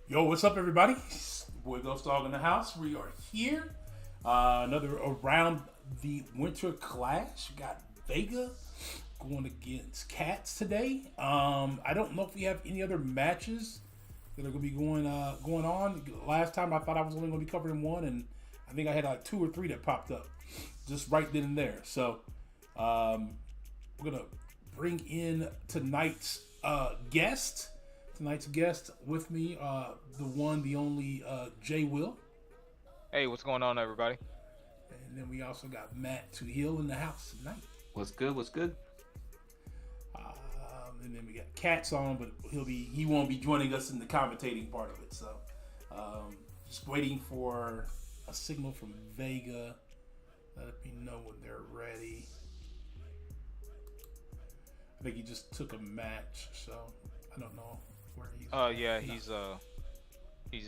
Yo, what's up, everybody? Boy Ghostdog in the house. We are here. Another around the winter clash. We got Vega going against Kattz today. I don't know if we have any other matches that are going to be going on. Last time I thought I was only going to be covering one, and I think I had like 2 or 3 that popped up just right then and there. So we're going to bring in tonight's guest. Tonight's guest with me, the one, the only Jay Will. Hey, what's going on, everybody? And then we also got Matt to Hill in the house tonight. What's good? What's good? And then we got Kattz on, but he won't be joining us in the commentating part of it. So just waiting for a signal from Vega. Let me know when they're ready. I think he just took a match, so I don't know where he's. Yeah, he's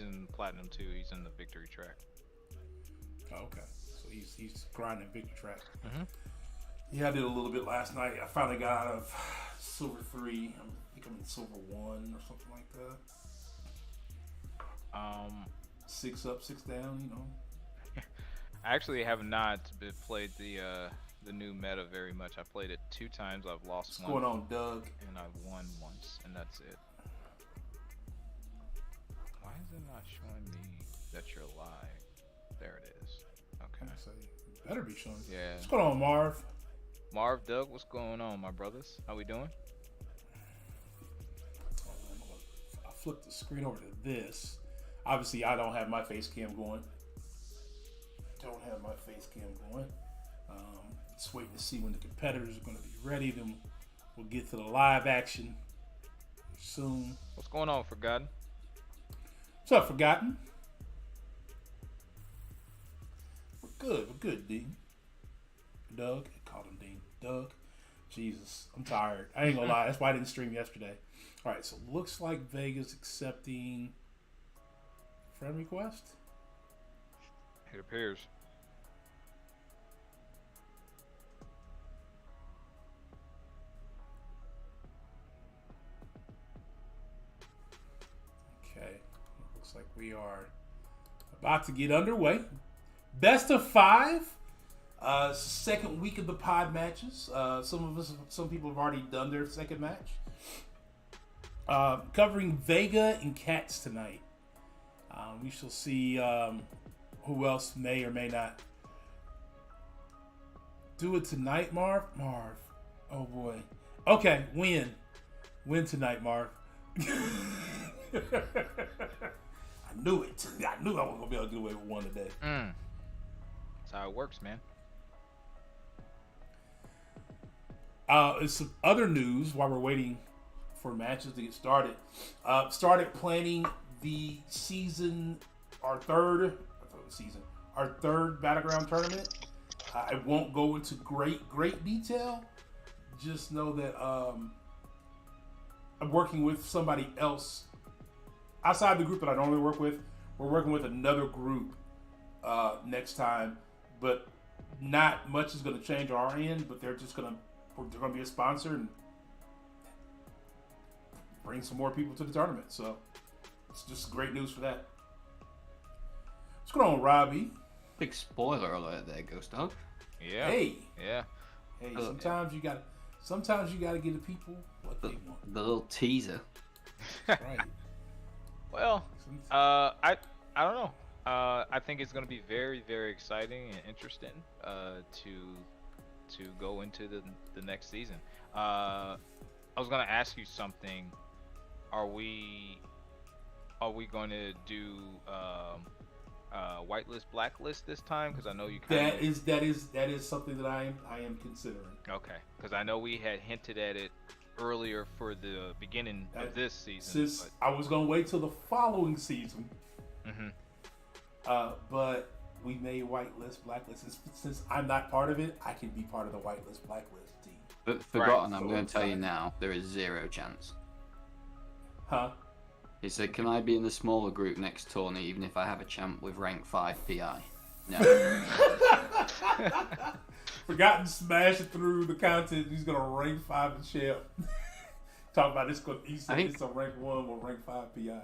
in platinum too. He's in the victory track. Oh, okay, so he's grinding victory track. Mm-hmm. Yeah, I did a little bit last night. I finally got out of silver 3. I think I'm in silver 1 or something like that. 6 up, 6 down. You know. I actually have not played the new meta very much. I played it 2 times. I've lost What's one. going on, Doug? And I've won once, and that's it. Why is it not showing me that you're live? There it is. Okay. So it better be showing. Yeah. What's going on, Marv? Marv, Doug, what's going on, my brothers? How we doing? I'll flip the screen over to this. Obviously, I don't have my face cam going. Just waiting to see when the competitors are going to be ready. Then we'll get to the live action soon. What's going on, Forgotten? What's up, Forgotten? We're good, Dean. Doug, I called him Dean. Doug. Jesus, I'm tired. I ain't gonna lie. That's why I didn't stream yesterday. All right, so looks like Vega's accepting friend request. It appears. Okay, looks like we are about to get underway. Best of 5. Second week of the pod matches. Some people have already done their second match. Covering Vega and Kattz tonight. We shall see who else may or may not do it tonight. Marv. Oh boy. Okay, win tonight, Marv. I knew it. I knew I wasn't gonna be able to get away with one today. That's how it works, man. Some other news while we're waiting for matches to get started. Started planning the season, our third Battleground tournament. I won't go into great detail. Just know that I'm working with somebody else outside the group that I normally work with. We're working with another group next time, but not much is going to change on our end. But they're going to be a sponsor and bring some more people to the tournament. So it's just great news for that. What's going on, Robbie? Big spoiler alert there, Ghost Dog. Yeah. Hey. Yeah. Hey, sometimes you gotta give the people what they want. The little teaser. Right. Well, I don't know. I think it's going to be very, very exciting and interesting to go into the next season. I was going to ask you something. Are we going to do whitelist, blacklist this time? Because I know you kind of that is something that I am considering. Okay, because I know we had hinted at it earlier for the beginning of this season. I was gonna wait till the following season. Mm-hmm. But we made whitelist, blacklist. Since I'm not part of it, I can be part of the whitelist, blacklist team. But Forgotten, Right. I'm going to tell you now, there is 0 chance. Huh? He said, can I be in the smaller group next tourney even if I have a champ with rank 5 PI? No. Forgotten smashing through the content. He's gonna rank 5 in champ. Talking about this. He said it's a rank 1 or rank 5 PI.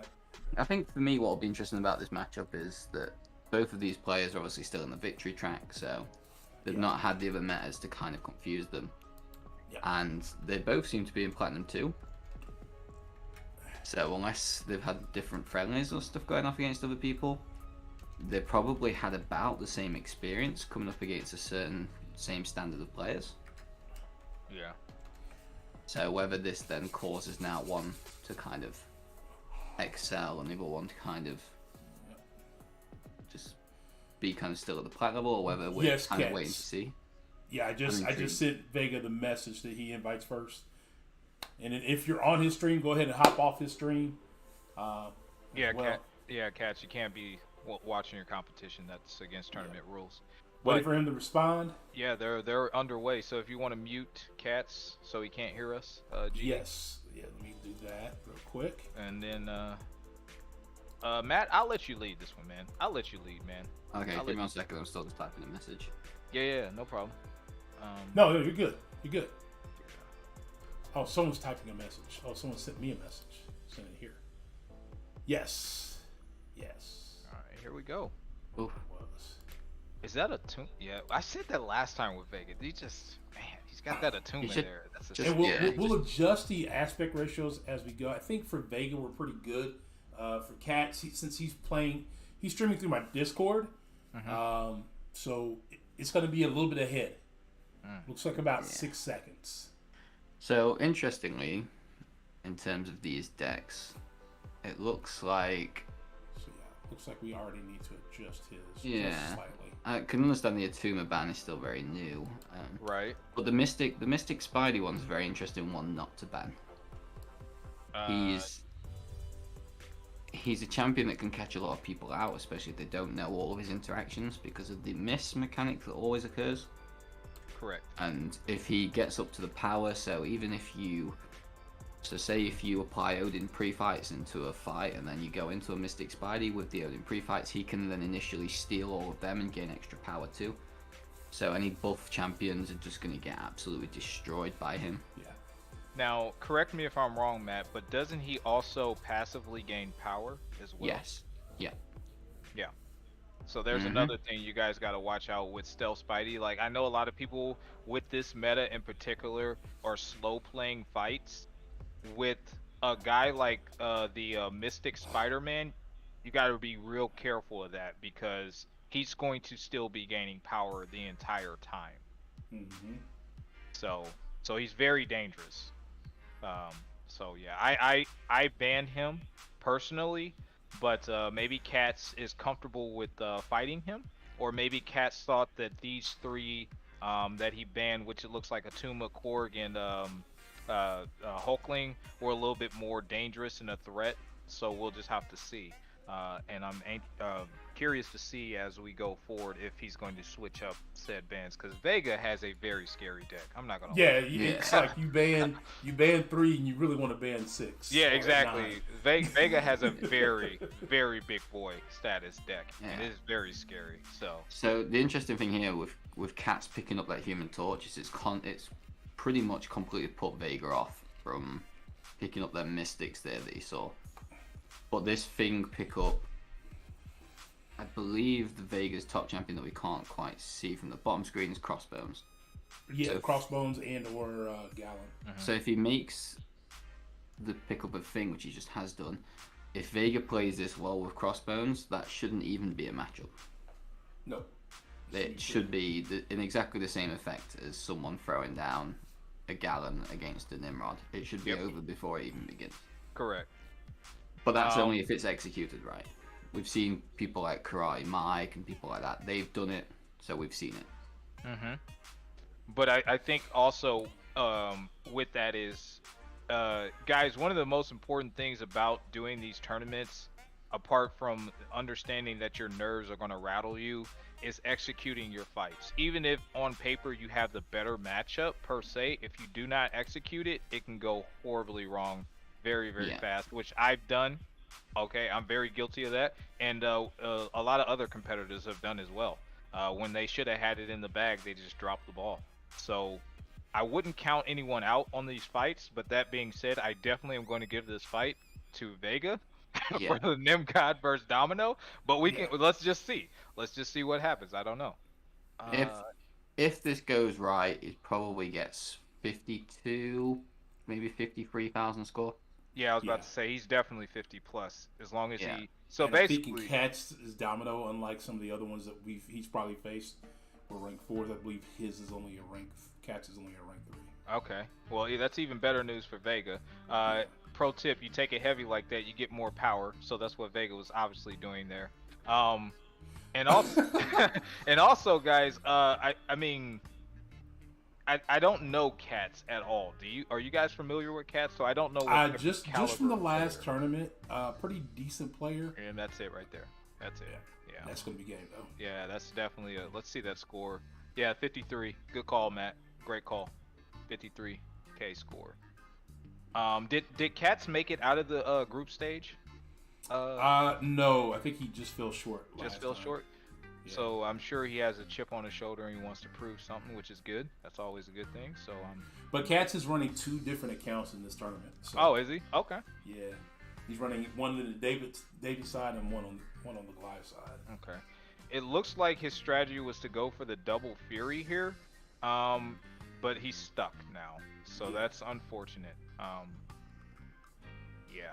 I think for me, what will be interesting about this matchup is that both of these players are obviously still in the victory track, so they've not had the other metas to kind of confuse them. Yeah. And they both seem to be in Platinum 2. So unless they've had different friendlies or stuff going off against other people, they probably had about the same experience coming up against a certain same standard of players. Yeah. So whether this then causes now one to kind of excel and the other one to kind of just be kind of still at the plat level, or whether we're kind of waiting to see. Yeah, I just sent Vega the message that he invites first. And if you're on his stream, go ahead and hop off his stream. Kattz, you can't be watching your competition. That's against tournament rules. Waiting for him to respond. Yeah, they're underway. So if you want to mute Kattz so he can't hear us, yes. Yeah, let me do that real quick. And then Matt, I'll let you lead this one, man. I'll let you lead, man. Okay, give me 1 second. I'm still just typing a message. Yeah, no problem. No, you're good. You're good. Oh, someone's typing a message. Oh, someone sent me a message. Send it here. Yes. All right, here we go. Ooh. Is that a tune? Yeah, I said that last time with Vega. He's got that attunement there. That's we'll adjust the aspect ratios as we go. I think for Vega we're pretty good. For Kattz, since he's streaming through my Discord, so it's going to be a little bit ahead. Looks like about 6 seconds. So interestingly, in terms of these decks, it looks like. Looks like we already need to adjust his just slightly. I can understand the Atuma ban is still very new. Right. But the Mystic Spidey one's a very interesting one not to ban. He's a champion that can catch a lot of people out, especially if they don't know all of his interactions because of the miss mechanic that always occurs. Correct. And if he gets up to the power, so even if you... So say if you apply Odin pre-fights into a fight and then you go into a Mystic Spidey with the Odin pre-fights, he can then initially steal all of them and gain extra power too. So any buff champions are just going to get absolutely destroyed by him. Yeah. Now, correct me if I'm wrong, Matt, but doesn't he also passively gain power as well? Yes. Yeah. Yeah. So there's another thing you guys got to watch out with Stealth Spidey. Like, I know a lot of people with this meta in particular are slow playing fights. With a guy like the Mystic Spider-Man, you got to be real careful of that because he's going to still be gaining power the entire time. So he's very dangerous. So yeah, I banned him personally, but maybe Kattz is comfortable with fighting him, or maybe Kattz thought that these three that he banned, which it looks like Atuma, Korg, and Hulkling, were a little bit more dangerous and a threat. So we'll just have to see. And I'm curious to see as we go forward if he's going to switch up said bans, because Vega has a very scary deck. I'm not gonna. Yeah, it's like you ban 3 and you really want to ban 6. Yeah, exactly. Vega has a very very big boy status deck, and it is very scary. So the interesting thing here with Kattz picking up that Human Torch is it's pretty much completely put Vega off from picking up them mystics there that he saw. But this thing pickup, I believe the Vega's top champion that we can't quite see from the bottom screen is Crossbones. Yeah, so Crossbones and or Gallon. So if he makes the pickup of thing, which he just has done, if Vega plays this well with Crossbones, that shouldn't even be a matchup. No. It should be in exactly the same effect as someone throwing down a Gallon against a Nimrod. It should be over before it even begins. Correct. But that's only if it's executed right. We've seen people like Karate Mike and people like that. They've done it, so we've seen it. But I think also with that is, guys, one of the most important things about doing these tournaments, apart from understanding that your nerves are going to rattle you, is executing your fights. Even if on paper you have the better matchup per se, if you do not execute it, it can go horribly wrong very fast, which I've done. Okay, I'm very guilty of that, and a lot of other competitors have done as well. When they should have had it in the bag, they just dropped the ball. So I wouldn't count anyone out on these fights, but that being said, I definitely am going to give this fight to Vega. Yeah. for the Nim God versus Domino. But let's just see. Let's just see what happens. I don't know. If this goes right, it probably gets 52, maybe 53,000 score. Yeah, I was about Yeah. to say he's definitely 50 plus as long as Yeah. he. So And I'm thinking basically, Kattz is Domino, unlike some of the other ones that he's probably faced. Were ranked 4th. I believe his is only a rank. Kattz is only a rank 3. okay. Well, yeah, that's even better news for Vega. Pro tip: you take it heavy like that, you get more power. So that's what Vega was obviously doing there. And also, and also, guys, I mean, I don't know Kattz at all. Are you guys familiar with Kattz? So I don't know what Just from the last tournament, pretty decent player. And that's it right there. That's it. Yeah. That's gonna be game though. Yeah, that's definitely a. Let's see that score. Yeah, 53. Good call, Matt. Great call. 53K score. Did Kattz make it out of the group stage? No, I think he just fell short. Just fell short. Yeah. So I'm sure he has a chip on his shoulder and he wants to prove something, which is good. That's always a good thing. So But Kattz is running 2 different accounts in this tournament. So, oh, is he? Okay. Yeah, he's running one on the David side and one on the Goliath side. Okay. It looks like his strategy was to go for the double Fury here, but he's stuck now. So that's unfortunate. Yeah.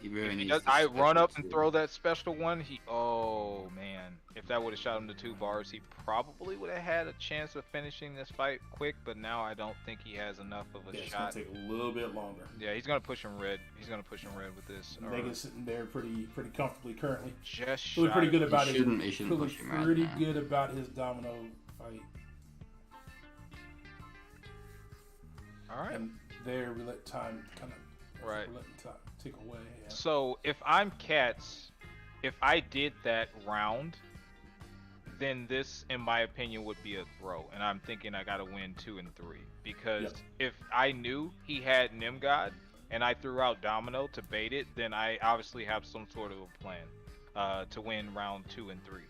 He really If he needs does, to I step run up and into- throw that special one. Oh man, if that would have shot him to 2 bars, he probably would have had a chance of finishing this fight quick. But now I don't think he has enough of a It's shot. gonna take a little bit longer. Yeah, he's gonna push him red. He's gonna push him red with this. Vega's sitting there pretty comfortably currently. Just Feeling pretty good about He it. shouldn't Feeling push him right pretty now. good about his Domino fight. All right. And there we let time kind of Right. We're letting time tick away. Yeah. So if I'm Kattz, if I did that round, then this, in my opinion, would be a throw. And I'm thinking I gotta win 2 and 3 because if I knew he had Nimgod and I threw out Domino to bait it, then I obviously have some sort of a plan to win round 2 and 3.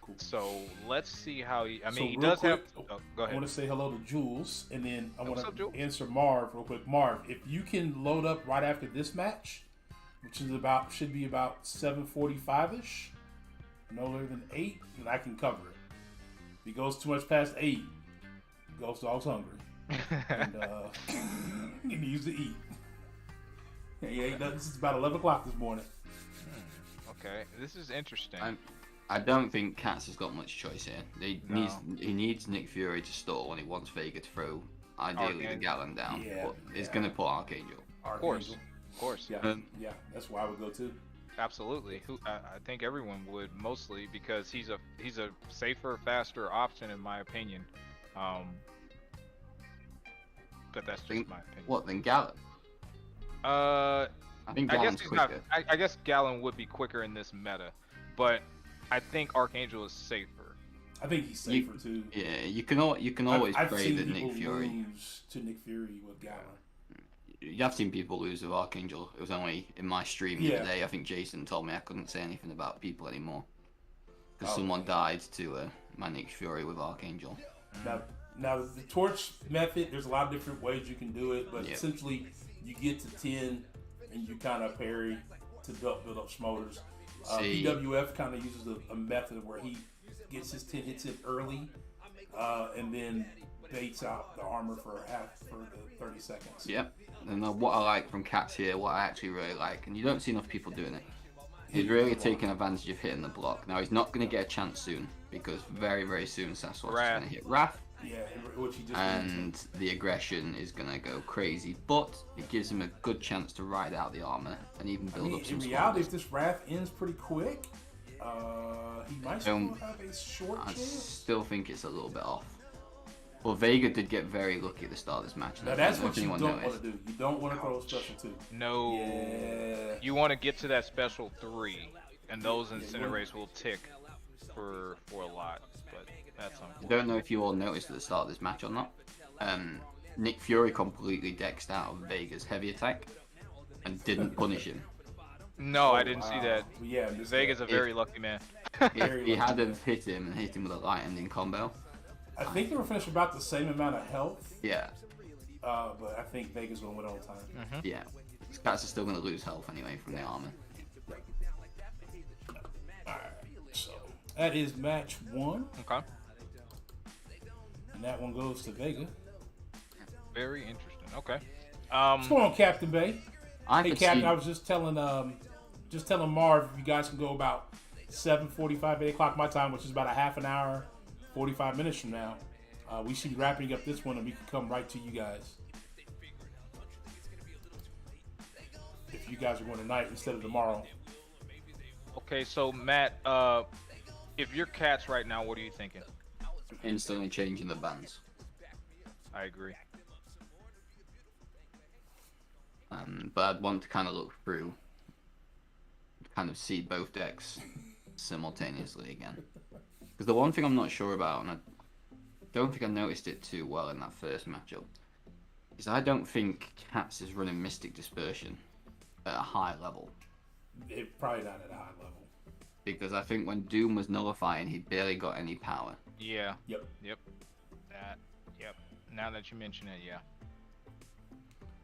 Cool. So let's see how he. I mean, So he real does have. quick, Oh, go I ahead. want to say hello to Jules, and then I want What's up, Jules? to answer Marv real quick. Marv, if you can load up right after this match, which is should be about 7:45ish, no later than 8, then I can cover it. If he goes too much past 8, Ghostdog's hungry and he needs to eat. He ain't done. This is about 11 o'clock this morning. Okay, this is interesting. I don't think Kattz has got much choice here. He needs Nick Fury to stall, and he wants Vega to throw ideally the Gallon down. Yeah, but he's going to put Archangel. Of course. Yeah, yeah, that's where I would go too. Absolutely. I think everyone would, mostly because he's a safer, faster option in my opinion. But that's just my opinion. What then, Gallon? I think guess Gallon's he's quicker. not. I guess Gallon would be quicker in this meta, but I think Archangel is safer. I think he's safer too. Yeah, you can always I've pray seen that people Nick Fury. lose to Nick Fury with Gallon. You have seen people lose with Archangel. It was only in my stream the other day. I think Jason told me I couldn't say anything about people anymore because someone died to my Nick Fury with Archangel. Now the torch method, there's a lot of different ways you can do it, but essentially you get to 10 and you kind of parry to build up smolders. PWF kind of uses a method where he gets his 10 hits in early and then baits out the armor for the 30 seconds. Yep. And what I like from Kattz here, what I actually really like, and you don't see enough people doing it, he's really taking advantage of hitting the block. Now he's not going to get a chance soon because very, very soon Sasquatch is going to hit Wrath. Yeah, which he just and the aggression is going to go crazy, but it gives him a good chance to ride out the armor and even build up some in reality, if this Wrath ends pretty quick, he might still have a short I chance. still think it's a little bit off. Well, Vega did get very lucky at the start of this match. Now that's what you don't want to do. You don't want to throw a special 2. No. Yeah. You want to get to that special 3, and those incinerators will tick for a lot. But that's I don't know if you all noticed at the start of this match or not. Nick Fury completely dexed out of Vega's heavy attack and didn't punish him. No, I didn't see that. Yeah, Vega's a very lucky man. If he had have hit him and hit him with a light ending combo. I think they were finished about the same amount of health. Yeah. But I think Vega's going to win all the time. Yeah. Kattz is still going to lose health anyway from the armor. That is match 1, Okay. and that one goes to Vega. Very interesting. Okay. What's going on, Captain Bay? I Hey, could Captain, see. I was just telling Marv if you guys can go about 7:45, 8 o'clock my time, which is about a half an hour, 45 minutes from now. We should be wrapping up this one, and we can come right to you guys. If you guys are going tonight instead of tomorrow. Okay, so Matt, if you're Kattz right now, what are you thinking? Instantly changing the bands. I agree. But I'd want to kind of look through, kind of see both decks simultaneously again. Because the one thing I'm not sure about, and I don't think I noticed it too well in that first matchup, is I don't think Kattz is running Mystic Dispersion at a high level. It probably not at a high level. Because I think when Doom was nullifying, he barely got any power. Yeah. Yep. Yep. Yep. Now that you mention it, yeah.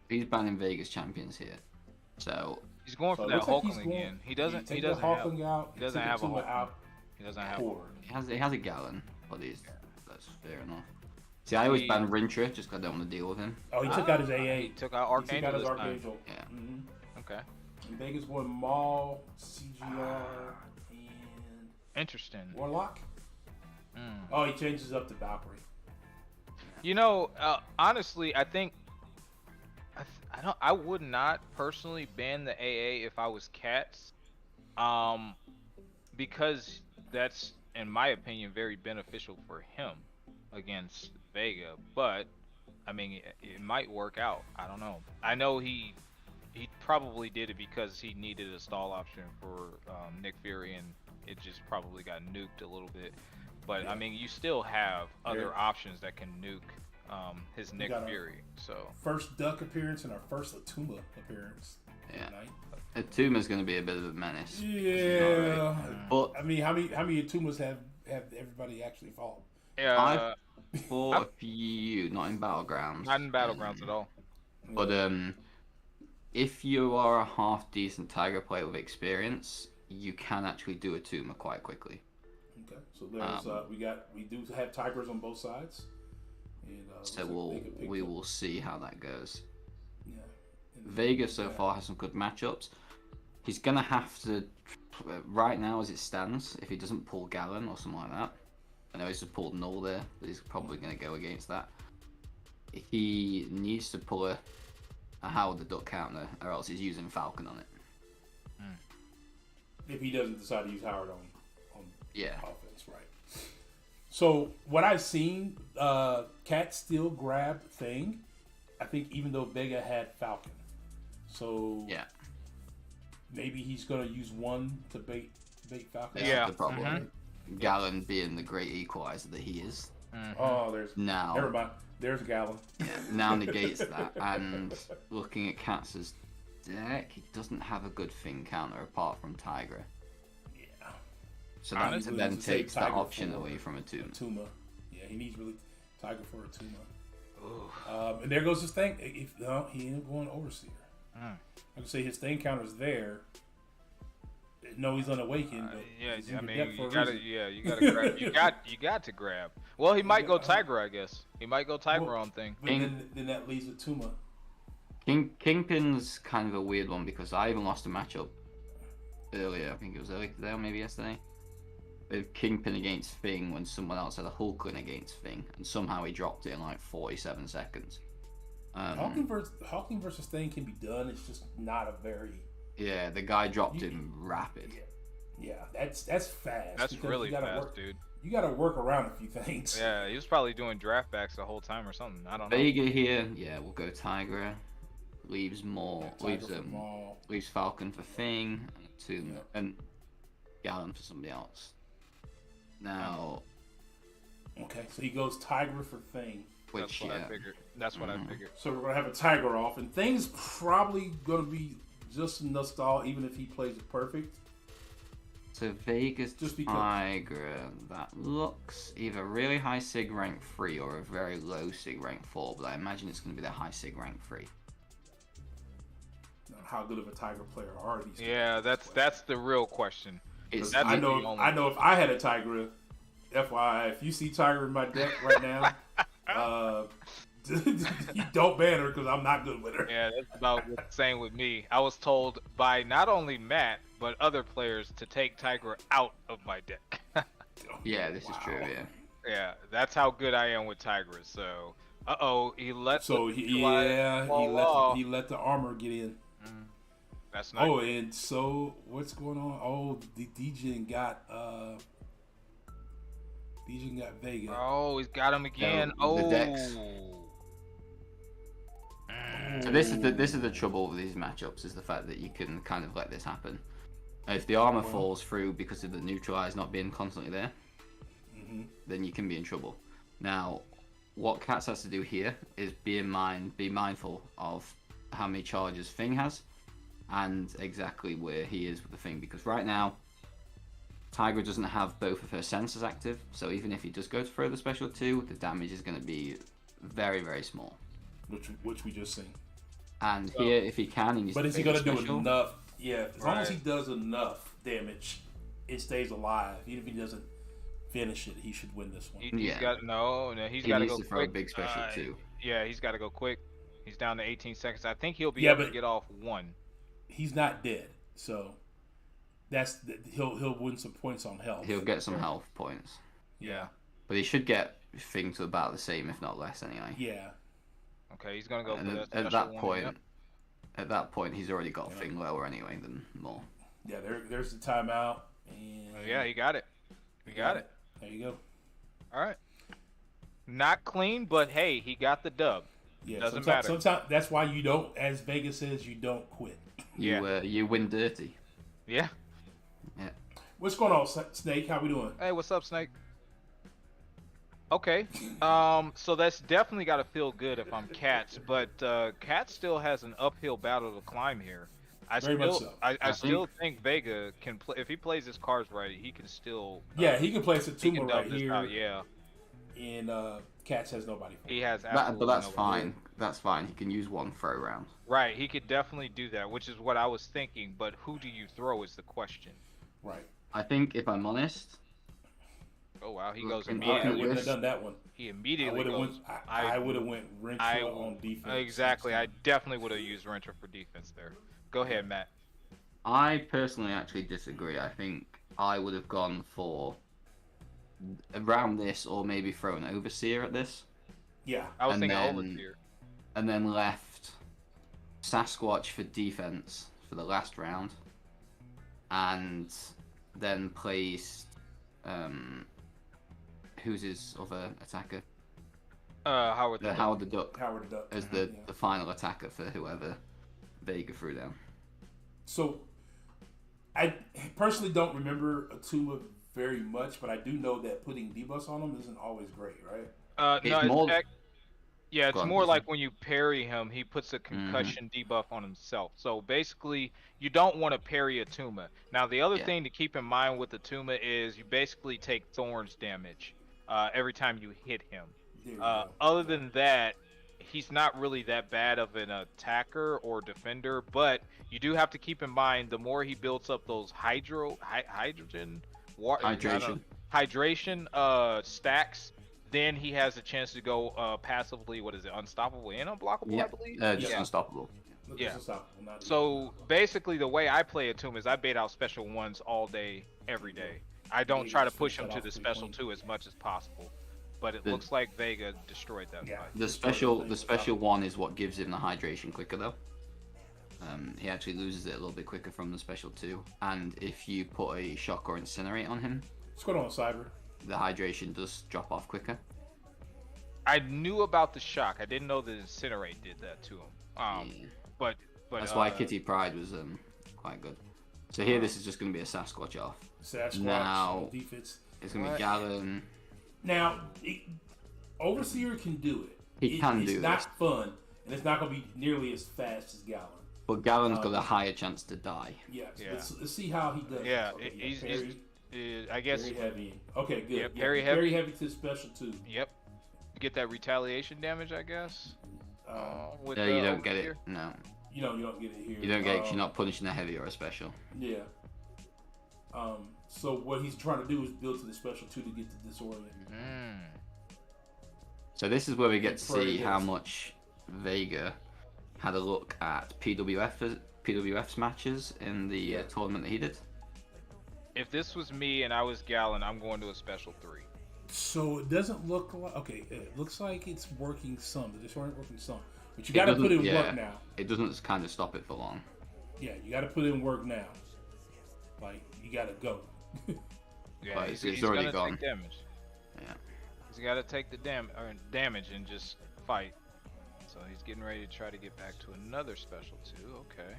He's banning Vegas champions here, so He's going So for it that looks like Hulkling he's going- again. He doesn't. Take He the doesn't have. Hulkling out. he doesn't take have the a Tuma Hulkling. out. He doesn't have. Forward. he has a Gallon, but that's fair enough. See, I always ban Rintra just because I don't want to deal with him. Oh, he took out his He AA. took out He took Archangel out his this time. Archangel. Yeah. Mm-hmm. Okay. And Vegas going Maul, CGR, and Interesting. Warlock. Mm. Oh, he changes up to Valkyrie. You know, honestly, I think I would not personally ban the AA if I was Kattz, because that's, in my opinion, very beneficial for him against Vega. But I mean, it might work out. I don't know. I know he probably did it because he needed a stall option for Nick Fury, and it just probably got nuked a little bit. But Yeah. I mean, you still have other Yeah. options that can nuke his Nick got a- Fury. So First Duck appearance and our first Atuma appearance. Yeah. Tonight. Atuma's going to be a bit of a menace. Yeah. But I mean, how many Atumas have everybody actually fought? yeah, for a few, not in Battlegrounds. not in Battlegrounds at all. But if you are a half decent Tiger player with experience, you can actually do Atuma quite quickly. Okay, so there's we do have Tigers on both sides, and So looks like Vega picked we up. will see how that goes. Yeah. And Vega so far has some good matchups. He's gonna have to, right now as it stands, if he doesn't pull Gallon or something like that. I know he's just pulled Null there, but he's probably gonna go against that. He needs to pull a Howard the Duck counter, or else he's using Falcon on it. if he doesn't decide to use Howard on Yeah. offense, right? So what I've seen, Kattz still grabbed Thing. I think even though Vega had Falcon, so Yeah. maybe he's gonna use one to bait Falcon. That's Yeah. the problem. Gallon being the great equalizer that he is Oh, there's now. never mind. There's Gallon. Now negates that. And looking at Katz's deck, he doesn't have a good thing counter apart from Tigra. Yeah. So that Honestly, then to say takes that Tigra option for away from Atuma. Atuma. Yeah, he needs really Tiger for Atuma. And there goes his thing. If no, he ain't going Overseer. I can say his thing counter's there. No, he's unawakened, but Yeah, he's in I your mean, deck for you a gotta, reason. yeah, you gotta grab. You got to grab. Well, he might go Tiger, I guess. He might go Tiger Well, on thing. But then that leaves Atuma. Kingpin's kind of a weird one because I even lost a matchup earlier. I think it was earlier today or maybe yesterday. With Kingpin against Thing when someone else had a Hulkling against Thing, and somehow he dropped it in like 47 seconds. Hawking versus Thing can be done. It's just not a very Yeah, the guy dropped him rapid. yeah. That's fast. That's because really you gotta fast, work, dude. You got to work around a few things. Yeah, he was probably doing draft backs the whole time or something. I don't know. Vega here, yeah, we'll go Tigra. Leaves Tiger for Maul. leaves Falcon for Thing and Yeah. and Gallon for somebody else. Now, Okay, so he goes Tiger for Thing. which That's what I figured. That's what I figured. So we're gonna have a Tiger off, and Thing's probably gonna be just enough stall, even if he plays it perfect. so Vegas Just because- Tigra, that looks either really high Sig rank 3 or a very low Sig rank 4, but I imagine it's going to be the high Sig rank 3. Now, how good of a Tiger player are these? Yeah, that's the real question. It's That's I the know only I know if I had a Tigra, FYI, if you see Tigra in my deck right now, you don't ban her because I'm not good with her. Yeah, that's about the same with me. I was told by not only Matt but other players to take Tiger out of my deck. Yeah, this is true. Wow. Yeah. Yeah, that's how good I am with Tigers. So, he let So the he fall off. let the armor get in. That's not. Oh, and so what's going on? Oh, the DJ got Vega. Oh, he's got him again. The decks. So this is Mm. the trouble with these matchups, is the fact that you can kind of let this happen. If the armor falls through because of the neutralize not being constantly there, then you can be in trouble. Now, what Kattz has to do here is be mindful of how many charges Thing has, and exactly where he is with the Thing. Because right now, Tigra doesn't have both of her sensors active, so even if he does go to throw the special 2, the damage is going to be very, very small. Which we just seen. And here, if he can, he needs But to is he take gonna the do special. enough? Yeah, as long as he Right. does enough damage, it stays alive. Even if he doesn't finish it, he should win this one. He's Yeah. got he's He got to needs go to throw quick. a big special too. Yeah, he's got to go quick. He's down to 18 seconds. I think he'll be Yeah, able to but- get off one. He's not dead, so he'll win some points on health. He'll get some health points, Yeah. but he should get Thing to about the same, if not less, anyway. Yeah. Okay, he's gonna go for And that at special that one. point, Yep. he's already got Thing lower anyway than more. Yeah, there's the timeout. And Yeah, he got it. He got it. There you go. All right. Not clean, but hey, he got the dub. Yeah, Doesn't sometimes, matter. Sometimes that's why you don't, as Vegas says, you don't quit. You win dirty. Yeah. Yeah. What's going on, Snake? How we doing? Hey, what's up, Snake? Okay. So that's definitely got to feel good if I'm Kattz, but Kattz still has an uphill battle to climb here. Very much so. I still think Vega can play if he plays his cards right. He can still. Yeah, he can play he Satuma can right dub this here, out. Yeah. and Kattz has nobody. For He him. has But absolutely that's no- fine. That's fine. He can use one throw round. Right, he could definitely do that, which is what I was thinking. But who do you throw is the question. Right. I think, if I'm honest, Oh wow, he Look, goes and I immediately. wouldn't have done that one. He I immediately would have goes. went. I would have went Renshaw on defense. Exactly. I definitely would have used Renter for defense there. Go ahead, Matt. I personally actually disagree. I think I would have gone for around this, or maybe throw an Overseer at this, Yeah. I was And thinking then- Overseer. and then left Sasquatch for defense for the last round, and then placed who's his other attacker? Howard. The Howard the Duck Howard the Duck. as the final attacker for whoever Vega threw down. So, I personally don't remember Atuma very much, but I do know that putting debuffs on him isn't always great, right? It's No, more- yeah, Go it's on, more listen. like when you parry him, he puts a concussion debuff on himself. So basically, you don't want to parry Atuma. Now, the other Yeah. thing to keep in mind with Atuma is you basically take Thorns damage every time you hit him. There we go. Other than that, he's not really that bad of an attacker or defender, but you do have to keep in mind the more he builds up those hydration stacks, then he has a chance to go passively, unstoppable and unblockable, I Yeah, believe? just Yeah. unstoppable. Look, yeah. it's unstoppable, not So basically, the way I play Atuma is I bait out special ones all day, every day. I don't Vega try to just push finished him that to off the pretty special clean. 2 as much as possible. But it The- looks like Vega destroyed that Yeah. fight. The special one is what gives him the hydration quicker though. He actually loses it a little bit quicker from the special 2, and if you put a shock or incinerate on him, What's going on, Cyber? the hydration does drop off quicker. I knew about the shock. I didn't know that Incinerate did that to him. Yeah. But That's why Kitty Pride was quite good. So here, this is just going to be a Sasquatch off. Sasquatch Now- defense. It's going to What? be Gallon. Now, Overseer can do it. He can it's do not this. fun, and it's not going to be nearly as fast as Gallon. But Gallon's got a higher chance to die. Yeah. Yeah. Let's see how he does. Yeah, Okay, he's Parry, I guess. Parry heavy. Okay, good. Yeah, parry heavy. Parry heavy to special 2. Yep. You get that retaliation damage, I guess. With No, the you don't get Overseer. it. No, You don't get it here. you don't get it 'cause you're not punishing a heavy or a special. Yeah. So what he's trying to do is build to the special 2 to get to disorient. So this is where we get to see how much Vega had a look at PWF's matches in the tournament that he did. If this was me and I was Gallon, I'm going to a special 3. So it doesn't look like... Okay, it looks like it's working some. The disorient working some. But you got to put in work now. It doesn't kind of stop it for long. Yeah, you got to put in work now. Like, you got to go. Yeah, He's already already gone. Take damage. Yeah. He's got to take the damage and just fight. So he's getting ready to try to get back to another special 2. Okay.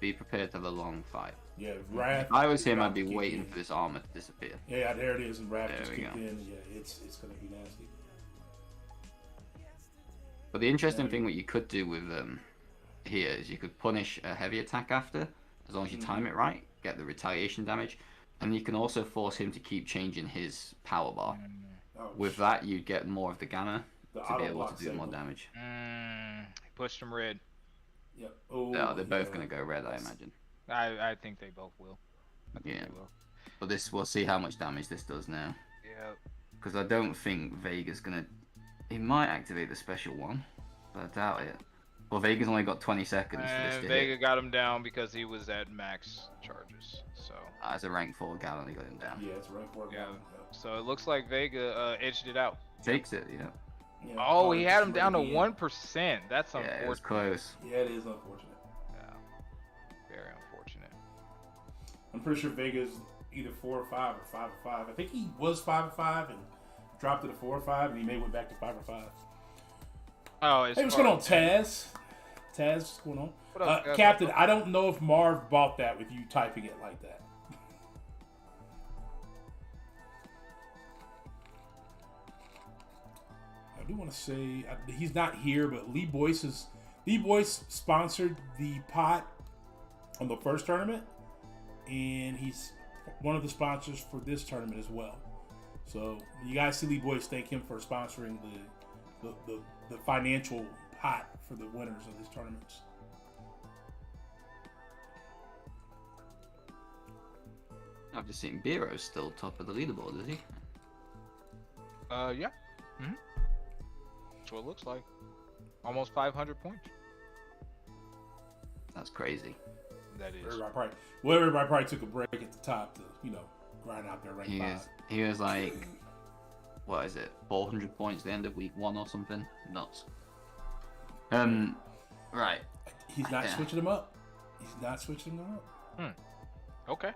Be prepared to have a long fight. Yeah, Wrath. If I was him, I'd be waiting for this armor to disappear. Yeah, there it is, and Wrath just There we kicked go. in. Yeah, it's going to be nasty. But the interesting thing what you could do with here is you could punish a heavy attack after, as long as you time it right, get the retaliation damage, and you can also force him to keep changing his power bar. With that, you get more of the gamma to be able to do more damage. Pushed him red. Yep. Oh, Yeah, they're both going to go red, I imagine. I think they both will. Yeah. But we'll see how much damage this does now. Yeah. Because I don't think Vega's going to... He might activate the special one, but I doubt it. Well, Vega's only got 20 seconds for this to Vega hit. got him down because he was at max charges. So. As a rank 4 Gallon, he got him down. Yeah, it's rank 4. Yeah. So it looks like Vega edged it out. Takes it, yeah. Yeah, Oh, he had him just down to ready 1%. That's Yeah, it was unfortunate. close. Yeah, it is unfortunate. Yeah. Very unfortunate. I'm pretty sure Vega's either 4 or 5 or 5 or 5. I think he was 5 or 5 and dropped it to 4 or 5, and he may went back to 5 or 5. Oh, it's Hey, what's going on, Taz? Taz, what's going on? What up, guys? Captain, I don't know if Marv bought that with you typing it like that. I do want to say he's not here, but Lee Boyce sponsored the pot on the first tournament, and he's one of the sponsors for this tournament as well. So you guys see Lee Boyce, thank him for sponsoring the financial pot for the winners of these tournaments. I've just seen Biro's still top of the leaderboard, is he? Yeah. That's what it looks like. Almost 500 points. That's crazy. That is. Everybody probably took a break at the top to, grind out their rank 5. He was like, what is it, 400 points at the end of week 1 or something? Nuts. Right. He's not switching them up. He's not switching them up. Okay.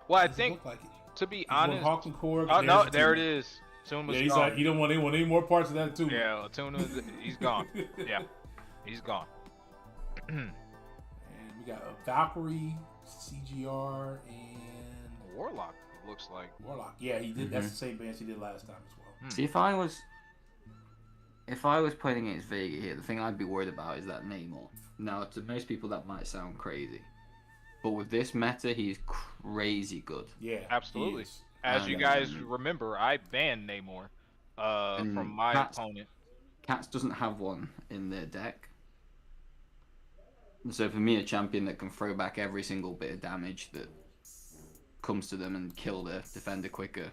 Well, I Doesn't think, look like it. to be He's honest... Hawk and Korg, Oh, no, the there it tuna. is. Tune was Yeah, he's gone. like, he don't want any more parts of that too. Yeah, Tuna, he's gone. Yeah, he's gone. And we got a Valkyrie, CGR, and Warlock, it looks like. Warlock. Yeah, he did. That's the same bands he did last time as well. See, if I was playing against Vega here, the thing I'd be worried about is that Namor. Now, to most people, that might sound crazy, but with this meta, he's crazy good. Yeah, Absolutely. he is. As you guys remember, I banned Namor from my opponent. Kattz doesn't have one in their deck. So for me, a champion that can throw back every single bit of damage that comes to them and kill the defender quicker.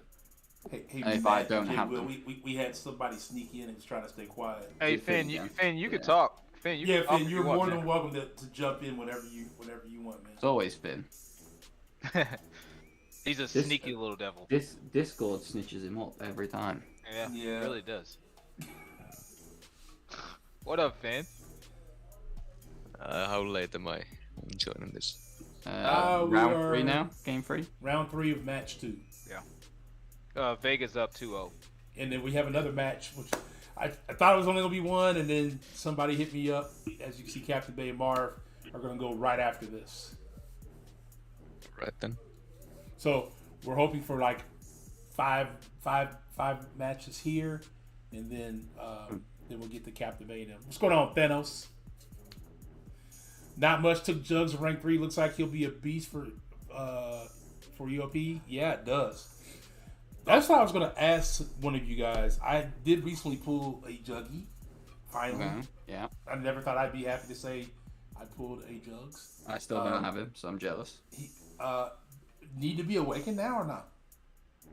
Hey, if I don't have them. we had somebody sneak in and was trying to stay quiet. Hey, Finn, you could talk. Finn, Finn, you're more than welcome to jump in whenever you want, man. It's always Finn. He's a sneaky little devil. This Discord snitches him up every time. Yeah, it really does. What up, Finn? How late am I joining this? Round 3 now? Game 3? Round 3 of match 2. Yeah. Vega's up 2-0. And then we have another match, which I thought it was only going to be one, and then somebody hit me up. As you can see, Captain Bay and Marv are going to go right after this. Right then. So we're hoping for like five matches here, and then we'll get to Captain Bay and them. What's going on, Thanos? Not much took Jugs of rank 3. Looks like he'll be a beast for UOP. Yeah, it does. That's what I was gonna ask one of you guys. I did recently pull a Juggy. Finally. Yeah. I never thought I'd be happy to say I pulled a Jugs. I still don't have him, so I'm jealous. He need to be awakened now or not?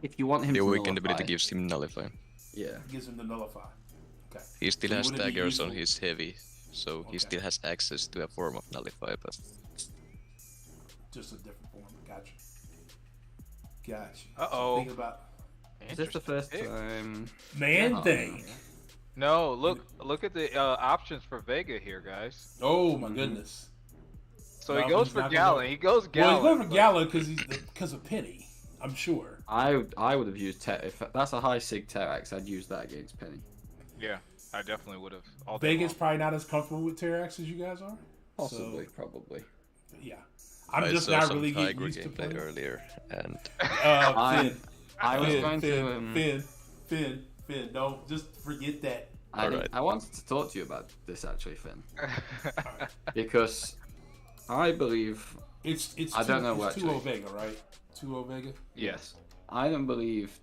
If you want him The to awakened nullify, ability gives him nullify. yeah. Gives him the nullify. Okay. He still So has would it be daggers on useful? his heavy, so Okay. he still has access to a form of nullify, but Just a different form. Gotcha. Gotcha. Uh-oh. So think about Is this the first Interesting pick. time? man Oh, thing. yeah. No, look at the options for Vega here, guys. Oh my goodness. So No, he goes he's for not gonna Gallon. go- He goes Well, Gallon. he's going for but- Gala because of Penny. I'm sure. I would have used if that's a high sig Terax, I'd use that against Penny. Yeah, I definitely would have. All day Vegas long. probably not as comfortable with Terax as you guys are. Possibly, So, probably. yeah. I'm I just saw not some really getting Tiger used to gameplay playing. earlier, and Finn. I was Finn, going Finn, to. Finn. Don't just forget that. Alright. I wanted to talk to you about this actually, Finn, because I believe It's I don't know it's 2-0 actually. Vega, right? 2-0 Vega. yes, I don't believe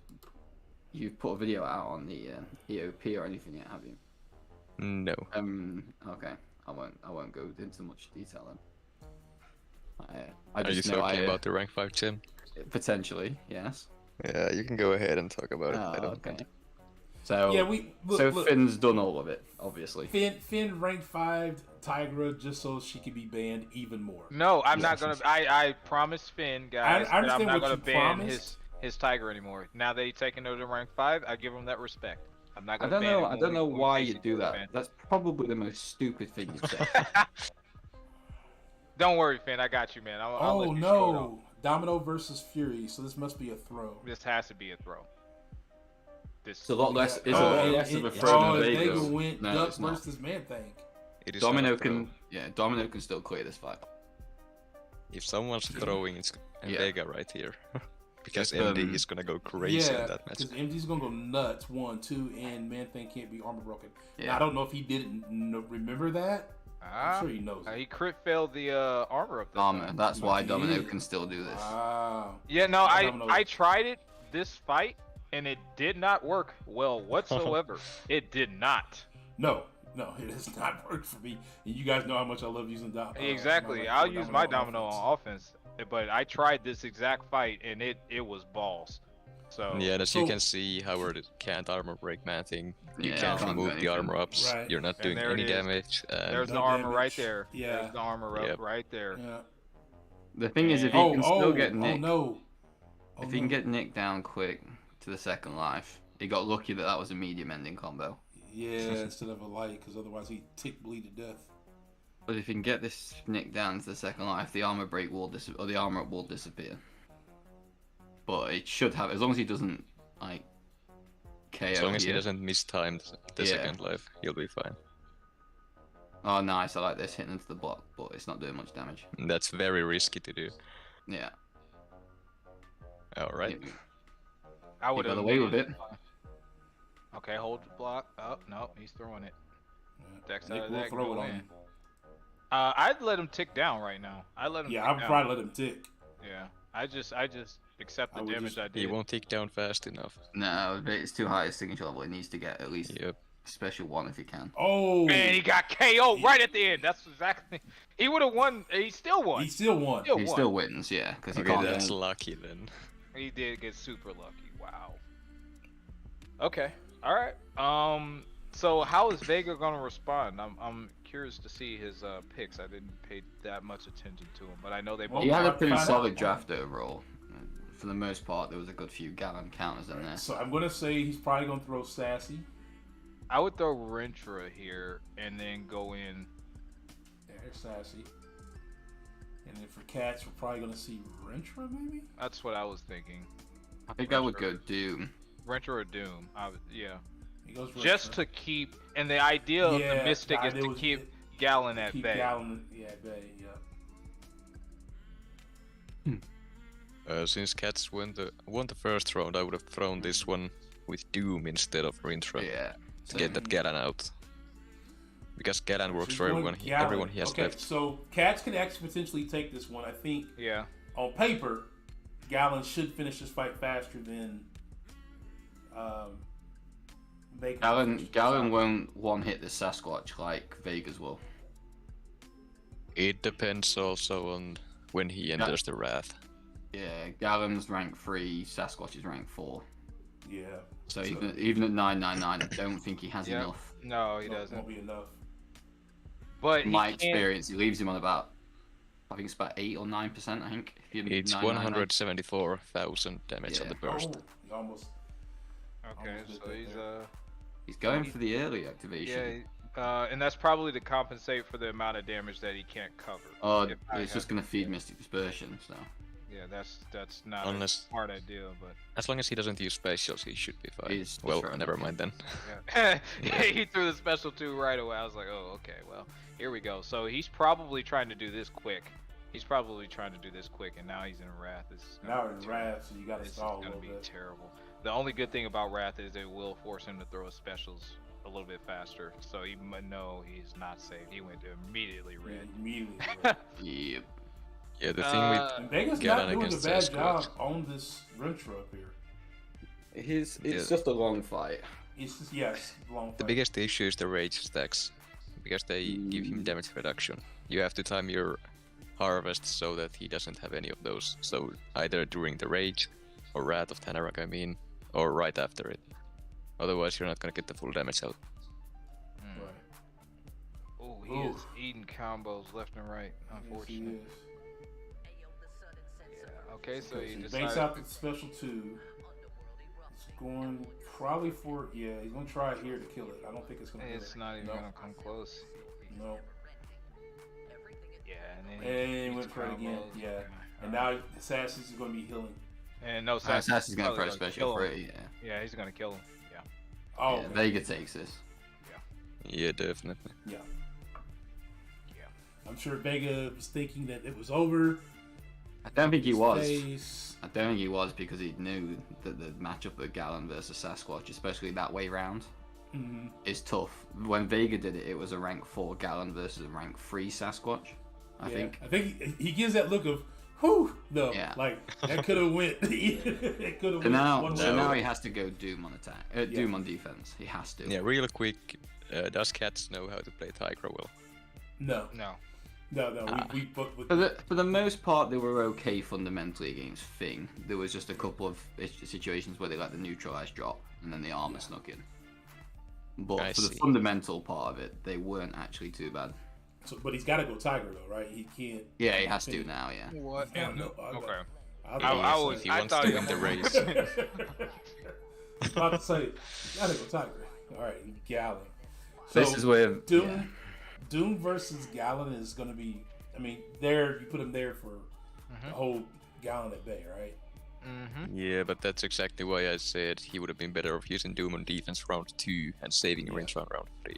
you've put a video out on the EOP or anything yet, have you? no. Okay. I won't go into much detail then. I Are you just know talking about the rank 5 gem? potentially, yes. Yeah, you can go ahead and talk about it. I Oh, don't okay. mind. So Yeah, look, Finn's done all of it, obviously. Finn ranked 5 Tigra just so she could be banned even more. No, I'm not gonna. I promised Finn, guys, I that I'm understand not what gonna you ban promised. his Tiger anymore. Now that he's taken over to rank 5, I give him that respect. I'm not I gonna. don't ban know. him I when don't we- know when we why face you each do other, that. man. That's probably the most stupid thing you've said. Don't worry, Finn. I got you, man. I'll let Oh you show it off. no, Domino versus Fury. So this must be a throw. This has to be a throw. This. It's a lot less. It's a Oh, lot it- less of a it- throw oh, than Vega Vegas. went No, Duck it's not. versus Man Thing. It is Domino not a throw. can. Yeah, Domino can still clear this fight. If someone's throwing, it's Yeah. Vega right here. Because Just, MD is gonna go crazy Yeah, in that match. because MD's gonna go nuts. 1, 2, and Man Thing can't be armor broken. Now, Yeah. I don't know if he didn't remember that. I'm sure he knows. He crit failed the armor up. This Armor. time. That's why He Domino is. can still do this. Wow. Yeah, no, Domino. I tried it this fight and it did not work well whatsoever. It did not. No, it has not worked for me. And you guys know how much I love using Domino. Exactly. I'll use my domino on offense, but I tried this exact fight and it was balls. So Yeah, as So- you can see, Howard can't armor break man thing. You Yeah, can't can't do remove the anything. armor ups. Right. You're not And doing there it any is. damage. there's No the armor damage. right there. Yeah. There's the armor up Yep. right there. Yeah. The thing is, if he Oh, can still get oh Nick, no. if he can get Nick down quick to the second life, he got lucky that that was a medium ending combo. Yeah, instead of a light, because otherwise he'd tick bleed to death. But if he can get this Nick down to the second life, the armor break will or the armor up will disappear. But it should have, as long as he doesn't like KO. As long as he here. doesn't miss-time the Yeah. second life, he'll be fine. Oh, nice! I like this hitting into the block, but it's not doing much damage. And that's very risky to do. Yeah. Alright. I would got have away with it. Okay, hold the block. Oh no, he's throwing it. Dex out Nick of will that, throw go it on in. him. I'd let him tick down right now. I let him. Yeah, tick I would down. probably let him tick. Yeah, I just accept I the would damage just- I He did. won't tick down fast enough. No, it's too high a signature level. It needs to get at least Yep. special one if he can. Oh, Man, he got KO right at the end. That's exactly. He would have won. He still won. he still won. Still He won. still wins, yeah, because he Okay, can't. that's get- lucky then. He did get super lucky. Wow. Okay. All right. So how is Vega gonna respond? I'm curious to see his picks. I didn't pay that much attention to him, but I know they both. He had a Find pretty out. solid draft overall. For the most part, there was a good few Gallon counters in there. So I'm gonna say he's probably gonna throw Sassy. I would throw Rentra here and then go in. There's Sassy. And then for Kattz, we're probably gonna see Rentra maybe. That's what I was thinking. I think I would go Doom. Rentra or Doom. Yeah. He goes Just Rentra. to keep, and the idea of the Mystic the is idea to was keep Gallon at keep bay. Gallon, yeah, at bay, yeah. Since Kattz won the first round, I would have thrown this one with Doom instead of Rintra Yeah. to get that Galan out. Because Galan works He's for going everyone. Gallon. Everyone he has okay, left. so Kattz can actually potentially take this one. I think Yeah. on paper, Gallon should finish this fight faster than Vega. Gallon won't one hit the Sasquatch like Vegas will. It depends also on when he enters the Wrath. Yeah, Galen's rank 3, Sasquatch is rank 4. Yeah. So even at 999, I don't think he has Yep. enough. No, he Won't doesn't. be enough. But In my experience, he leaves him on about, I think it's about 8 or 9%, I think. If you're It's 999. 174,000 damage on the burst. Oh, he almost. Okay, Almost did so that he's there. He's going for the early activation. yeah, and that's probably to compensate for the amount of damage that he can't cover. Oh, If I it's just had- going to feed Mystic Dispersion, so. Yeah, that's not Unless- a smart idea, but As long as he doesn't use specials, he should be fine. He's Well, trying. never mind then. yeah. He threw the special 2 right away. I was like, oh, okay, well, here we go. So he's probably trying to do this quick. And now he's in Wrath. This is gonna Now be in terrible. Wrath, so you got to This is stall a gonna little be bit. terrible. The only good thing about Wrath is it will force him to throw his specials a little bit faster. So he might know he's not safe. He went to immediately Yeah, red. immediately. Yep. Yeah, the thing with And Vega's Galen not doing a against bad Sasquatch. job on this Rintra up here. It's Yeah. just a long fight. It's just, yes, long fight. the biggest issue is the rage stacks, because they give him damage reduction. You have to time your harvest so that he doesn't have any of those. So either during the rage, or Wrath of Tanarak, I mean, or right after it. Otherwise, you're not gonna get the full damage out. Right. Oh, he Ooh. is eating combos left and right. Yes, he Unfortunately. is. Yeah. Okay, so Okay, he so he banks decided. out the special 2. He's going probably for, yeah, he's going to try it here to kill it. I don't think it's going to It's not even No. gonna come close. No. Yeah, and then And he eats went for it again, combos. yeah. And now Assassin's is going to be healing. And no, Assassin's going to probably throw a gonna special kill for him. it, yeah. Yeah, he's gonna kill him. Yeah. Oh, Yeah, okay. Vega takes this. Yeah, definitely. Yeah. Yeah. I'm sure Vega was thinking that it was over. I don't think he His was. face. I don't think he was because he knew that the matchup of Galen versus Sasquatch, especially that way round, Mhm. is tough. When Vega did it, it was a rank 4 Galen versus a rank 3 Sasquatch, I Yeah. think. I think he gives that look of, whew, though. Yeah. Like, that could have went. It could have So went now, one so way. now he has to go Doom on attack, Doom on defense. He has to. Yeah, real quick, does Kattz know how to play Tigra well? No. No. No. Ah. We booked with For the most part, they were okay fundamentally against Thing. There was just a couple of situations where they let the neutralize drop and then the armor snuck in. But I for the see. fundamental part of it, they weren't actually too bad. So, but he's got to go Tiger though, right? He can't. Yeah, he has to now, yeah. What? Yeah, no, I- Okay. I I He I wants thought to he win the almost- race. about to say, gotta go Tiger. All right, Galen. This is where Doom versus Galen is going to be. I mean, there you put him there for Mm-hmm. the whole Galen at bay, right? Mm-hmm. Yeah, but that's exactly why I said he would have been better off using Doom on defense round 2 and saving a Yeah. Rintra on round 3.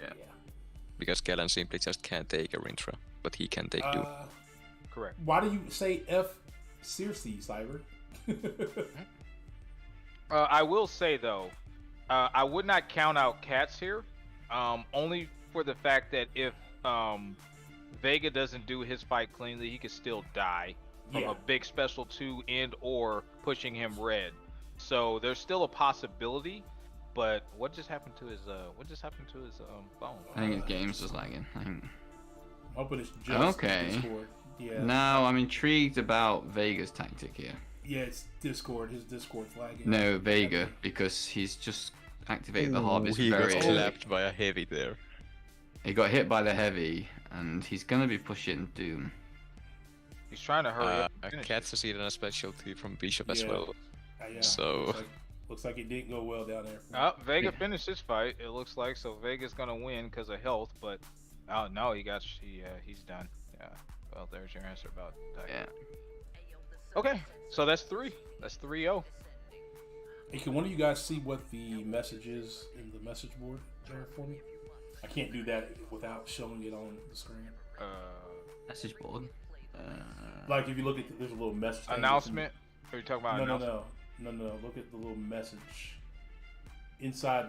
Yeah. Because Galen simply just can't take a Rintra, but he can take Doom. Correct. Why do you say F Circe, Cyber? I will say though, I would not count out Kattz here, only for the fact that if Vega doesn't do his fight cleanly, he could still die from Yeah. a big special 2 and or pushing him red. So there's still a possibility. But what just happened to his phone? I think his game's just lagging. I think. Hoping it's just Okay. Discord. Yeah. Now I'm intrigued about Vega's tactic here. Yeah, it's Discord. His Discord's lagging. No, Vega, because he's just activated the harvest he very got early. clapped by a heavy there. He got hit by the heavy, and he's gonna be pushing Doom. He's trying to hurry up. and finish it. Kattz has eaten a specialty from Bishop as Yeah. well. Yeah. So- Looks like it didn't go well down there. Vega Yeah. finished his fight. It looks like so. Vega's gonna win because of health, but oh no, he's done. Yeah. Well, there's your answer about that. Yeah. Okay, so that's 3. That's 3-0. Hey, can one of you guys see what the message is in the message board there for me? I can't do that without showing it on the screen. Message board. Like if you look at, there's a little message thing. Announcement. Are you talking about No. announcement? Look at the little message inside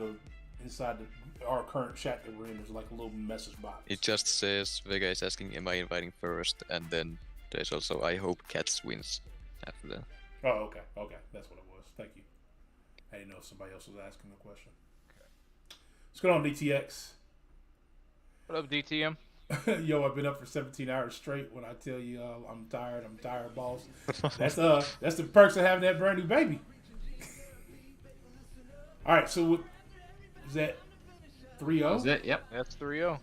our current chat that we're in. There's like a little message box. It just says Vega is asking, am I inviting first? And then there's also, I hope Kattz wins after that. Oh, okay, that's what it was. Thank you. I didn't know if somebody else was asking the question. Let's go on DTX. What up, DTM? Yo, I've been up for 17 hours straight. When I tell you I'm tired, boss. That's the perks of having that brand new baby. All right, so is that 3-0? Is it? Yep. That's 3-0.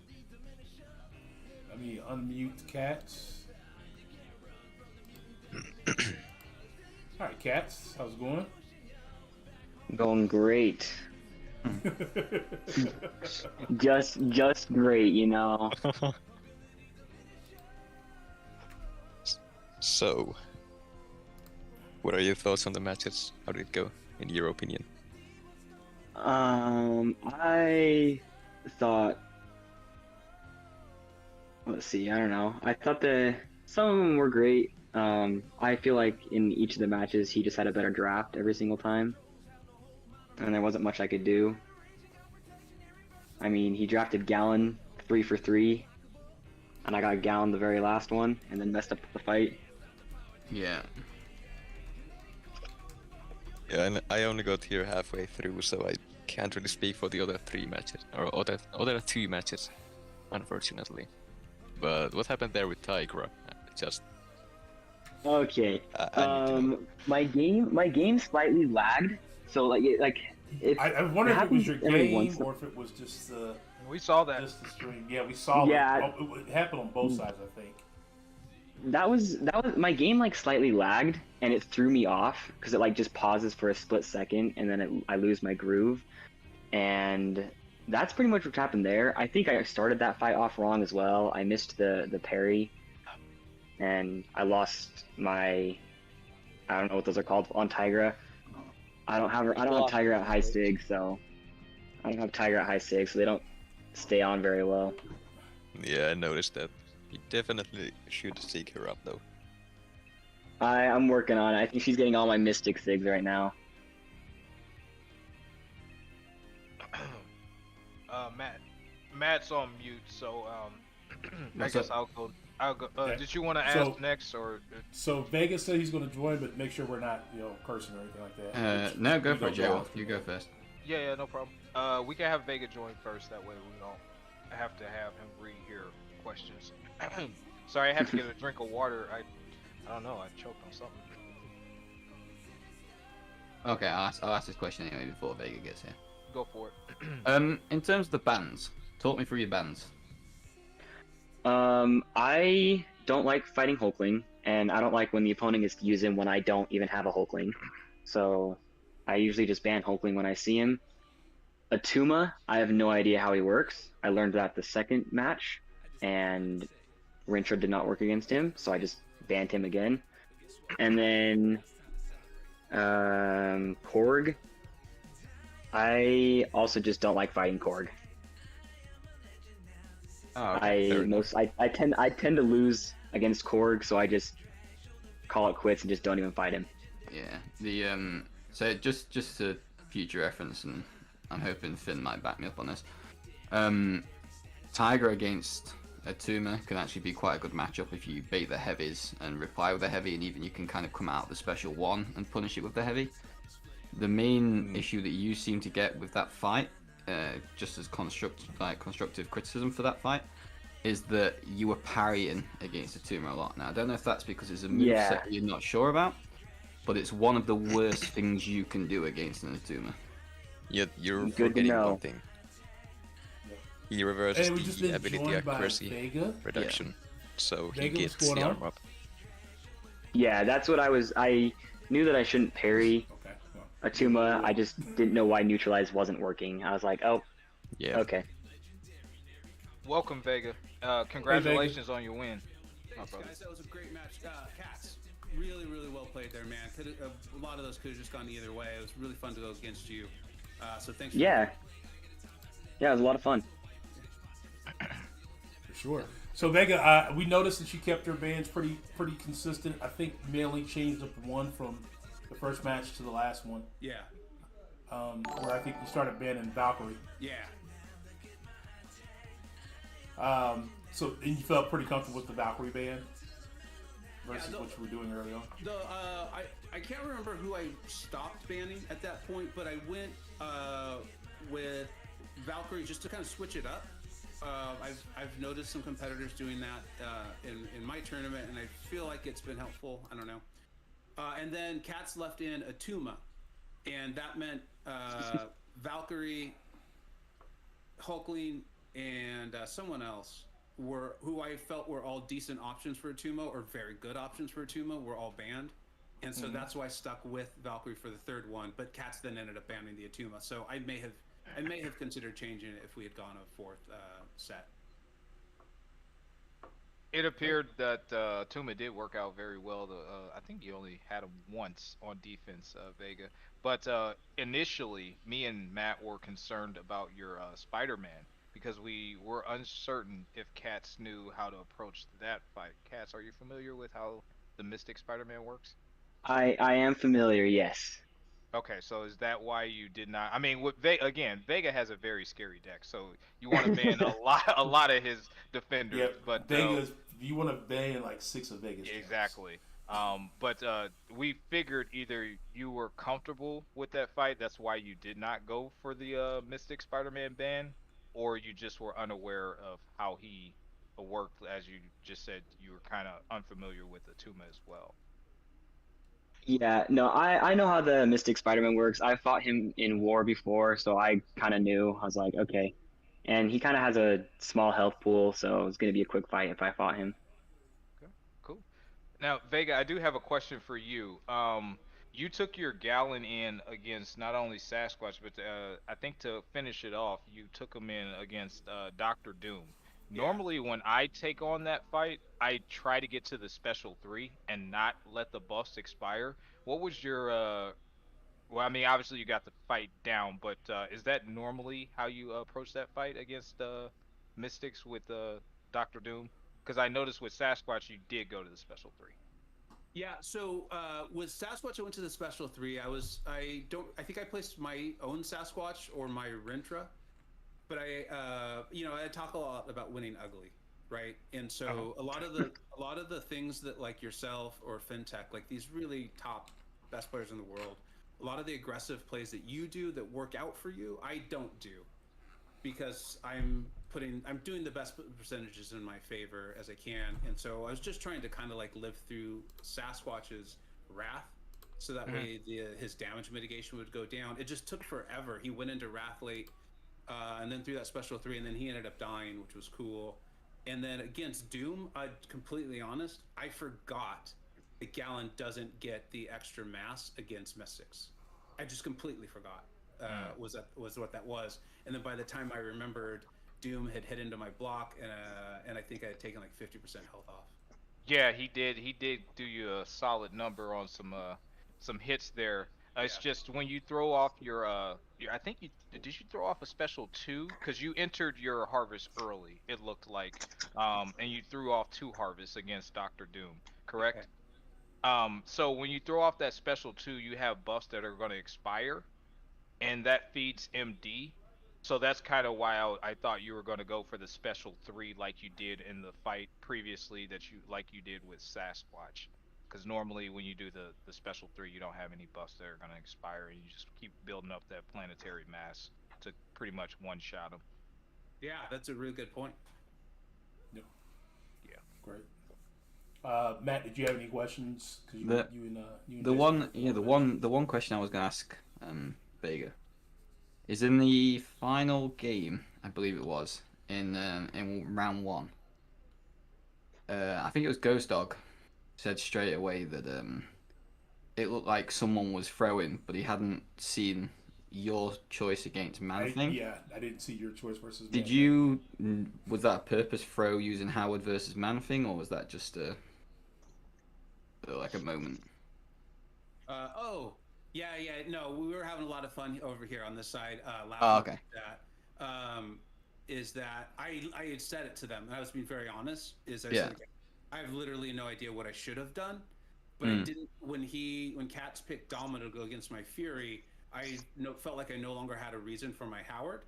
Let me unmute Kattz. All right, Kattz, how's it going? Going great. just great, you know. So, what are your thoughts on the matches? How did it go, in your opinion? I thought. Let's see. I don't know. I thought some of them were great. I feel like in each of the matches, he just had a better draft every single time, and there wasn't much I could do. I mean, he drafted Gallon 3 for 3, and I got Gallon the very last one, and then messed up the fight. Yeah. Yeah, and I only got here halfway through, so I can't really speak for the other 3 matches, or other 2 matches, unfortunately. But what happened there with Tigra? Just Okay. I need to know. My game slightly lagged, so like I wonder if it was your game once or if it was just We saw that. just the stream. Yeah, we saw Yeah. it. It happened on both sides, I think. that was my game like slightly lagged, and it threw me off because it like just pauses for a split second, and then I lose my groove, and that's pretty much what happened there. I think I started that fight off wrong as well. I missed the parry, and I lost my, I don't know what those are called on Tigra. I don't have Tigra at high sig, so they don't stay on very well. Yeah, I noticed that. You definitely should seek her up, though. I'm working on it. I think she's getting all my Mystic Sigs right now. Matt's on mute, so I What's guess up? I'll go. Okay. Did you want to ask So- next, or So Vegas said he's going to join, but make sure we're not, cursing or anything like that. No, go We for it, don't Joe. off. You go first. yeah, no problem. We can have Vega join first. That way we don't have to have him rehear questions. Sorry, I had to get a drink of water. I don't know. I choked on something. Okay, I'll ask this question anyway before Vega gets here. Go for it. In terms of the bans, talk me through your bans. I don't like fighting Hulkling, and I don't like when the opponent is using when I don't even have a Hulkling. So I usually just ban Hulkling when I see him. Atuma, I have no idea how he works. I learned that the second match, and Rintra did not work against him, so I just banned him again. And then Korg, I also just don't like fighting Korg. Oh, okay. I tend to lose against Korg, so I just call it quits and just don't even fight him. Yeah. So just a future reference, and I'm hoping Finn might back me up on this. Tiger against Atuma can actually be quite a good matchup if you bait the heavies and reply with a heavy, and even you can kind of come out the special one and punish it with the heavy. The main issue that you seem to get with that fight, just as constructive criticism for that fight, is that you were parrying against Atuma a lot. Now I don't know if that's because it's a moveset that you're not sure about, but it's one of the worst things you can do against an Atuma. You're Good to forgetting know. one thing. He reverses And we just the been ability joined by accuracy Vega. reduction, so he Vega, what's gets going the on? arm up. Yeah, that's what I knew that I shouldn't parry Okay. Well, Atuma. I just didn't know why neutralize wasn't working. I was like, oh, Yeah. okay. Welcome, Vega. Congratulations on your win. My Thanks, brother. guys. That was a great match. Kattz, really, really well played there, man. A lot of those could have just gone either way. It was really fun to go against you. So thanks. Yeah, it was a lot of fun. for sure. So Vega, we noticed that she kept her bans pretty consistent. I think mainly changed up one from the first match to the last one, Yeah. where I think you started banning Valkyrie. Yeah. So and you felt pretty comfortable with the Valkyrie ban versus Yeah, what you were doing early on. I can't remember who I stopped banning at that point, but I went with Valkyrie just to kind of switch it up. I've noticed some competitors doing that in my tournament, and I feel like it's been helpful. I don't know. And then Kattz left in a Tuma, and that meant Valkyrie, Hulkling, and someone else who I felt were all decent options for a Tuma or very good options for a Tuma were all banned. And so that's why I stuck with Valkyrie for the third one, but Kattz then ended up banning the Atuma. So I may have considered changing it if we had gone a fourth set. It appeared that Tuma did work out very well. I think you only had him once on defense, Vega. But initially, me and Matt were concerned about your Spider-Man because we were uncertain if Kattz knew how to approach that fight. Kattz, are you familiar with how the Mystic Spider-Man works? I am familiar, yes. Okay, so is that why you did not? I mean, with Vega has a very scary deck, so you want to ban a lot of his defenders. Yeah, but Vegas. You want to ban like 6 of Vegas. exactly. But we figured either you were comfortable with that fight, that's why you did not go for the Mystic Spider-Man ban, or you just were unaware of how he worked, as you just said you were kind of unfamiliar with the Tuma as well. Yeah, no, I know how the Mystic Spider-Man works. I fought him in war before, so I kind of knew. I was like, okay. And he kind of has a small health pool, so it's going to be a quick fight if I fought him. Okay, cool. Now, Vega, I do have a question for you. You took your Gallon in against not only Sasquatch, but I think to finish it off, you took him in against Doctor Doom. Yeah. Normally, when I take on that fight, I try to get to the special 3 and not let the buffs expire. What was your well, I mean, obviously you got the fight down, but is that normally how you approach that fight against Mystics with Doctor Doom? Because I noticed with Sasquatch you did go to the special 3. Yeah, so with Sasquatch, I went to the special 3. I think I placed my own Sasquatch or my Rentra, but I talk a lot about winning ugly, right? And so a lot of the things that like yourself or FinTech, like these really top best players in the world, a lot of the aggressive plays that you do that work out for you, I don't do, because I'm doing the best percentages in my favor as I can. And so I was just trying to kind of like live through Sasquatch's wrath, so that way his damage mitigation would go down. It just took forever. He went into wrath late, and then through that special 3, and then he ended up dying, which was cool. And then against Doom, completely honest, I forgot that Gallon doesn't get the extra mass against Mystics. I just completely forgot was what that was. And then by the time I remembered, Doom had hit into my block, and I think I had taken like 50% health off. Yeah, he did. He did do you a solid number on some hits there. It's just when you throw off your I think did you throw off a special 2? Because you entered your harvest early, it looked like, and you threw off 2 harvests against Doctor Doom, correct? Okay. So when you throw off that special 2, you have buffs that are going to expire, and that feeds MD. So that's kind of why I thought you were going to go for the special 3 like you did in the fight previously like you did with Sasquatch. Because normally when you do the special 3, you don't have any buffs that are going to expire, and you just keep building up that planetary mass to pretty much one-shot them. Yeah, that's a really good point. Yep. Yeah. Great. Matt, did you have any questions? Cause The one question I was gonna ask Vega is in the final game, I believe it was in round 1. I think it was Ghostdog said straight away that it looked like someone was throwing, but he hadn't seen your choice against Man-Thing. I didn't see your choice versus. Did you? Was that a purpose throw using Howard versus Man-Thing, or was that just like a moment? No, we were having a lot of fun over here on this side. Okay. Is that I had said it to them, and I was being very honest. Said, I have literally no idea what I should have done, but I didn't. When Kattz picked Domino to go against my Fury, I felt like I no longer had a reason for my Howard.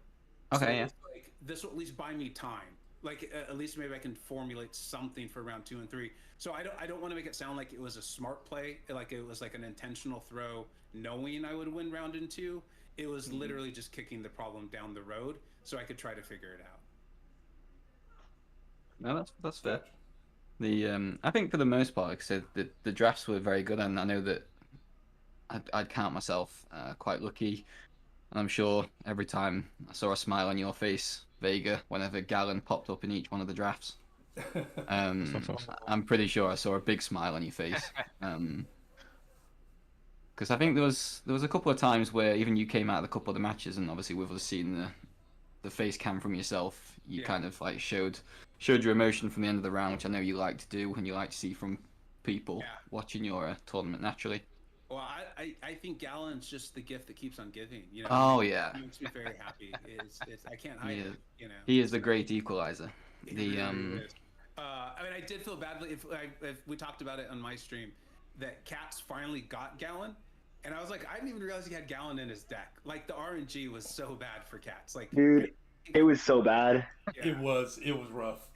Okay, so yeah. Like, this will at least buy me time. Like at least maybe I can formulate something for round 2 and 3. So I don't want to make it sound like it was a smart play, like it was like an intentional throw, knowing I would win round 2. It was literally just kicking the problem down the road so I could try to figure it out. No, that's fair. I think for the most part, like I said, the drafts were very good, and I know that I'd count myself quite lucky. And I'm sure every time I saw a smile on your face, Vega, whenever Gallon popped up in each one of the drafts, I'm pretty sure I saw a big smile on your face. Because I think there was a couple of times where even you came out of a couple of the matches, and obviously with us seeing the face cam from yourself, you kind of like showed your emotion from the end of the round, which I know you like to do, and you like to see from people watching your tournament naturally. Well, I think Gallon's just the gift that keeps on giving. You know. Oh yeah. It makes me very happy. It's I can't hide it. You know. He is the great equalizer. He really is. I mean, I did feel badly if we talked about it on my stream that Kattz finally got Gallon, and I was like, I didn't even realize he had Gallon in his deck. Like the RNG was so bad for Kattz. Like, dude, it was so bad. Yeah. It was rough.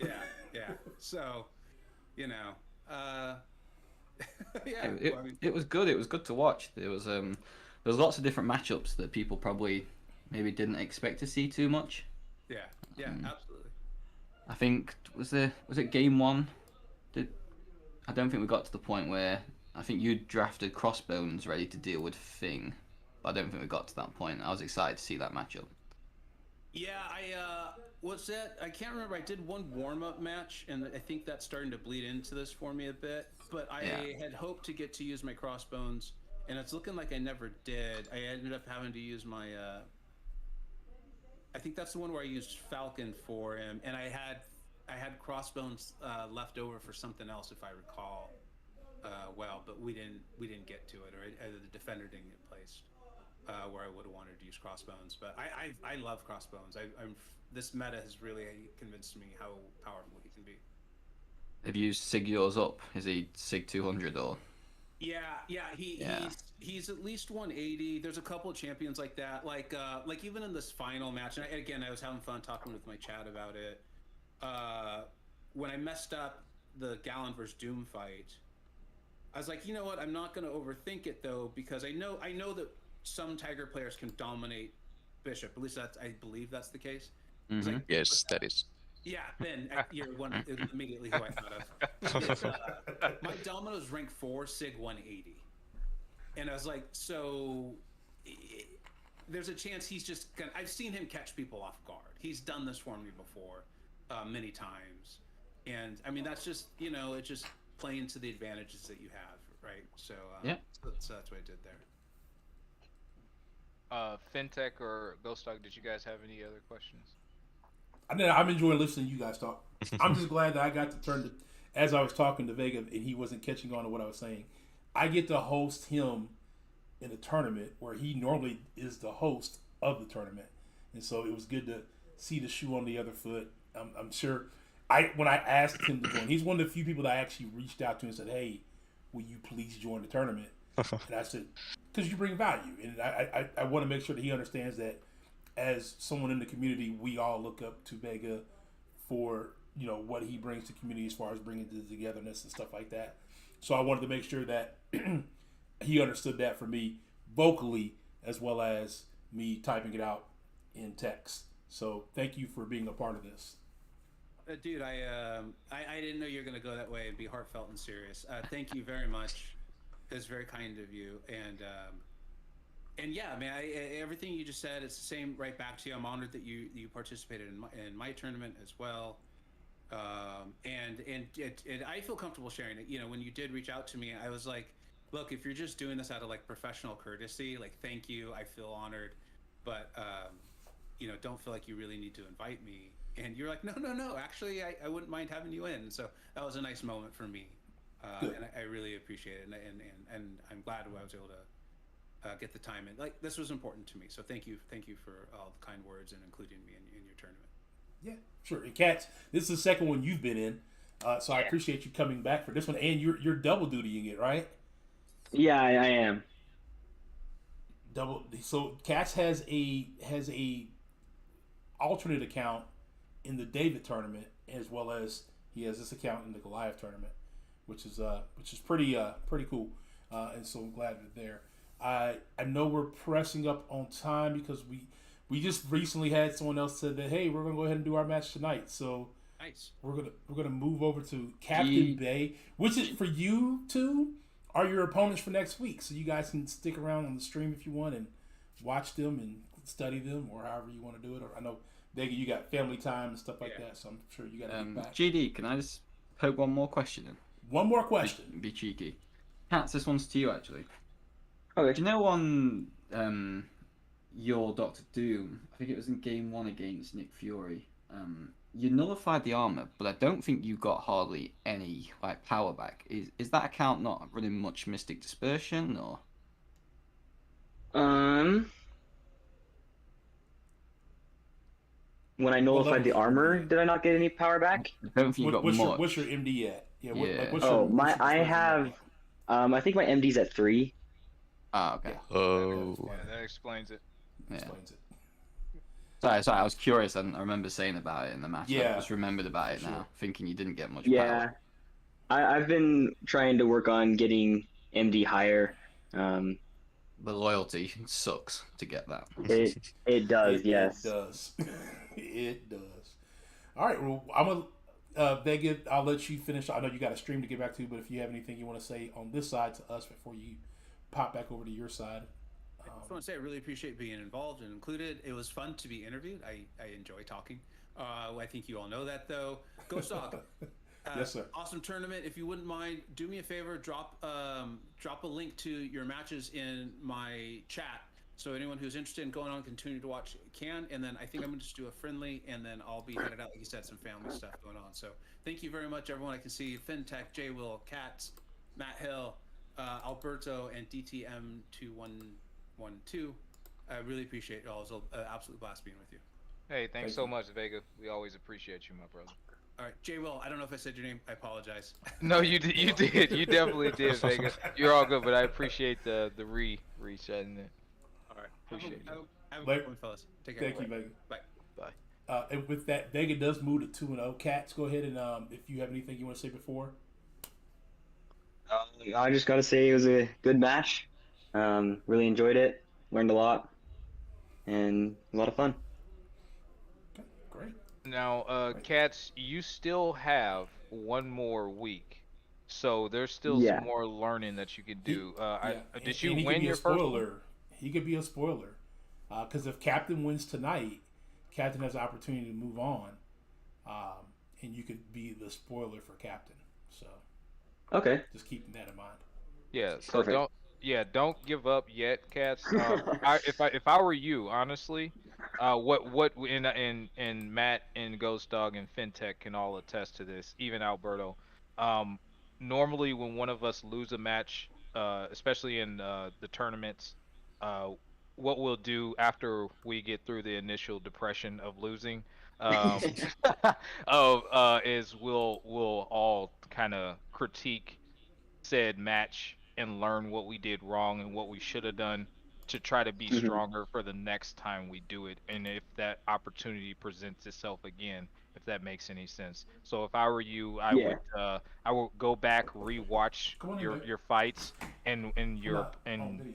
Yeah. So, you know, yeah. It was good. It was good to watch. There was lots of different matchups that people probably maybe didn't expect to see too much. Yeah, absolutely. I think was it game one? I don't think we got to the point where I think you drafted Crossbones ready to deal with Thing, but I don't think we got to that point. I was excited to see that matchup. Yeah, what's that? I can't remember. I did one warm-up match, and I think that's starting to bleed into this for me a bit. But I had hoped to get to use my Crossbones, and it's looking like I never did. I ended up having to use my. I think that's the one where I used Falcon for him, and I had Crossbones left over for something else, if I recall. Well, but we didn't get to it, or either the defender didn't get placed where I would have wanted to use Crossbones. But I love Crossbones. This meta has really convinced me how powerful he can be. Have you sig yours up? Is he sig 200 or? Yeah. He's at least 180. There's a couple of champions like that. Like even in this final match, and again, I was having fun talking with my chat about it. When I messed up the Gallon versus Doom fight, I was like, you know what? I'm not going to overthink it though, because I know that some Tiger players can dominate Bishop. At least I believe that's the case. Mm-hmm. Like, yes, that is. Yeah, then you're one immediately who I thought of. My Domino's rank 4, Sig 180, and I was like, so there's a chance he's just gonna. I've seen him catch people off guard. He's done this for me before, many times, and I mean that's just it's just playing to the advantages that you have, right? So so that's what I did there. Fintech or Ghostdog, did you guys have any other questions? I'm enjoying listening to you guys talk. I'm just glad that I got to turn to, as I was talking to Vega and he wasn't catching on to what I was saying. I get to host him in a tournament where he normally is the host of the tournament, and so it was good to see the shoe on the other foot. I'm sure when I asked him to join, he's one of the few people that I actually reached out to and said, "Hey, will you please join the tournament?" And I said, "Because you bring value," and I want to make sure that he understands that. As someone in the community, we all look up to Vega for what he brings to the community as far as bringing the togetherness and stuff like that. So I wanted to make sure that he understood that for me vocally as well as me typing it out in text. So thank you for being a part of this. Dude, I didn't know you were going to go that way and be heartfelt and serious. Thank you very much. It's very kind of you. And yeah, I mean, everything you just said, it's the same right back to you. I'm honored that you participated in my tournament as well. And I feel comfortable sharing it. When you did reach out to me, I was like, look, if you're just doing this out of like professional courtesy, like, thank you. I feel honored, but don't feel like you really need to invite me. And you're like, no. Actually, I wouldn't mind having you in. So that was a nice moment for me. And I really appreciate it. And I'm glad I was able to get the time in. Like, this was important to me, so thank you for all the kind words and including me in your tournament. Yeah, sure. And Kattz, this is the second one you've been in, so I appreciate you coming back for this one. And you're double dutying it, right? Yeah, I am. Double. So Kattz has a alternate account in the David tournament, as well as he has this account in the Goliath tournament, which is pretty cool. And so I'm glad you're there. I know we're pressing up on time because we just recently had someone else said that, hey, we're gonna go ahead and do our match tonight. So I Nice. We're gonna move over to Captain Bay, which is for you two are your opponents for next week. So you guys can stick around on the stream if you want and watch them and study them, or however you want to do it. Or I know, Vega, you got family time and stuff like that, so I'm sure you got to get back. GD, can I just poke one more question in? One more question. Be cheeky. Kattz, this one's to you actually. Okay. Do you know on your Doctor Doom? I think it was in Game 1 against Nick Fury. You nullified the armor, but I don't think you got hardly any like power back. Is that account not running much Mystic Dispersion or? When I nullified the armor, did I not get any power back? I don't think you got much. What's your MD at? Yeah. I have. I think my MD's at 3. Ah, okay. Yeah. Oh. Yeah, that explains it. Yeah. Explains it. Sorry, I was curious. I remember saying about it in the match. Yeah. I just remembered about it now, thinking you didn't get much Yeah, power. I've been trying to work on getting MD higher. The loyalty sucks to get that. It does, yes. It does. It does. All right. Well, I'm gonna Vega. I'll let you finish. I know you got a stream to get back to, but if you have anything you want to say on this side to us before you pop back over to your side. I just want to say I really appreciate being involved and included. It was fun to be interviewed. I enjoy talking. I think you all know that though. Ghostdog. Yes, sir. Awesome tournament. If you wouldn't mind, do me a favor. Drop a link to your matches in my chat, so anyone who's interested in going on, continue to watch can. And then I think I'm gonna just do a friendly, and then I'll be headed out. Like you said, some family stuff going on. So thank you very much, everyone. I can see FinTech, J Will, Kattz, Matt Hill, Alberto, and DTM2112. I really appreciate it all. It was an absolute blast being with you. Hey, thanks so much, Vega. We always appreciate you, my brother. All right, J Will. I don't know if I said your name. I apologize. No, you did. You did. You definitely did, Vega. You're all good, but I appreciate the re-chatting it. All right, appreciate it. Have a good one, fellas. Take care. Thank you, Vega. Bye. Bye. And with that, Vega does move to 2-0. Kattz, go ahead and if you have anything you want to say before. I just gotta say it was a good match. Really enjoyed it. Learned a lot, and a lot of fun. Okay, great. Now, Kattz, you still have one more week, so there's still some more learning that you can do. Did you win your first one? He could be a spoiler, because if Captain wins tonight, Captain has the opportunity to move on, and you could be the spoiler for Captain. So, okay, just keeping that in mind. Yeah. So don't give up yet, Kattz. If I were you, honestly, what and Matt and Ghostdog and FinTech can all attest to this, even Alberto. Normally when one of us lose a match, especially in the tournaments, what we'll do after we get through the initial depression of losing, is we'll all kind of critique said match and learn what we did wrong and what we should have done to try to be stronger for the next time we do it, and if that opportunity presents itself again, if that makes any sense. So if I were you, I would go back, rewatch your fights and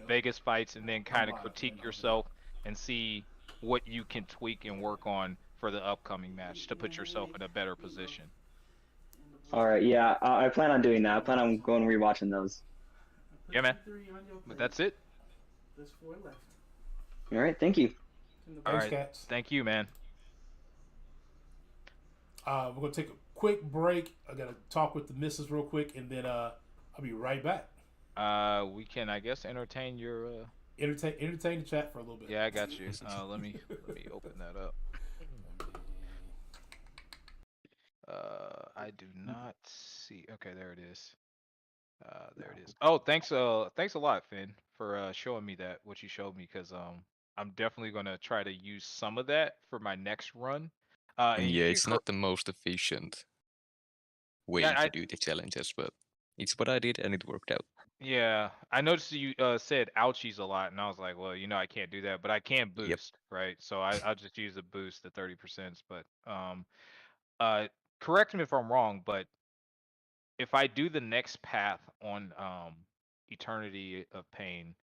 Vegas fights, and then kind of critique yourself and see what you can tweak and work on for the upcoming match to put yourself in a better position. All right, yeah, I plan on doing that. I plan on going and rewatching those. Yeah, man. But that's it. There's 4 left. All right, thank you. All right, thank you, man. We're gonna take a quick break. I gotta talk with the missus real quick, and then I'll be right back. We can, I guess, entertain your entertain the chat for a little bit. Yeah, I got you. Let me open that up. I do not see. Okay, there it is. There it is. Oh, thanks a lot, Finn, for showing me that, what you showed me, because I'm definitely gonna try to use some of that for my next run. And yeah, it's not the most efficient way to do the challenges, but it's what I did and it worked out. Yeah, I noticed you said ouchies a lot, and I was like, well, I can't do that, but I can boost, right? So I'll just use the boost, the 30%. But correct me if I'm wrong, but if I do the next path on Eternity of Pain,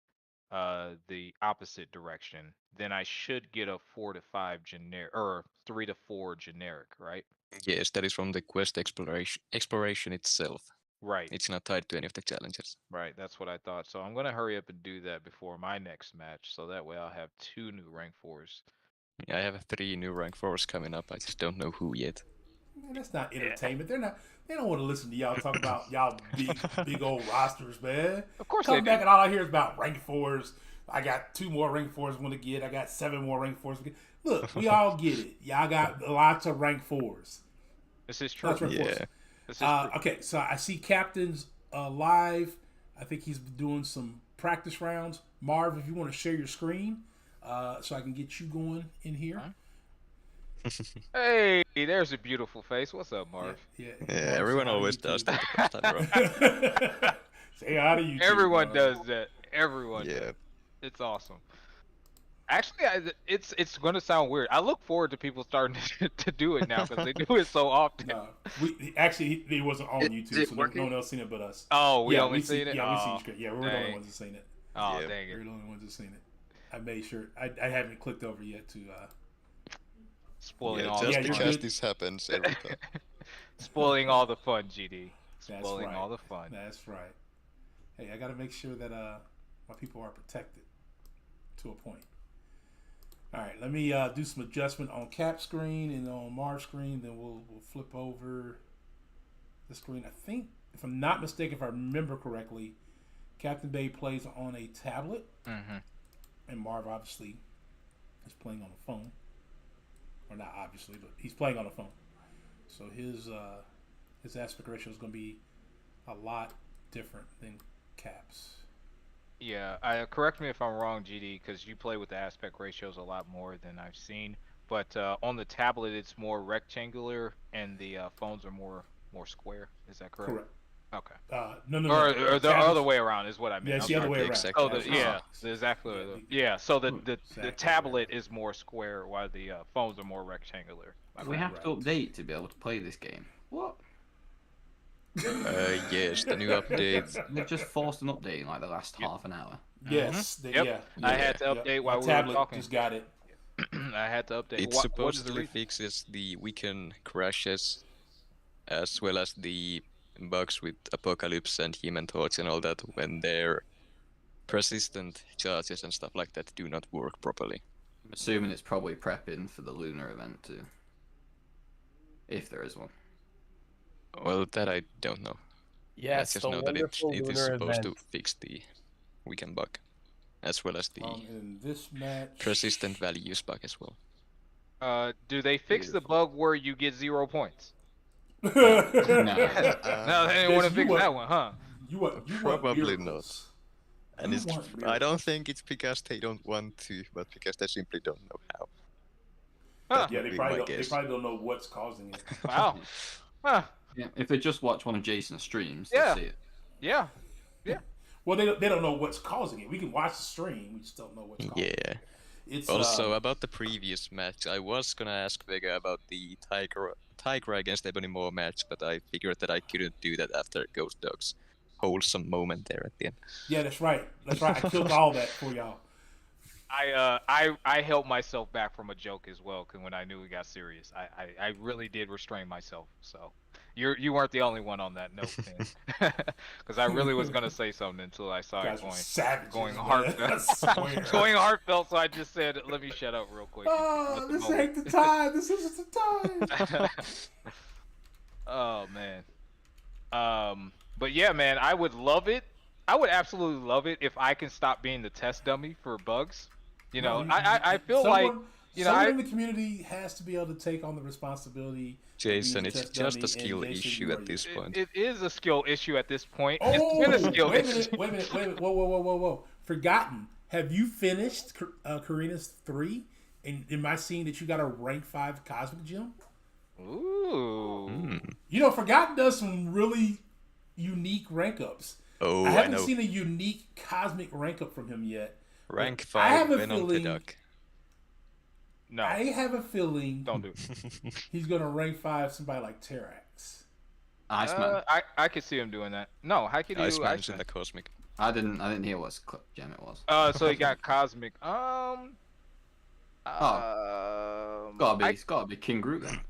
the opposite direction, then I should get a 4 to 5 generic or 3 to 4 generic, right? Yes, that is from the quest exploration itself. Right. It's not tied to any of the challenges. Right, that's what I thought. So I'm gonna hurry up and do that before my next match, so that way I'll have 2 new rank 4s. I have 3 new rank 4s coming up. I just don't know who yet. Man, that's not entertainment. They're not. They don't want to listen to y'all talk about y'all big old rosters, man. Of course Come they back do. and all I hear is about rank 4s. I got 2 more rank 4s I want to get. I got 7 more rank 4s. Look, we all get it. Y'all got lots of rank 4s. This is true. Lots of rank 4s. Yeah. This is true. Okay, so I see Captain's live. I think he's doing some practice rounds. Marv, if you want to share your screen, so I can get you going in here. Huh? Hey, there's a beautiful face. What's up, Marv? Yeah, Everyone Marv, always say does hi that the first time around. to YouTube. Say hi to YouTube. Everyone Marv. does that. Everyone Yeah. does. It's awesome. Actually, it's going to sound weird. I look forward to people starting to do it now because they do it so often. No, he wasn't on YouTube, it so working? no one else seen it but us. Oh, we yeah, only we see, seen it? Yeah, we see Oh, the screen. Yeah, we're the only dang. ones that seen it. Oh, Yeah. dang We're it. the only ones that seen it. I made sure. I haven't clicked over yet to. Spoiling Yeah, all just Yeah, the you're fun. because good. this happens every time. Spoiling all the fun, GD. That's Spoiling right. all the fun. That's right. Hey, I got to make sure that my people are protected to a point. All right, let me do some adjustment on Cap screen and on Marv screen. Then we'll flip over the screen. I think, if I'm not mistaken, if I remember correctly, Captain Bay plays on a tablet, Mm-hmm. and Marv obviously is playing on a phone, or not obviously, but he's playing on a phone. So his aspect ratio is going to be a lot different than Cap's. Yeah, correct me if I'm wrong, GD, because you play with the aspect ratios a lot more than I've seen. But on the tablet, it's more rectangular, and the phones are more square. Is that correct? Correct. Okay. No. Or the Tablets- other way around is what I meant. Yeah, it's I'm the other sorry. way around. Exactly. Oh, That's yeah, right. exactly. Yeah, Yeah, so the Exactly. tablet is more square, while the phones are more rectangular. My We bad. have to Right. update to be able to play this game. What? Yes, the new update. They've just forced an update in like the last half an hour. Yes. Yep. Yeah. I had to yeah. update My while we were tablet talking. just got it. I had to update. It What is the supposedly reason? fixes the weekend crashes, as well as the bugs with Apocalypse and Human Torch and all that when their persistent charges and stuff like that do not work properly. I'm assuming it's probably prepping for the lunar event too. If there is one. Well, that I don't know. Yes, I just the know that it wonderful is lunar supposed event. to fix the weekend bug, as well as the In this match. persistent values bug as well. Do they fix the bug where you get 0 points? No. No, they didn't want to you fix want- that one, huh? You want Probably miracles. And You it's, want I don't miracles. think it's because they don't want to, but because they simply don't know how. Huh. Yeah, would they be probably my don't. They guess. probably don't know what's causing it. Wow. Huh. Yeah, if they just watch one of Jason's streams, Yeah. they'll see it. Yeah. Well, they don't know what's causing it. We can watch the stream. We just don't know what's causing it. Yeah. It's Also, about the previous match, I was gonna ask Vega about the Tiger against Ebony match, but I figured that I couldn't do that after Ghostdog's wholesome moment there at the end. yeah, that's right. That's right. I killed all that for y'all. I held myself back from a joke as well, cause when I knew it got serious, I really did restrain myself. So you weren't the only one on that note, man. Cause I really was gonna say something until I saw Guys it were going savages. going man. heartfelt. I swear. going heartfelt. So I just said, let me shut up real quick. Oh, Let the this moment- ain't the time. This isn't the time. Oh man. But yeah, man, I would love it. I would absolutely love it if I can stop being the test dummy for bugs. You know, I feel like someone in the community has to be able to take on the responsibility. Jason, of being it's the test just a dummy, skill and Jason, issue you at are this you. point. it is a skill issue at this point. Oh, It's been a skill wait a issue. minute. Whoa. Forgotten. Have you finished Karina's 3? And am I seeing that you got a rank 5 Cosmic Gem? Ooh. You know, Forgotten does some really unique rank ups. Oh, I I haven't know. seen a unique cosmic rank up from him yet. Rank I have 5 a Venom feeling- Pedoc. No, I have a feeling don't do it. he's going to rank 5 somebody like Terax. Iceman. I could see him doing that. No, how could you do Iceman's in Iceman? the Cosmic. I didn't hear what gem it was. So he got cosmic. It's gotta be King Groot then.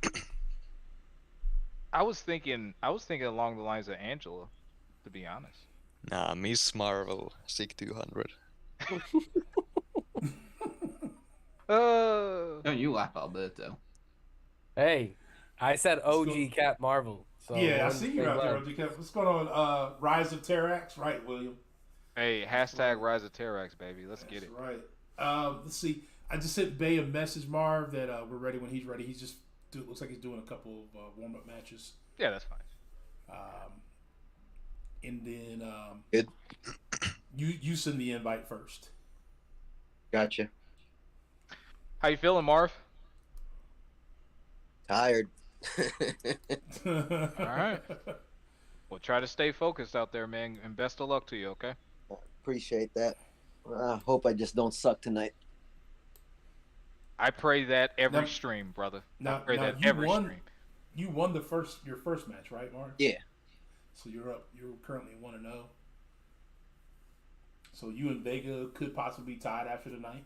I was thinking along the lines of Angela, to be honest. Nah, Miss Marvel, SIG 200. Don't you laugh, Alberto? Hey, I said go. OG Cat Marvel. So Yeah, I we're see in you the out there, same OG. What's going on? Rise of Terrax, right, William? Hey, hashtag Rise of Terrax, baby. Let's get it. Right. Let's see. I just sent Bay a message, Marv, that we're ready when he's ready. He's just looks like he's doing a couple of warm up matches. Yeah, that's fine. And then Good. you send the invite first. Gotcha. How you feeling, Marv? Tired. All right. Well, try to stay focused out there, man, and best of luck to you. Okay. Appreciate that. I hope I just don't suck tonight. I pray that every Now- stream, brother. Now, I pray now that you every won. stream. You won your first match, right, Marv? Yeah. So you're up. You're currently 1-0. So you and Vega could possibly be tied after tonight.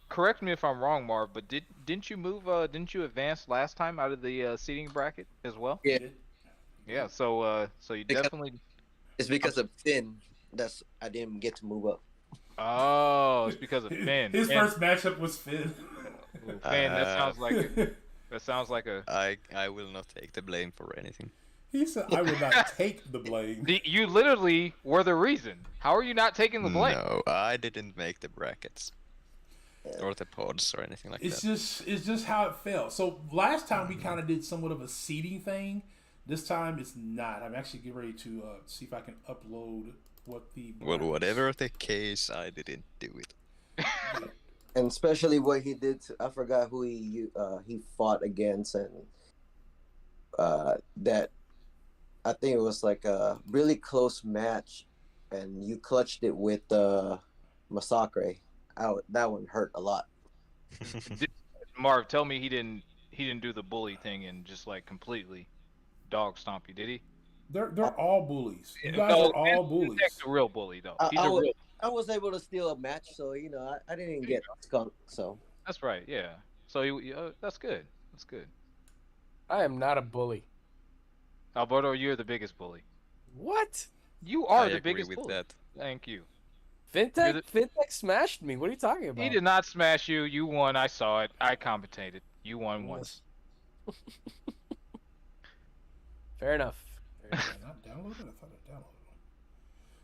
Correct me if I'm wrong, Marv, but didn't you move? Didn't you advance last time out of the seating bracket as well? Yeah. Yeah. So you Because- definitely. It's because of Finn. I didn't get to move up. Oh, it's because of Finn. His Finn. first matchup was Finn. Ooh, Finn, that sounds like a. I will not take the blame for anything. He said, "I would not take the blame." You literally were the reason. How are you not taking the blame? No, I didn't make the brackets. Or the pods or anything like It's that. just how it fell. So last time we kind of did somewhat of a seeding thing. This time it's not. I'm actually getting ready to see if I can upload what the. Well, whatever the case, I didn't do it. And especially what he did I forgot who he fought against, and that I think it was like a really close match, and you clutched it with Massacre. That one hurt a lot. Marv, tell me he didn't do the bully thing and just like completely dog stomp you, did he? They're all bullies. You guys No, are all bullies. He's a real bully though. He's a real. I was able to steal a match, so I didn't get skunked. So That's right. Yeah. So that's good. That's good. I am not a bully. Alberto, you're the biggest bully. What? You are I the agree biggest with bully. that. Thank you. Fintech smashed me. What are you talking about? He did not smash you. You won. I saw it. I commentated. You won once. Fair enough. Did I not download it? I thought I downloaded it.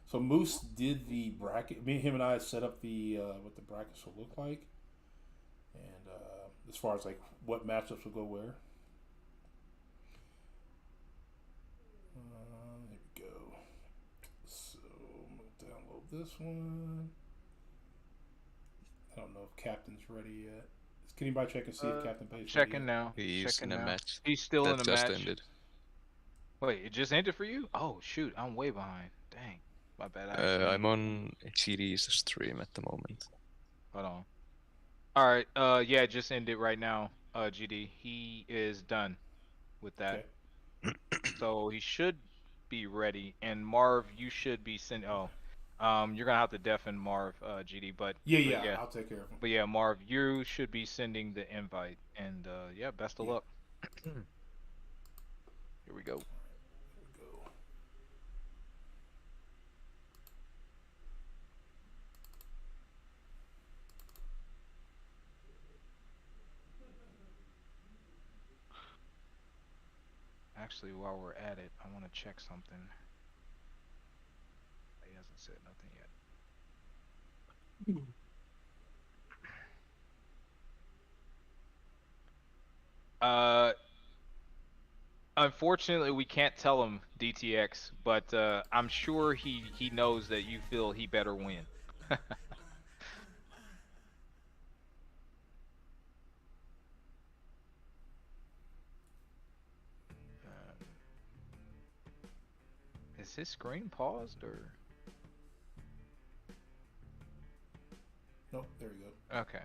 So Moose did the bracket. Him and I set up the what the brackets will look like, and as far as like what matchups will go where. There we go. So I'm gonna download this one. I don't know if Captain's ready yet. Can anybody check and see if Captain Page Checking now. He's Checking in a now. match. He's still That in a just match. ended. Wait, it just ended for you? Oh shoot, I'm way behind. Dang, my bad. I'm on GD's stream at the moment. Hold on. All right. Yeah, it just ended right now. GD, he is done with that, so he should be ready. And Marv, you should be sent. Oh, you're gonna have to deafen Marv, GD, but Yeah, I'll take care of him. But yeah, Marv, you should be sending the invite, and yeah, best of luck. Here we go. Actually, while we're at it, I want to check something. He hasn't said nothing yet. Unfortunately, we can't tell him DTX, but I'm sure he knows that you feel he better win. Is his screen paused or? Nope, there you go. Okay.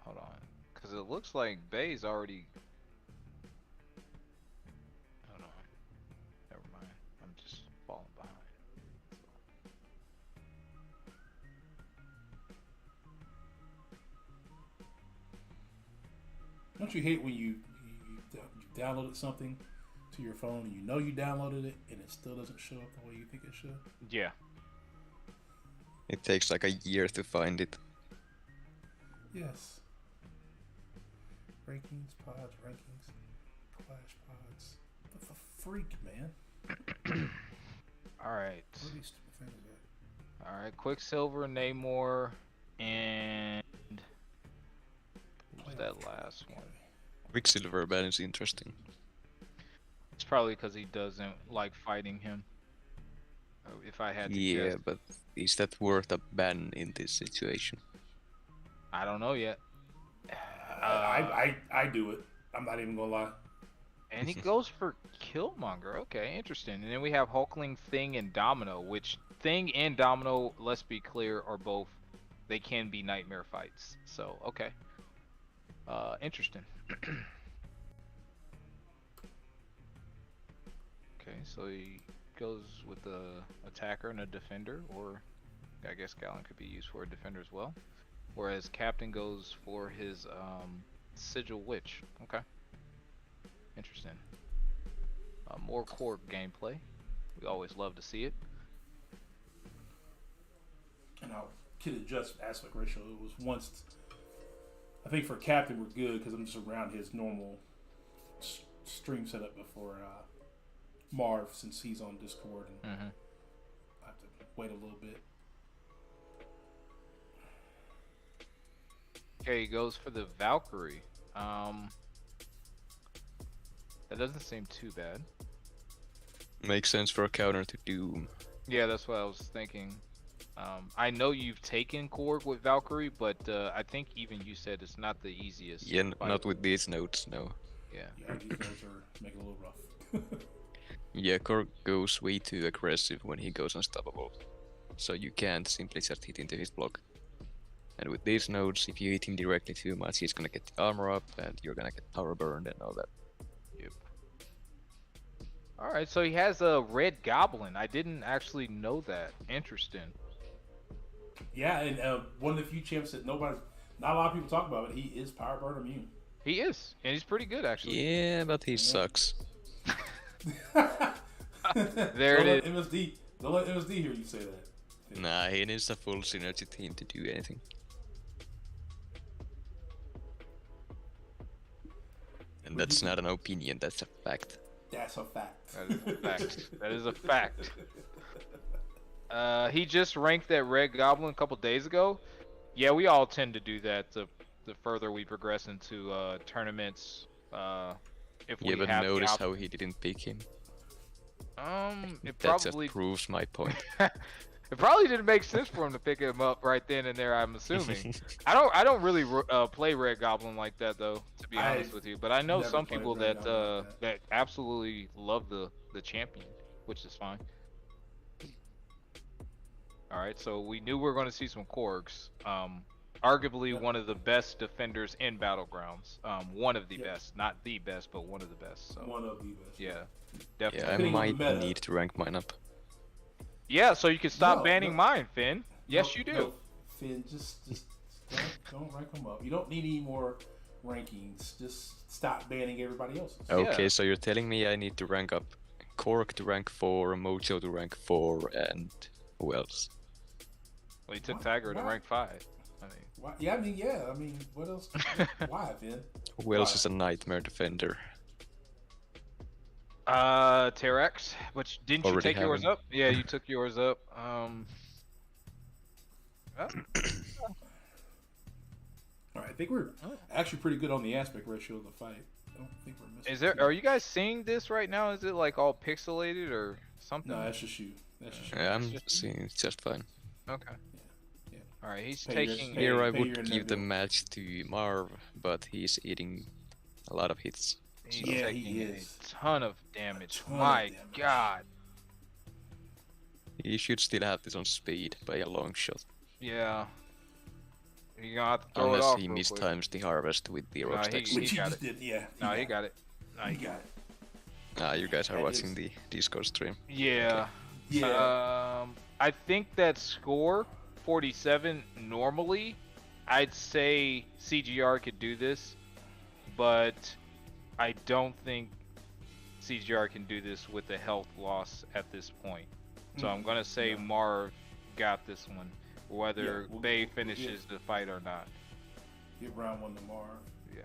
Hold on, because it looks like Bay's already. Hold on. Don't you hate when you downloaded something to your phone and you know you downloaded it and it still doesn't show up the way you think it should? Yeah. It takes like a year to find it. Yes. Rankings, Clash pods. The freak, man. All right. What are these stupid things at? All right. Quicksilver, Namor, and who's that last one? Quicksilver ban is interesting. It's probably because he doesn't like fighting him. If I had to Yeah, guess. but is that worth a ban in this situation? I don't know yet. I do it. I'm not even gonna lie. And he goes for Killmonger. Okay, interesting. And then we have Hulkling, Thing, and Domino, which Thing and Domino, let's be clear, are both, they can be nightmare fights. So, okay. Interesting. Okay, so he goes with the attacker and a defender, or I guess Gallon could be used for a defender as well. Whereas Captain goes for his Sigil Witch. Okay. Interesting. More core gameplay. We always love to see it. And I'll adjust aspect ratio. It was once. I think for Captain we're good because I'm just around his normal stream setup before Marv, since he's on Discord, and I have to wait a little bit. Okay, he goes for the Valkyrie. That doesn't seem too bad. Makes sense for a counter to Doom. Yeah, that's what I was thinking. I know you've taken Korg with Valkyrie, but I think even you said it's not the easiest. Yeah, fight. not with these nodes, no. Yeah. Yeah, these nodes are making it a little rough. Yeah, Korg goes way too aggressive when he goes unstoppable. So you can't simply just hit into his block. And with these nodes, if you hit him directly too much, he's gonna get the armor up and you're gonna get power burned and all that. Yep. Alright, so he has a red goblin. I didn't actually know that. Interesting. Yeah, and one of the few champs that not a lot of people talk about, but he is power burn immune. He is, and he's pretty good actually. Yeah, but he sucks. There it is. MSD, don't let MSD hear you say that. Nah, he needs a full synergy team to do anything. And that's not an opinion, that's a fact. That's a fact. That is a fact. That is a fact. He just ranked that red goblin a couple days ago. Yeah, we all tend to do that the further we progress into tournaments. If we Yeah, but have notice how he didn't pick him. It That probably just proves my point. it probably didn't make sense for him to pick him up right then and there. I'm assuming. I don't really play Red Goblin like that though, to be honest with you. But I know never some played people Red that Goblin like that absolutely love the champion, which is fine. All right, so we knew we were going to see some Korgs. Arguably one of the best defenders in Battlegrounds. One of the best, not the best, but one of the best. So One of the best. yeah, Yeah, definitely. I Depending on might the meta. need to rank mine up. Yeah, so you can stop No, banning no. mine, Finn. Yes, No, you do. no, Finn, just don't rank them up. You don't need any more rankings. Just stop banning everybody else's. Okay, Yeah. so you're telling me I need to rank up Korg to rank 4, Mojo to rank 4, and who else? Well, you took What? Tiger to What? rank 5. I mean, Why? I mean, what else? Why, Finn? Who else Why? is a nightmare defender? Terex, which didn't you Already take yours have him. up? Yeah, you took yours up. All right, I think we're actually pretty good on the aspect ratio of the fight. I don't think we're missing. Is there? Are you guys seeing this right now? Is it like all pixelated or something? No, that's just you. That's just you. Yeah, I'm seeing it just fine. Okay. Yeah. All right, he's Pay your- taking. pay- Here I your would give the net bill. match to Marv, but he's eating a lot of hits. He's Yeah, taking he a is. ton of damage. ton of My damage. God. He should still have this on speed by a long shot. Yeah. You're gonna have to throw it Unless off he real quick. mistimes the harvest with the Nah, rock he- stacks. Which he got just did. Yeah. No, he got it. No, He he got it. Ah, you guys are That watching is- the Discord stream. Yeah. Yeah. I think that score 47 normally, I'd say CGR could do this, but I don't think CGR can do this with the health loss at this point. So I'm gonna say Marv got this one, whether Bay finishes the fight or not. Give round 1 to Marv. Yeah.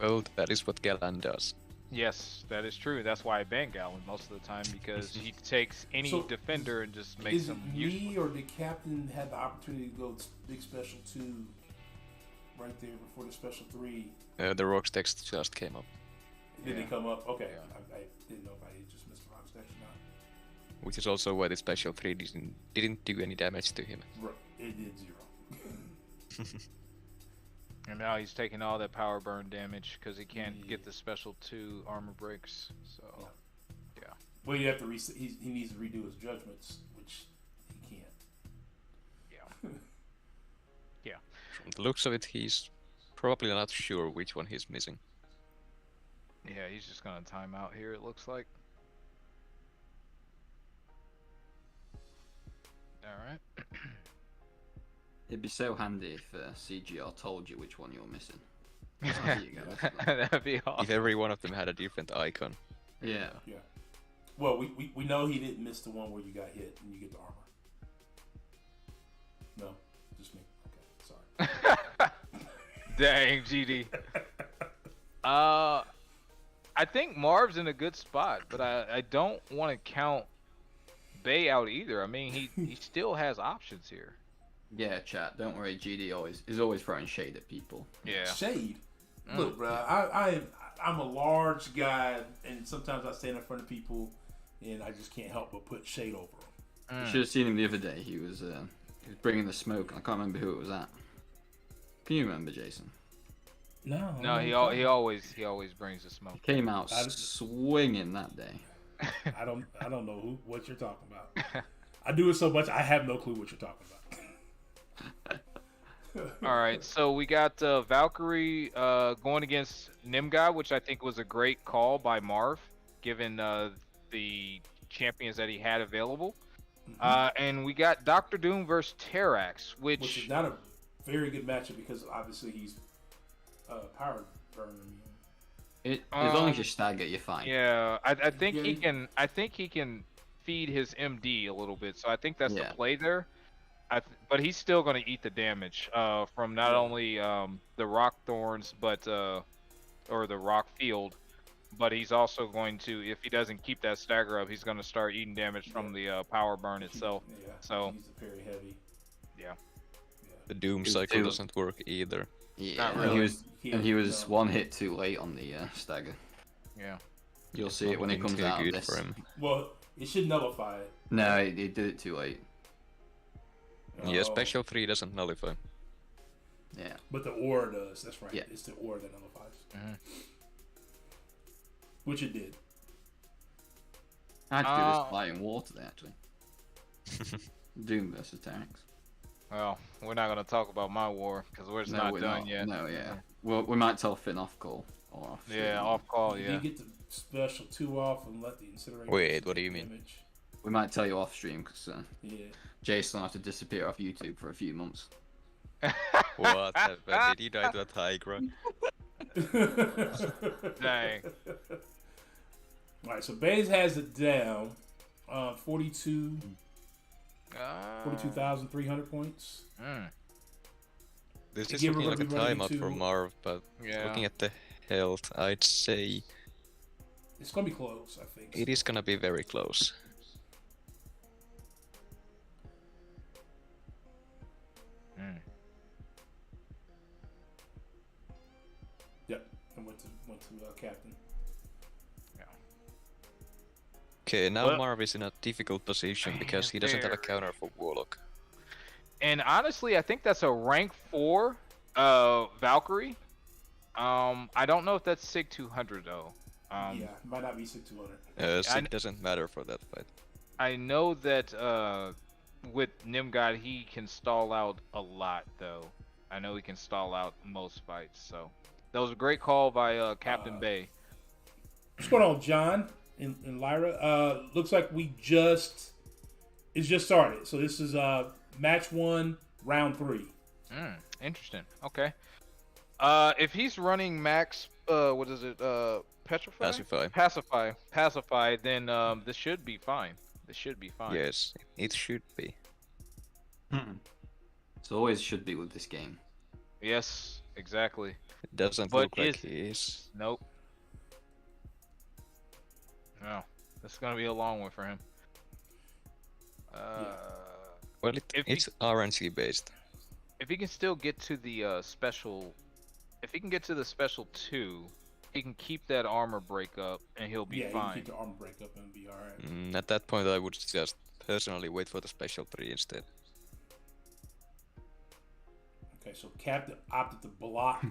Well, that is what Galan does. Yes, that is true. That's why I ban Gallon most of the time, because he takes any So, defender and just makes Is them it useless. me or did Captain have the opportunity to go big special 2 right there before the special 3? The rocks text just came up, Did Yeah. it come up? Okay. Yeah. I didn't know if I had just missed the rocks text or not. which is also why the special 3 didn't do any damage to him. Right. It did 0. And now he's taking all that power burn damage because he can't get the special 2 armor breaks. So, yeah. Well, you have to reset. He needs to redo his judgments, which he can't. Yeah. Yeah. From the looks of it, he's probably not sure which one he's missing. Yeah, he's just gonna time out here, it looks like. Alright. It'd be so handy if CGR told you which one you're missing. There you go. That'd be If awesome. every one of them had a different icon. Yeah. Yeah. Well, we know he didn't miss the one where you got hit and you get the armor. No, just me. Okay, sorry. Dang, GD. I think Marv's in a good spot, but I don't want to count Bay out either. I mean, he still has options here. Yeah, chat. Don't worry. GD is always throwing shade at people. Yeah. Shade. Look, bro, I'm a large guy, and sometimes I stand in front of people, and I just can't help but put shade over them. You should have seen him the other day. He was bringing the smoke. I can't remember who it was at. Can you remember, Jason? No. No, he always brings the smoke. He came out swinging that day. I don't know what you're talking about. I do it so much I have no clue what you're talking about. All right, so we got Valkyrie going against Nimgod, which I think was a great call by Marv, given the champions that he had available. And we got Dr. Doom versus Terrax, Which is not a very good matchup because obviously he's power burner immune. As long as you stagger, you're fine. Yeah, I think he can. I think he can feed his MD a little bit, so I think that's the play there. But he's still going to eat the damage from not only the rock thorns, but or the rock field, but he's also going to, if he doesn't keep that stagger up, he's going to start eating damage from the power burn itself. Yeah. So he's very heavy. yeah. The Doom cycle doesn't work either. Yeah, Not and really. he was one hit too late on the stagger. Yeah. You'll see it when it Nothing comes too out. good This. for him. Well, it should nullify it. No, he did it too late. Yeah, Oh, special 3 doesn't nullify. Yeah. But the aura does. That's right. Yeah. It's the aura that nullifies. Mhm. Which it did. I had to do this fight in water there, actually. Doom versus Terrax. Well, we're not going to talk about my war because we're just not we're done yet. No, yeah. Well, we might tell Finn off call. Or off Yeah, off call, You yeah. get the special 2 off and let the incineration. Wait, what do you mean? damage. We might tell you off stream because Yeah. Jason will have to disappear off YouTube for a few months. What? Did he die to a tiger? Dang. Alright, so Baze has it down. 42,300 points. This is Again, looking we're like a gonna be running timeout for to- Marv, but Yeah. looking at the health, I'd say It's gonna be close, I think. it is gonna be very close. Yep. I went to captain. Okay, now Well- Marv is in a difficult position because he doesn't have a counter for Warlock. And honestly, I think that's a rank 4 Valkyrie. I don't know if that's SIG 200 though. Yeah, it might not be 6,200. Sig doesn't matter for that fight. I know that with Nimgod, he can stall out a lot though. I know he can stall out most fights. So that was a great call by Captain Bay. What's going on, John and Lyra? Looks like it's just started. So this is match 1, round 3. Interesting. Okay. If he's running max, what is it? Petrify? Pacify. Then this should be fine. This should be fine. Yes, it should be. It always should be with this game. Yes, exactly. It doesn't But look like is- he is. Nope. No, this is gonna be a long one for him. Well, If it's RNG based. If he can still get to the special, if he can get to the special 2, he can keep that armor break up and he'll be Yeah, you fine. keep the armor break up and be alright. At that point, I would just personally wait for the special 3 instead. Okay, so Captain opted to block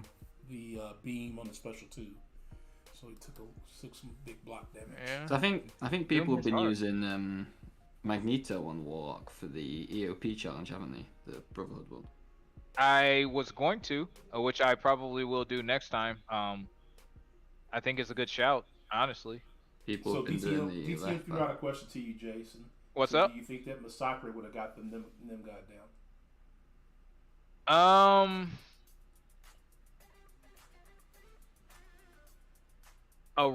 the beam on the special 2. So he took some big block damage. Yeah. So I think people have Doom been is hard. using Magneto on Warlock for the EOP challenge, haven't they? The Brotherhood one. I was going to, which I probably will do next time. I think it's a good shout, honestly. People So have been doing the DTM left threw back. out a question to you, Jason. What's So up? Do you think that Massacre would have got them guy down? A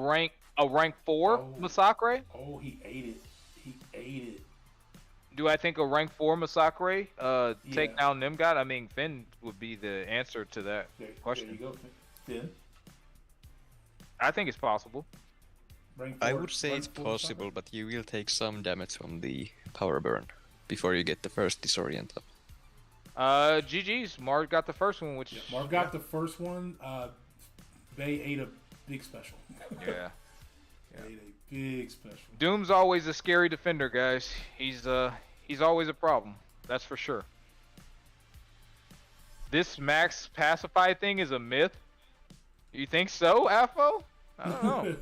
rank 4 Oh. Massacre? Oh, he ate it. He ate it. Do I think a rank 4 Massacre take Yeah. down Nimgod? I mean, Finn would be the answer to that There question. you go, Finn. I think it's possible. Rank I four- would say rank it's four possible, Massacre? but you will take some damage from the power burn before you get the first disorient up. GG's. Marv got the first one, which Yeah, Marv got the first one. Bay ate a big special. yeah. Ate a big special. Doom's always a scary defender, guys. He's always a problem. That's for sure. This max pacify thing is a myth. You think so, Afo? I don't know.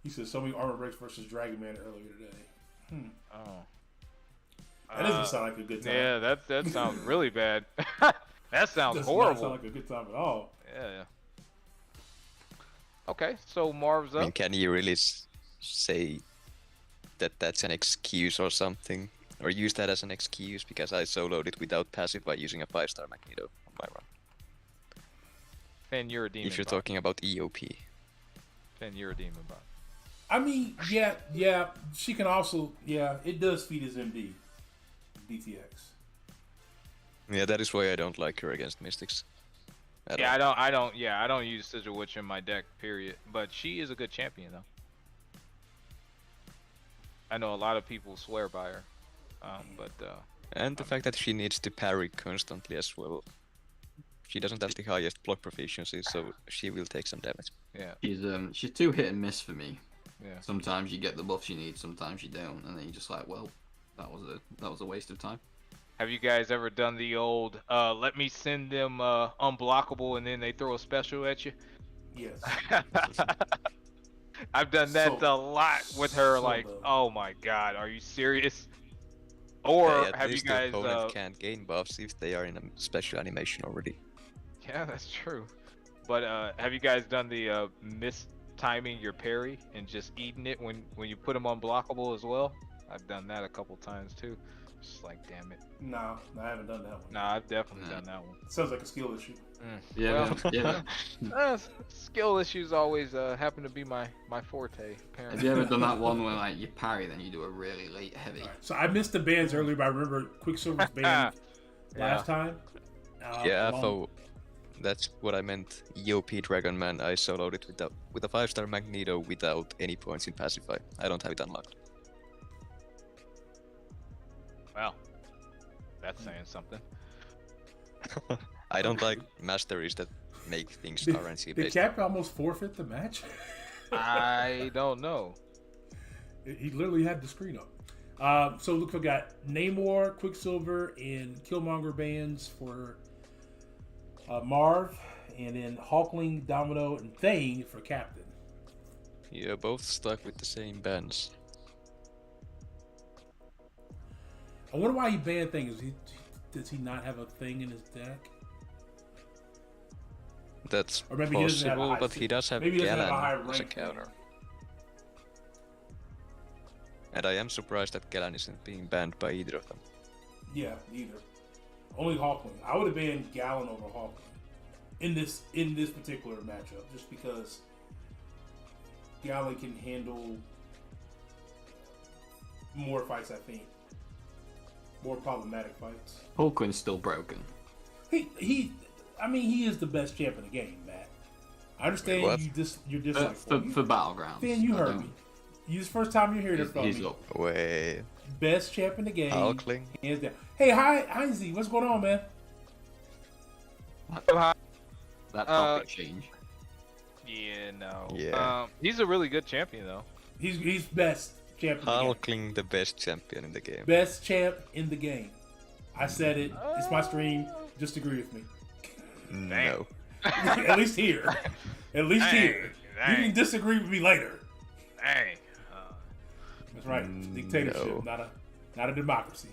He said so many armor breaks versus Dragon Man earlier today. Oh. That doesn't sound like a good time. Yeah, that sounds really bad. That sounds Does horrible. not sound like a good time at all. Yeah. Okay, so Marv's I up. mean, can you really say that that's an excuse or something? Or use that as an excuse because I soloed it without passive by using a 5-star Magneto on my run? Finn, you're a demon. If you're bot. talking about EOP. Finn, you're a demon bot. I mean, yeah. She can also, it does feed his MD, DTX. Yeah, that is why I don't like her against Mystics. at Yeah, all. I don't use Sigil Witch in my deck, period. But she is a good champion, though. I know a lot of people swear by her, but And the fact that she needs to parry constantly as well. She doesn't have the highest block proficiency, so she will take some damage. yeah, She's too hit and miss for me. yeah. Sometimes you get the buffs you need, sometimes you don't, and then you're just like, well, that was a waste of time. Have you guys ever done the old let me send them unblockable and then they throw a special at you? Yes. I've done that So- a lot with her. so Like, dumb. oh my god, are you serious? Or Yeah, at have you least guys? the opponent can't gain buffs if they are in a special animation already. Yeah, that's true. But have you guys done the mistiming your parry and just eating it when you put them unblockable as well? I've done that a couple times too. Just like, damn it. No, I haven't done that one. Nah, I've definitely No. done that one. Sounds like a skill issue. Yeah, Well, yeah. Skill issues always happen to be my forte. Have Apparently. you ever done that one where like you parry, then you do a really late heavy? Alright, so I missed the bans earlier, but I remember Quicksilver's ban last time. Yeah, along- so that's what I meant. EOP Dragon Man, I soloed it with a 5-star Magneto without any points in Pacify. I don't have it unlocked. Wow, that's saying something. I don't like masteries that make things Did, RNG did based. Cap almost forfeit the match? I don't know. He literally had the screen up. So look, we got Namor, Quicksilver, and Killmonger bans for Marv, and then Hulkling, Domino, and Thane for Captain. You're both stuck with the same bands. I wonder why he banned Thane. Does he not have a thing in his deck? That's Or maybe he doesn't have a possible, high- but he does have maybe he doesn't have a high Galan as a rank counter. thing. And I am surprised that Galan isn't being banned by either of them. Yeah, neither. Only Hulkling. I would have banned Gallon over Hulkling. in this particular matchup, just because Gallon can handle more fights. I think more problematic fights. Hulklin's still broken. He is the best champ in the game, Matt. I understand What? you're dislike For Battlegrounds. Fan, you I heard don't- me. This first time you're hearing it from He's me. up. Wait. Best champ in the game. Hulkling? Hands down. Hey, hi Z. What's going on, man? That topic change. Yeah, no. Yeah. He's a really good champion though. He's best champ in the game. Hulkling, the best champion in the game. Best champ in the game. I said it. It's my stream. Just agree with me. No. At least here. At least Dang, here. You dang. can disagree with me later. Dang. That's right. It's a dictatorship, No. not a democracy.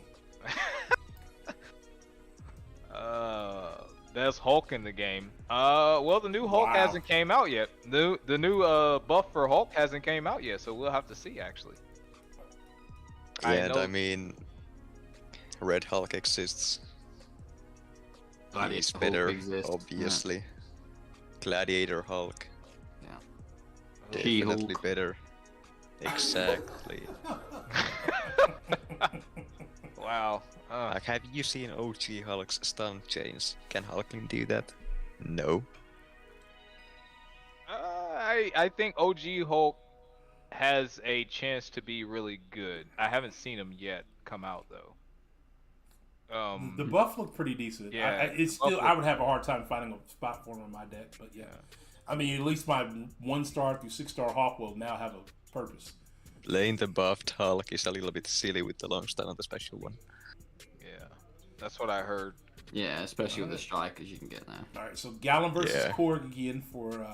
There's Hulk in the game. Well, the new Hulk Wow. hasn't came out yet. The new buff for Hulk hasn't came out yet, so we'll have to see actually. Yeah, and know- I mean, Red Hulk exists. Gladiator He's Hulk better, exists, obviously. Gladiator Hulk, Yeah. definitely She-Hulk. better. Exactly. Wow. Like, have you seen OG Hulk's stun chains? Can Hulkling do that? No. I think OG Hulk has a chance to be really good. I haven't seen him yet come out though. The buff looked pretty decent. Yeah, It's the buff still. I would have a hard time finding a spot for him in my deck, but yeah. I mean, at least my 1-star through 6-star Hawk will now have a purpose. Lane the buffed Hulk is a little bit silly with the long stun on the special one. Yeah, that's what I heard. Yeah, especially with the strikers you can get now. All right, so Gallon versus Yeah. Korg again for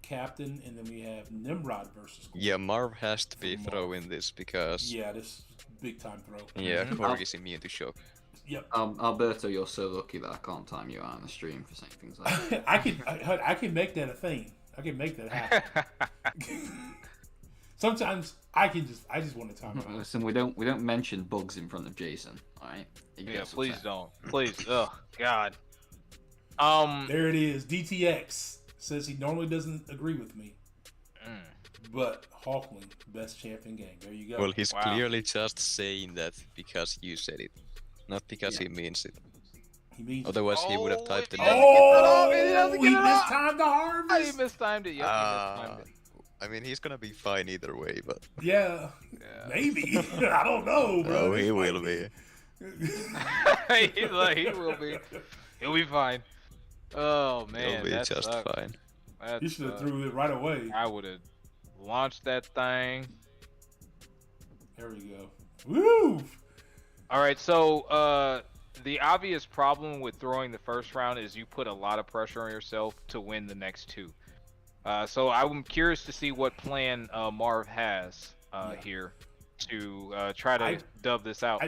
captain, and then we have Nimrod versus Korg. Yeah, Marv has to be Marv. throwing this because Yeah, this is big time throw. yeah, Mhm. Korg is immune to shock. Yep. Alberto, you're so lucky that I can't time you out on the stream for saying things like that. I can make that a thing. I can make that happen. Sometimes I just want to time it out. Listen, we don't mention bugs in front of Jason, alright? Yeah, please don't. Please. Oh God. There it is. DTX says he normally doesn't agree with me, but Hawkling, best champion game. There you go. Well, he's Wow. clearly just saying that because you said it, not because he means it. he means. Otherwise, he would have Oh, typed it yeah. down. Oh, He doesn't we get it off. mistimed the He harvest. mistimed it. Yep, he Ah, mistimed it. I mean, he's gonna be fine either way, but Yeah, Yeah. maybe. I don't know, bro. oh, he This will might be. He's like, he will be. He'll be fine. Oh man, He'll be that just sucked. fine. That You should have sucked. threw it right away. I would have launched that thing. There we go. Woo! All right, so the obvious problem with throwing the first round is you put a lot of pressure on yourself to win the next two. So I'm curious to see what plan Marv has here to try to dub this out.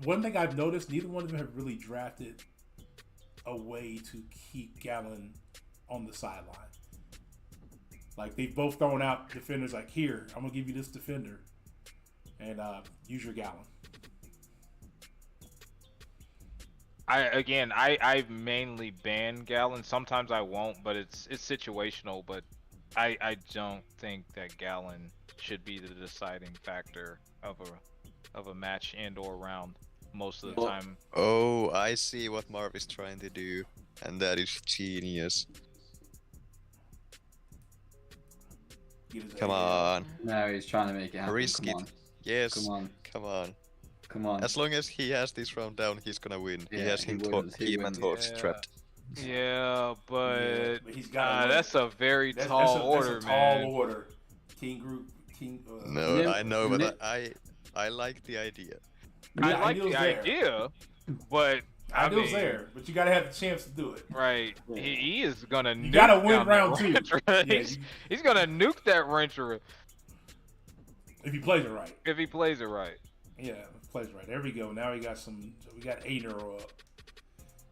One thing I've noticed, neither one of them have really drafted a way to keep Gallon on the sideline. Like, they've both thrown out defenders like, here, I'm going to give you this defender, and use your Gallon. I mainly ban Gallon. Sometimes I won't, but it's situational. But I don't think that Gallon should be the deciding factor of a match and or round most of the Well, time. Oh, I see what Marv is trying to do, and that is genius. Get his Come AL. on, No, he's trying to make it happen. risk Come it. on. Yes, Come on. come on. Come on. As long as he has this round down, he's gonna win. He Yeah, has he him, wins, he him and wins. Horse Yeah. trapped. Yeah, but Yeah, but he's got that's a very tall order, that's a man. tall order. King group, No, Nim- I know, but Nim- I like the idea. I Yeah, like ideal's the there. idea, but I Ideal's mean, there, but you got to have the chance to do it. right? Yeah. He is gonna. You nuke gotta win down the round two. Rancher. Yeah, he's gonna nuke that Rancher if he plays it right. if he plays it right. Yeah, plays right. There we go. Now we got some. We got 8 in a row up.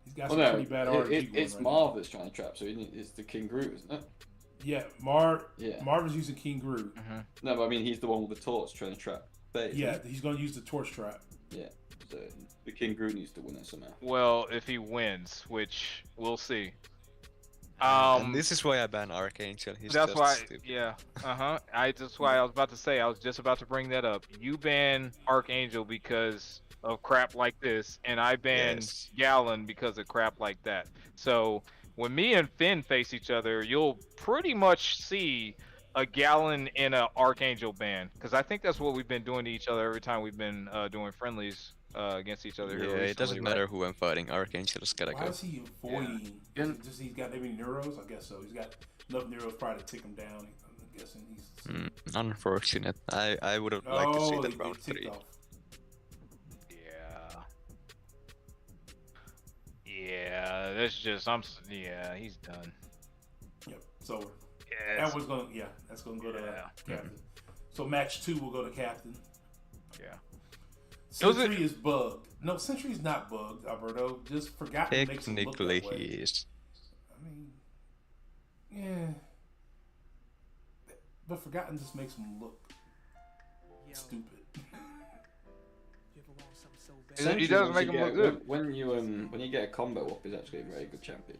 He's got Well, some no, pretty bad RNG going it's right Marv that's trying to trap, so it's the King Groot, isn't it? now. Yeah, Marv Yeah. is using King Groot. No, but I mean, he's the one with the torch trying to trap Bait. isn't Yeah, he? he's going to use the torch trap. So the King Groot needs to win it somehow. Well, if he wins, which we'll see. And this is why I ban Archangel. He's That's just why, stupid. yeah. That's why I was about to say. I was just about to bring that up. You ban Archangel because of crap like this, and I ban Yes. Gallon because of crap like that. So when me and Finn face each other, you'll pretty much see a Gallon and a Archangel ban, because I think that's what we've been doing to each other every time we've been doing friendlies against each other Yeah, here recently. it doesn't right? matter who I'm fighting. Archangel's gotta Why go. is he avoiding? Just he's got maybe neuros. I guess so. He's got enough neuros probably to tick him down. I'm guessing he's. Unfortunate. I would have liked to see that round ticked 3. off. Yeah, that's just he's done. Yep. So Yeah, that was going. Yeah, that's going to go to captain. So match 2 will go to captain. Yeah. Sentry is bugged. No, Sentry's not bugged, Alberto. Just Forgotten makes him look Technically, that way. he is. I mean, yeah. But Forgotten just makes him look stupid. He does make him look good. When you get a combo up, he's actually a very good champion.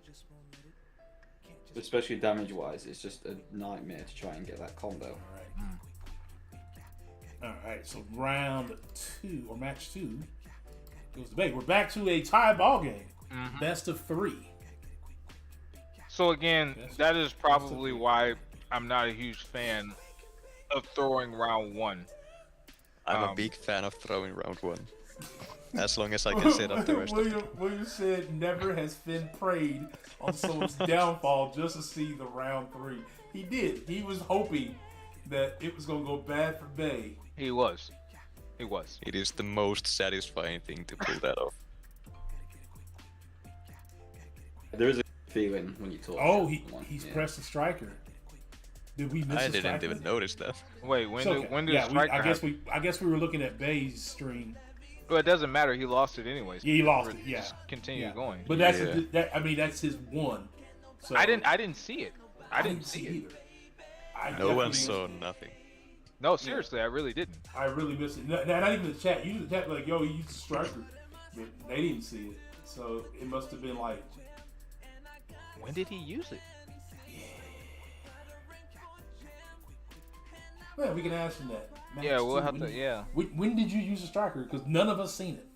Especially damage-wise, it's just a nightmare to try and get that combo. Alright, so round 2, or match 2, goes to Bay. We're back to a tie ball game. Best of 3. So again, that is probably why I'm not a huge fan of throwing round 1. I'm a big fan of throwing round 1. As long as I can set up the rest of it. William said never has Finn prayed on someone's downfall just to see the round 3. He did. He was hoping that it was going to go bad for Bay. He was. It is the most satisfying thing to pull that off. There is a feeling when you talk. Oh, he's pressed the striker. Did we miss I the didn't striker? even notice that. Wait, when did yeah, Striker I guess we were looking at Bay's stream. Well, it doesn't matter. He lost it anyways. Yeah, he lost it. Yeah, Just continue going. But that's that's his one. So I didn't see it. I didn't see it either. No one saw nothing. No, seriously, I really didn't. I really missed it. Not even the chat. Usually the chat like, yo, he used the striker, but they didn't see it. So it must have been like. When did he use it? Well, we can ask him that. Yeah, we'll have to. Yeah. When did you use the striker? Because none of us seen it.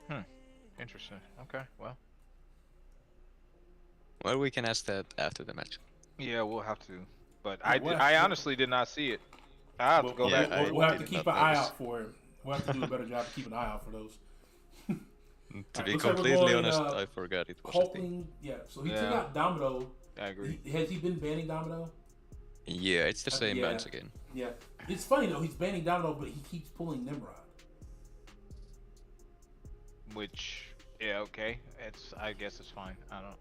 Yeah. Interesting. Okay. Well, we can ask that after the match. Yeah, we'll have to. But Yeah, I honestly did not see it. I have to go back. We'll have to did keep not an eye notice. out for it. We'll have to do a better job of keeping an eye out for those. To be looks like we're completely going, honest, I forgot it was a thing. Hulkling, yeah. So he took out Domino. I agree. Has he been banning Domino? Yeah, it's the same yeah. bans again. Yeah. It's funny though. He's banning Domino, but he keeps pulling Nimrod. Which, yeah, okay. I guess it's fine. I don't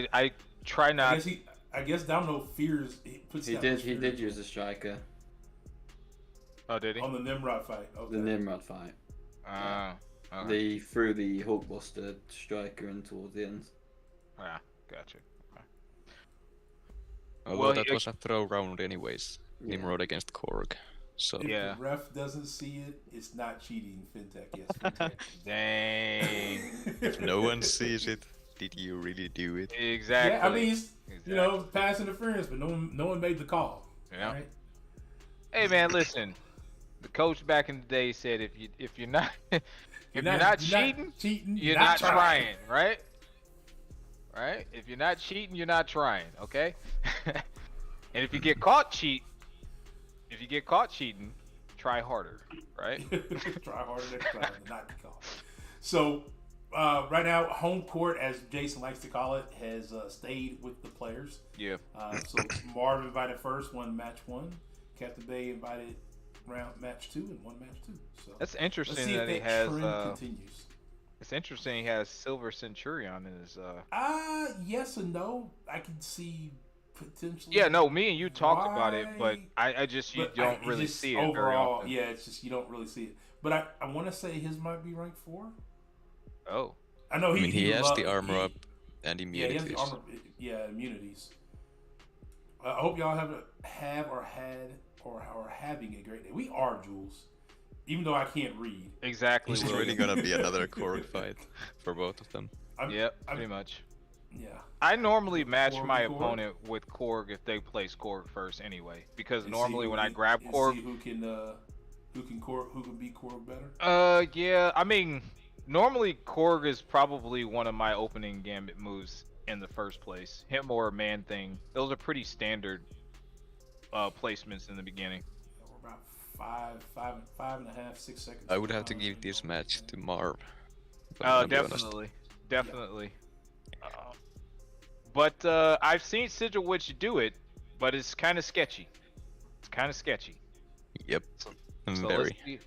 know. I try not. I guess Domino fears. He did use a striker. Oh, did he? On the Nimrod fight. Okay. The Nimrod fight. Okay. They threw the Hulkbuster striker in towards the end. Yeah, gotcha. Okay. Although that was a throw round anyways. Yeah. Nimrod against Korg. So If Yeah. the ref doesn't see it, it's not cheating. Fintech, yes. Fintech. Dang. if no one sees it, did you really do it? Exactly. Yeah, I mean, it's pass interference, but no one made the call. Yeah. Right? Hey man, listen. The coach back in the day said if you're not you're not cheating, you're not trying, right? Right? If you're not cheating, you're not trying, okay? And if you get caught cheating, try harder, right? Try harder next time, not the call. So right now, home court, as Jason likes to call it, has stayed with the players. Yeah. So Marv invited first, won match 1. Captain Bay invited match 2 and won match 2. So That's let's interesting see if that he that has. trend continues. It's interesting he has Silver Centurion in his. Yes and no. I can see potentially. Yeah, no. Me and you talked about it, but I just you But don't really just see it overall, very often. yeah, it's just you don't really see it. But I want to say his might be ranked 4. Oh. I know he has the armor up and Yeah, he immunities. has the armor. Yeah, immunities. I hope y'all have or had or are having a great day. We are, Jules. even though I can't read. Exactly. It's William. really gonna be another Korg fight for both of them. Yep, pretty much. Yeah. I normally match Korg my and Korg? opponent with Korg if they place Korg first anyway, because And normally see when who I can- grab and Korg, see who can beat Korg better. yeah, I mean, normally Korg is probably one of my opening gambit moves in the first place. Him or Man Thing, those are pretty standard placements in the beginning. We're about five and a half, 6 seconds. I would have to give this match to Marv. if I'm Oh, gonna be honest. definitely. But I've seen Sigil Witch do it, but it's kind of sketchy. Yep. So Very.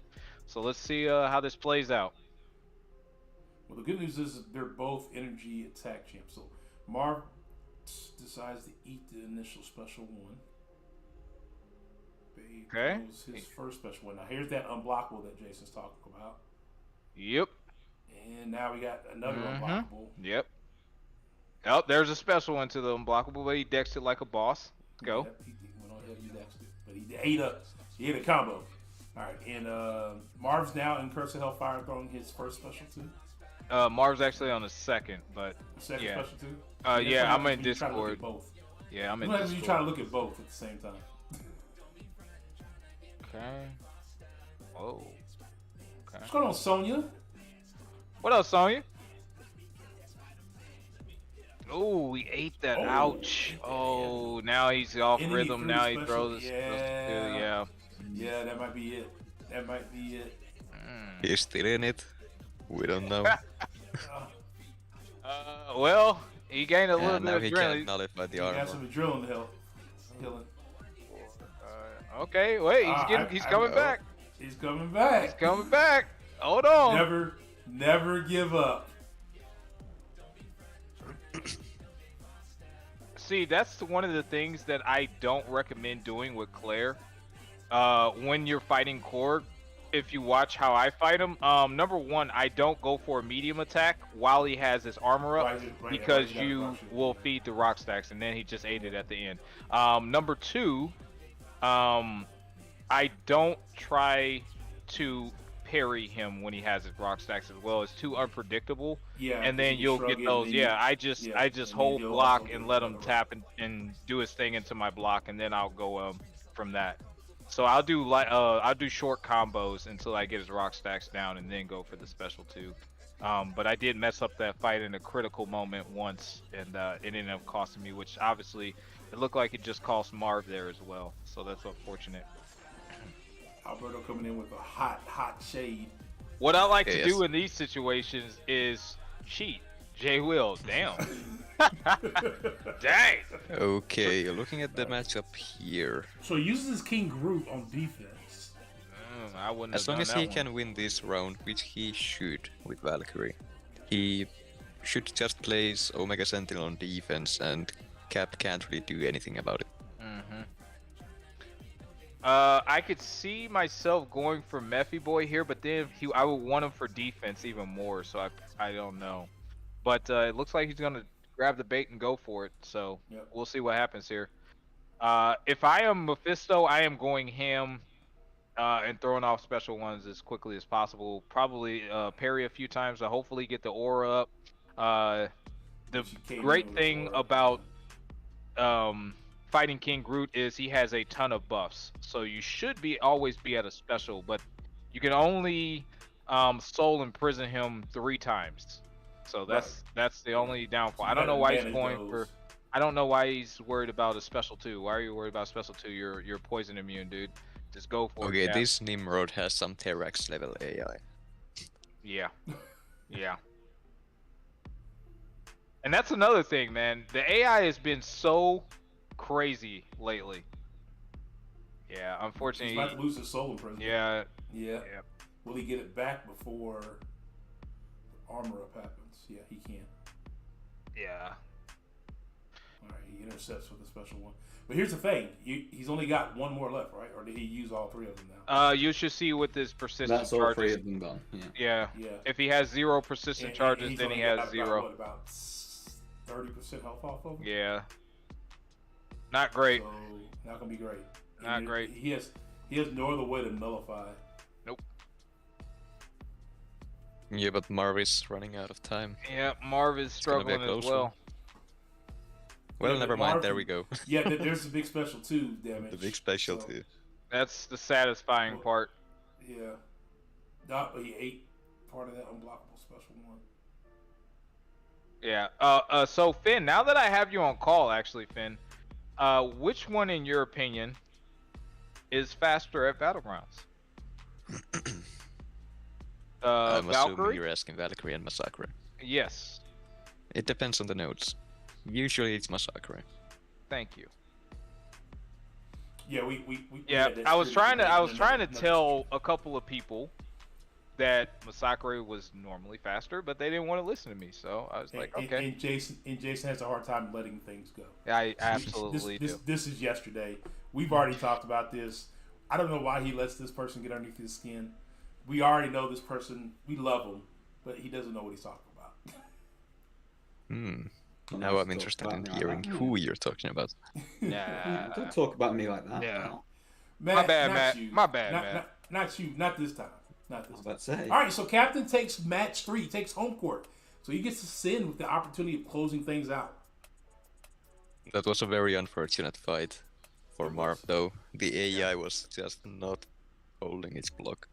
let's see how this plays out. Well, the good news is they're both energy attack champs. So Marv decides to eat the initial special one. Babe Okay. throws his first special one. Now here's that unblockable that Jason's talking about. Yep. And now we got another unblockable. Yep. Oh, there's a special one to the unblockable, but he decks it like a boss. Let's go. Yep, he went on ahead and dexed it. But he ate a combo. Alright, and Marv's now in Curse of Hellfire throwing his first special too. Marv's actually on the second, but Second yeah. special too? Yeah, I'm in You try to look at Discord. both. Yeah, I'm in Sometimes you Discord. try to look at both at the same time. Okay. Whoa. Okay. What's going on, Sonya? What else, Sonya? Oh, he ate that. Oh, Ouch. Oh, now he's off And he rhythm. threw Now the he special. throws. Yeah. Yeah. Yeah, that might be it. That might be it. He's still in it. We don't know. Well, he gained a little And bit now of he adrenaline. can't nullify the He got armor. some adrenaline help. Healing. Okay, wait, he's coming know. back. He's coming back. He's coming back. Hold on. Never give up. See, that's one of the things that I don't recommend doing with Claire. When you're fighting Korg, if you watch how I fight him, number one, I don't go for a medium attack while he has his armor up because you will feed the rock stacks, and then he just ate it at the end. Number two, I don't try to parry him when he has his rock stacks as well. It's too unpredictable. Yeah. And then you'll get those. Yeah, I just hold block and let him tap and do his thing into my block, and then I'll go from that. So I'll do short combos until I get his rock stacks down, and then go for the special two. But I did mess up that fight in a critical moment once, and it ended up costing me, which obviously it looked like it just cost Marv there as well. So that's unfortunate. Alberto coming in with a hot shade. What I like to Yes. do in these situations is cheat. J Will, damn. Dang. Okay, looking at the matchup here. So he uses his King Groot on defense. I wouldn't As have long done as that he one. can win this round, which he should with Valkyrie, he should just place Omega Sentinel on defense, and Cap can't really do anything about it. I could see myself going for Mephi Boy here, but then I would want him for defense even more, so I don't know. But it looks like he's gonna grab the bait and go for it, so Yep. we'll see what happens here. If I am Mephisto, I am going ham and throwing off special ones as quickly as possible. Probably parry a few times to hopefully get the aura up. The great thing about fighting King Groot is he has a ton of buffs, so you should always be at a special, but you can only soul imprison him 3 times. So that's the only downfall. I don't know why he's going for. I don't know why he's worried about a special 2. Why are you worried about special 2? You're poison immune, dude. Just go for it. Okay, Yeah. this Nimrod has some Terrax level AI. Yeah. Yeah. And that's another thing, man. The AI has been so crazy lately. Yeah, He's unfortunately. about to lose his soul in prison. Yeah. Yeah. Yeah. Will he get it back before armor up happens? Yeah, he can. Yeah. Alright, he intercepts with a special one. But here's the thing. He's only got one more left, right? Or did he use all 3 of them now? You should see with his persistent That's all 3 charges. of them gone. Yeah. Yeah. Yeah. If he has 0 persistent And charges, he's then only he got has about, 0. What, about 30% health off of him? Yeah. Not great. So, not gonna be great. Not And great. He has no other way to nullify. Nope. Yeah, but Marv is running out of time. Yeah, Marv is gonna be a struggling as close well. one. Well, Yeah, never but mind. There Marvin- we go. Yeah, there's the big special too. Damage. The big special So, too. That's the satisfying Well- part. Yeah. He ate part of that unblockable special one. Yeah. So Finn, now that I have you on call, actually, Finn, which one, in your opinion, is faster at Battlegrounds? I'm assuming Valkyrie? you're asking Valkyrie and Massacre. Yes. It depends on the nodes. Usually it's Massacre. Thank you. Yeah, we Yeah, that's I was true. trying to Another- tell a couple of people that Massacre was normally faster, but they didn't want to listen to me. So I was like, okay. And Jason has a hard time letting things go. I absolutely do. This is yesterday. We've already talked about this. I don't know why he lets this person get underneath his skin. We already know this person. We love him, but he doesn't know what he's talking about. Now I'm interested in hearing who you're talking about. Nah. Don't talk about me like that. Yeah. Matt, My bad, not Matt. you. My bad, Not- Matt. Not you. Not this time. Not I this was time. about to say. All right, so Captain takes match 3, takes home court. So he gets to sin with the opportunity of closing things out. That was a very unfortunate fight for Marv, though. The AI was just not holding its block.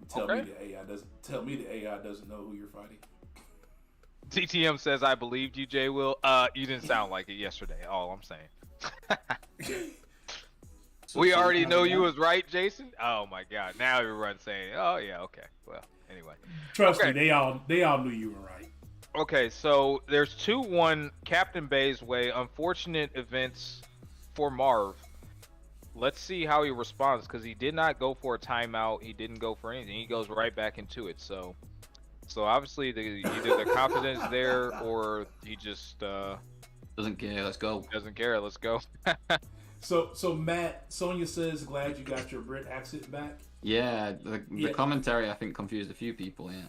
Tell Okay. me the AI doesn't know who you're fighting. TTM says I believed you, Jay Will. You didn't sound like it yesterday. All I'm saying. We already know you was right, Jason. Oh my God! Now everyone's saying, "Oh yeah, okay." Well, anyway. Trust Okay. me, they all knew you were right. Okay, so there's 2-1 Captain Bay's way. Unfortunate events for Marv. Let's see how he responds, because he did not go for a timeout. He didn't go for anything. He goes right back into it. So obviously either the confidence there, or he just Doesn't care. Let's go. doesn't care. Let's go. So Matt, Sonya says, glad you got your Brit accent back. Yeah, the Yeah. commentary I think confused a few people. Yeah.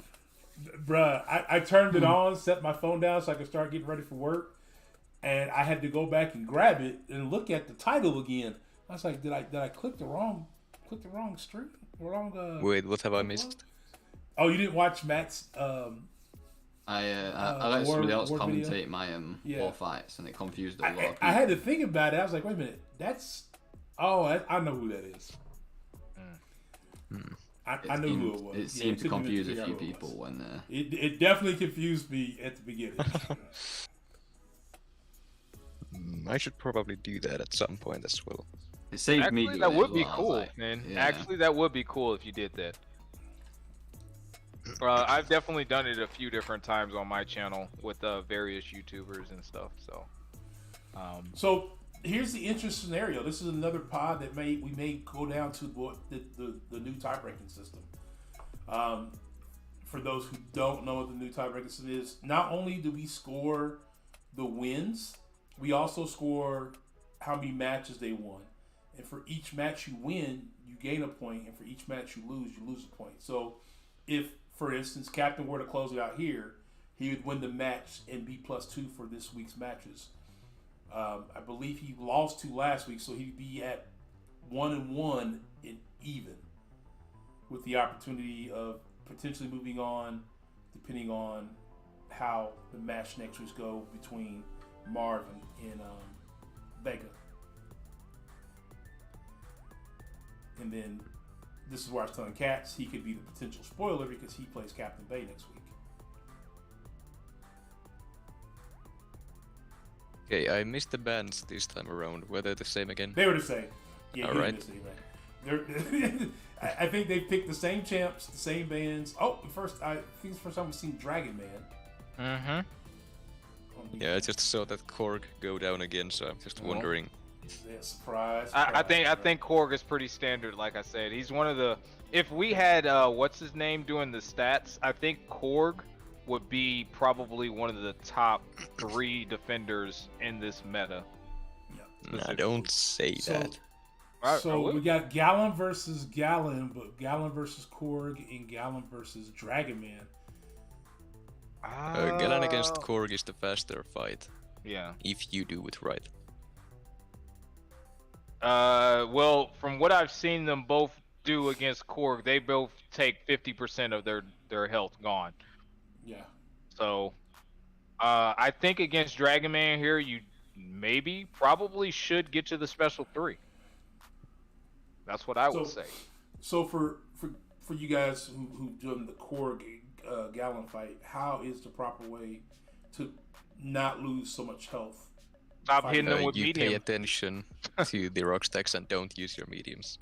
Bruh, I turned it on, set my phone down so I could start getting ready for work, and I had to go back and grab it and look at the title again. I was like, did I click the wrong stream? Wait, what have I missed? Oh, you didn't watch Matt's I let somebody else war video? commentate my Yeah. war fights, and it confused a lot of people. I had to think about it. I was like, wait a minute, I know who that is. I knew who it was. It seemed to took me a minute confuse a figure out few who it people was. when. It definitely confused me at the beginning. I should probably do that at some point as well. It saved me. Actually, doing that it would as be well. I was cool, like, man. yeah. Actually, that would be cool if you did that. I've definitely done it a few different times on my channel with various YouTubers and stuff. So, Here's the interesting scenario. This is another pod that we may go down to the new tie-breaking system. For those who don't know what the new tie-breaking system is, not only do we score the wins, we also score how many matches they won. And for each match you win, you gain a point, and for each match you lose a point. So if, for instance, Captain were to close it out here, he would win the match and be +2 for this week's matches. I believe he lost 2 last week, so he'd be at 1-1 and even, with the opportunity of potentially moving on, depending on how the match next week go between Marv and Vega. And then this is where I was telling Kattz he could be the potential spoiler because he plays Captain Bay next week. Okay, I missed the bands this time around. Were they the same again? They were the same. Yeah, All you right. missed it, man. I think they picked the same champs, the same bands. Oh, I think it's the first time we've seen Dragon Man. Yeah, I just saw that Korg go down again, so I'm just wondering. Yeah, surprise. I think Korg is pretty standard. Like I said, he's one of the. If we had what's his name doing the stats, I think Korg would be probably one of the top 3 defenders in this meta. Nah, don't say that. So we got Gallon versus Gallon, but Gallon versus Korg and Gallon versus Dragon Man. Gallon against Korg is the faster fight. Yeah. If you do it right. Well, from what I've seen them both do against Korg, they both take 50% of their health gone. Yeah. So, I think against Dragon Man here, you probably should get to the special 3. That's what I would say. So for you guys who've done the Korg Gallon fight, how is the proper way to not lose so much health? Stop hitting them with you medium. pay attention to the rock stacks and don't use your mediums.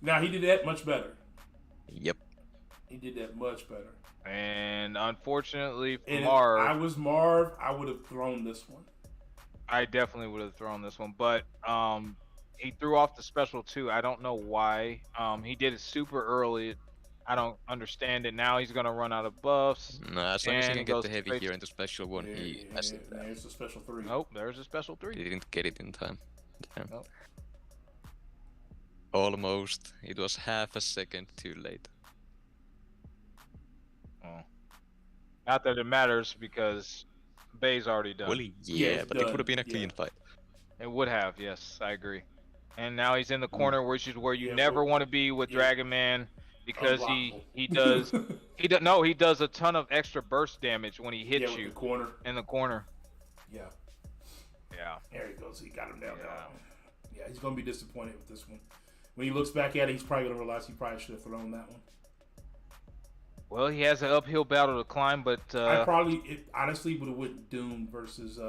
Now he did that much better. Yep. He did that much better. And unfortunately for And Marv, if I was Marv, I would have thrown this one. I definitely would have thrown this one, but he threw off the special 2. I don't know why. He did it super early. I don't understand it. Now he's gonna run out of buffs. No, as long as he and can it get goes the heavy straight here into special 1, he has it. There's the special 3. Nope, there's a special 3. He didn't get it in time. Damn. Nope. Almost. It was half a second too late. Oh. Not that it matters because Bay's already done. Well, yeah, it's but it done. would have been a clean Yeah. fight. It would have, yes, I agree. And now he's in the corner, which is where you Yeah, never well, want to be with yeah. Dragon Man, because Unblockable. he does a ton of extra burst damage when he hits with you the corner. in the corner. Yeah. Yeah. There he goes. He got him down. Yeah. Yeah, he's gonna be disappointed with this one. When he looks back at it, he's probably gonna realize he probably should have thrown that one. Well, he has an uphill battle to climb, but Honestly would have went Doom versus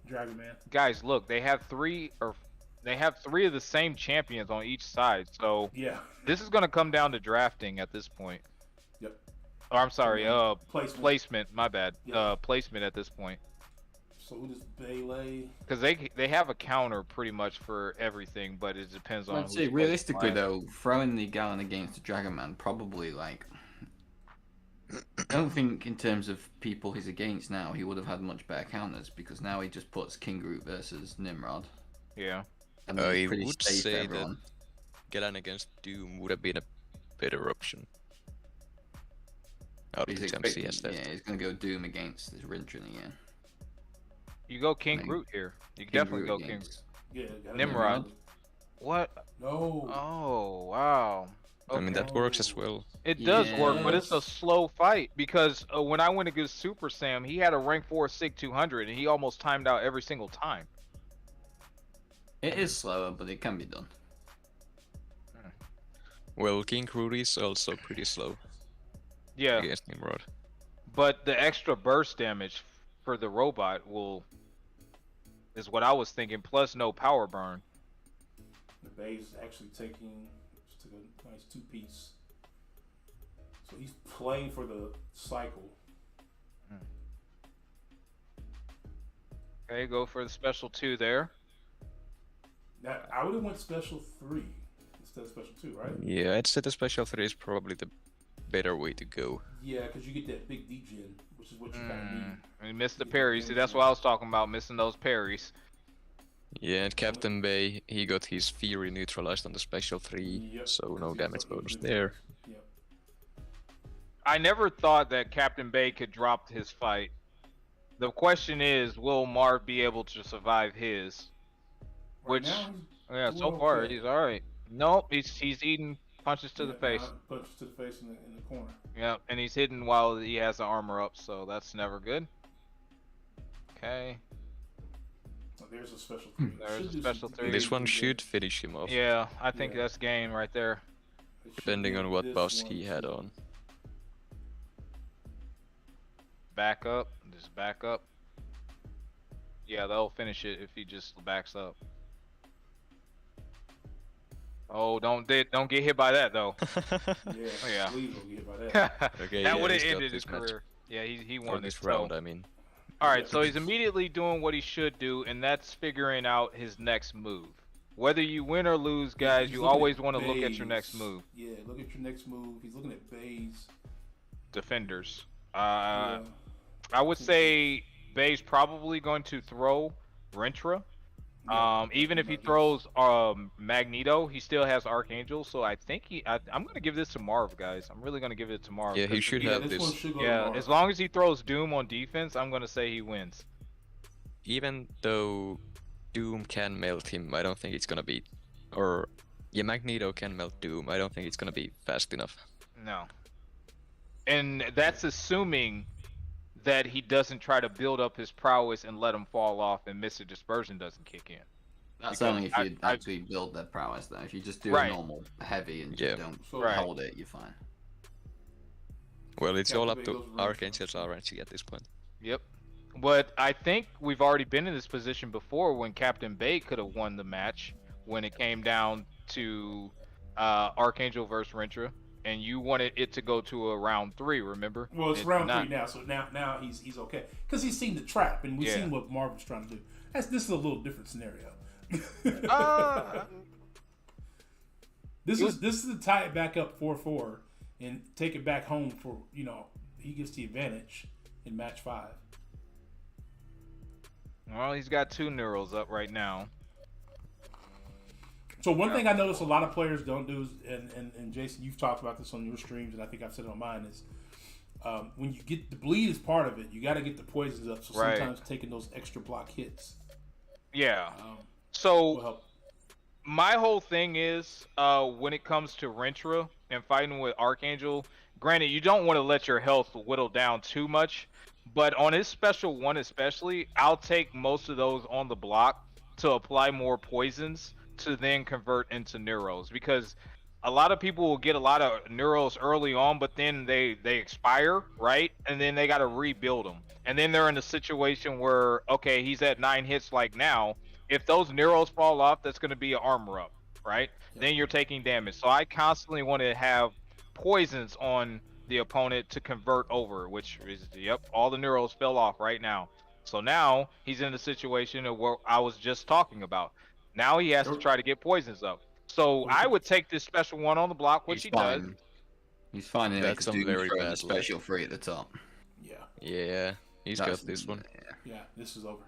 Dragon Man. guys, look, they have three of the same champions on each side, so Yeah. this is gonna come down to drafting at this point. Yep. Or I'm sorry, Placement. My bad. Yeah. Placement at this point. So who does Baylay? Because they have a counter pretty much for everything, but it depends on. I'd say who's realistically playing. though, throwing the Gallon against the Dragon Man probably like. I don't think in terms of people he's against now, he would have had much better counters because now he just puts King Groot versus Nimrod. Yeah. And I he's pretty would safe for say that everyone. Galan against Doom would have been a better option. Out of He's the champs he expecting, has left. yeah, he's gonna go Doom against this Rintron again. You go King Maybe. Groot here. You King definitely Groot go King. against- Yeah. got Nimrod. What? No. Oh wow. I mean, that works as well. It does work, but Yes. it's a slow fight because when I went against Super Sam, he had a rank 4 Sig 200 and he almost timed out every single time. It is slower, but it can be done. Well, King Groot is also pretty slow Yeah, against Nimrod. but the extra burst damage for the robot is what I was thinking, plus no power burn. The Bay's actually taking just took a nice 2-piece. So he's playing for the cycle. Okay, go for the special 2 there. Now I would have went special 3 instead of special 2, right? Yeah, I'd say the special 3 is probably the better way to go. Yeah, because you get that big degen, which is what you kind of need. And missed the parries. See, that's what I was talking about, missing those parries. Yeah, and Captain Bay, he got his Fury neutralized on the special 3, Yep, so no because damage he's bonus up there. Yep. I never thought that Captain Bay could drop his fight. The question is, will Marv be able to survive his? Right Which, now, yeah, doing so far okay. he's all right. Nope, he's eating punches to the yeah, face. Punches to the face in the corner. Yeah, and he's hidden while he has the armor up, so that's never good. Okay. So there's a special 3. There's Should a do special some 3. This one damage. should finish him off, Yeah, I think Yeah. that's game right there. It should depending be on what this buffs one, he had too. on. Back up, just back up. Yeah, they'll finish it if he just backs up. Oh, don't get hit by that though. Yeah, Yeah. please don't get hit by that. Okay, That yeah, would have he's got ended his this match. career. Yeah, he Or won this this round, So, I mean. all right, so he's immediately doing what he should do, and that's figuring out his next move. Whether you win or lose, guys, He's you looking always at want to look at your Bays. next move. Yeah, look at your next move. He's looking at Bays. Defenders. Yeah. I would say Bay's probably going to throw Rentra. Yeah, Even if he Nuggets. throws Magneto, he still has Archangel. So I think I'm gonna give this to Marv, guys. I'm really gonna give it to Marv. Yeah, he 'cause should Yeah, have this one this. should go to Yeah, Marv. as long as he throws Doom on defense, I'm gonna say he wins. Even though Doom can melt him, I don't think it's gonna be, or Yeah, Magneto can melt Doom. I don't think it's gonna be fast enough. No. And that's assuming that he doesn't try to build up his prowess and let him fall off and Mr. Dispersion doesn't kick in. That's Because only if you actually build their prowess, though. If you just do Right. a normal heavy and Yeah. just don't Right. hold it, you're fine. Well, it's all up Captain to Vago's range. Archangel's RNG at this point. Yep. But I think we've already been in this position before when Captain Bay could have won the match when it came down to Archangel versus Rentra, and you wanted it to go to a round 3. Remember? Well, it's It round did not. 3 now, so now he's okay because he's seen the trap and we've Yeah. seen what Marvin's trying to do. This is a little different scenario. This is to tie it back up 4-4 and take it back home for he gets the advantage in match 5. Well, he's got 2 neurals up right now. So one thing I notice a lot of players don't do is, and Jason, you've talked about this on your streams, and I think I've said it on mine, is when you get the bleed is part of it, you got to get the poisons up. So Right. sometimes taking those extra block hits Yeah. will So help. my whole thing is when it comes to Rentra and fighting with Archangel, granted, you don't want to let your health whittle down too much, but on his special one especially, I'll take most of those on the block to apply more poisons to then convert into neuros, because a lot of people will get a lot of neuros early on, but then they expire, right? And then they got to rebuild them. And then they're in a situation where, okay, he's at 9 hits like now. If those neuros fall off, that's going to be an armor up, right? Then you're taking damage. So I constantly want to have poisons on the opponent to convert over, which is, yep, all the neuros fell off right now. So now he's in the situation of what I was just talking about. Now he has to try to get poisons up. So I would take this special one on the block, which he does. He's fine anyway, That's because some Doom's very throwing the bad special 3 at the top. Yeah, Yeah, he's got this one. yeah, this is over.